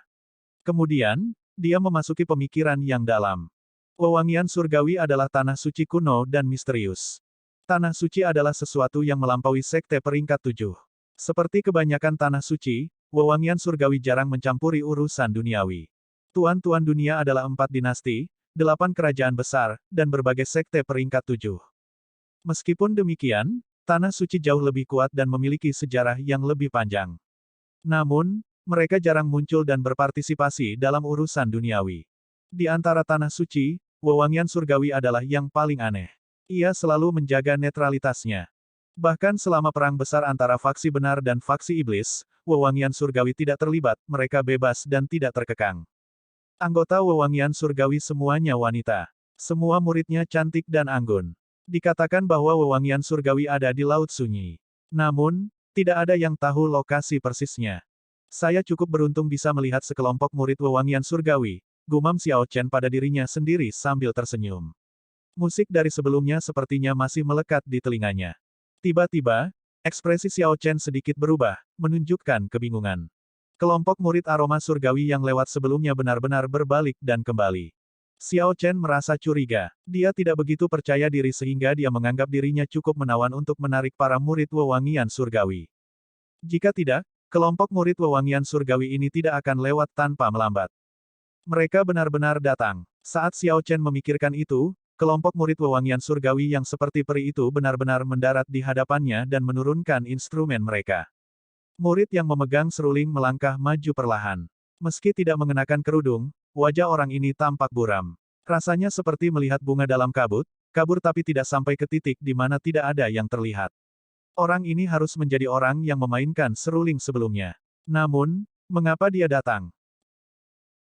Kemudian, dia memasuki pemikiran yang dalam. Wewangian surgawi adalah tanah suci kuno dan misterius. Tanah suci adalah sesuatu yang melampaui sekte peringkat 7. Seperti kebanyakan tanah suci, wewangian surgawi jarang mencampuri urusan duniawi. Tuan-tuan dunia adalah 4 dinasti, 8 kerajaan besar, dan berbagai sekte peringkat 7. Meskipun demikian, tanah suci jauh lebih kuat dan memiliki sejarah yang lebih panjang. Namun, mereka jarang muncul dan berpartisipasi dalam urusan duniawi. Di antara tanah suci, wewangian surgawi adalah yang paling aneh. Ia selalu menjaga netralitasnya. Bahkan selama perang besar antara faksi benar dan faksi iblis, wewangian surgawi tidak terlibat, mereka bebas dan tidak terkekang. Anggota wewangian surgawi semuanya wanita. Semua muridnya cantik dan anggun. Dikatakan bahwa wewangian surgawi ada di Laut Sunyi. Namun, tidak ada yang tahu lokasi persisnya. Saya cukup beruntung bisa melihat sekelompok murid wewangian surgawi, gumam Xiao Chen pada dirinya sendiri sambil tersenyum. Musik dari sebelumnya sepertinya masih melekat di telinganya. Tiba-tiba, ekspresi Xiao Chen sedikit berubah, menunjukkan kebingungan. Kelompok murid aroma surgawi yang lewat sebelumnya benar-benar berbalik dan kembali. Xiao Chen merasa curiga. Dia tidak begitu percaya diri sehingga dia menganggap dirinya cukup menawan untuk menarik para murid wewangian surgawi. Jika tidak, kelompok murid wewangian surgawi ini tidak akan lewat tanpa melambat. Mereka benar-benar datang. Saat Xiao Chen memikirkan itu, kelompok murid wewangian surgawi yang seperti peri itu benar-benar mendarat di hadapannya dan menurunkan instrumen mereka. Murid yang memegang seruling melangkah maju perlahan. Meski tidak mengenakan kerudung, wajah orang ini tampak buram. Rasanya seperti melihat bunga dalam kabut, kabur tapi tidak sampai ke titik di mana tidak ada yang terlihat. Orang ini harus menjadi orang yang memainkan seruling sebelumnya. Namun, mengapa dia datang?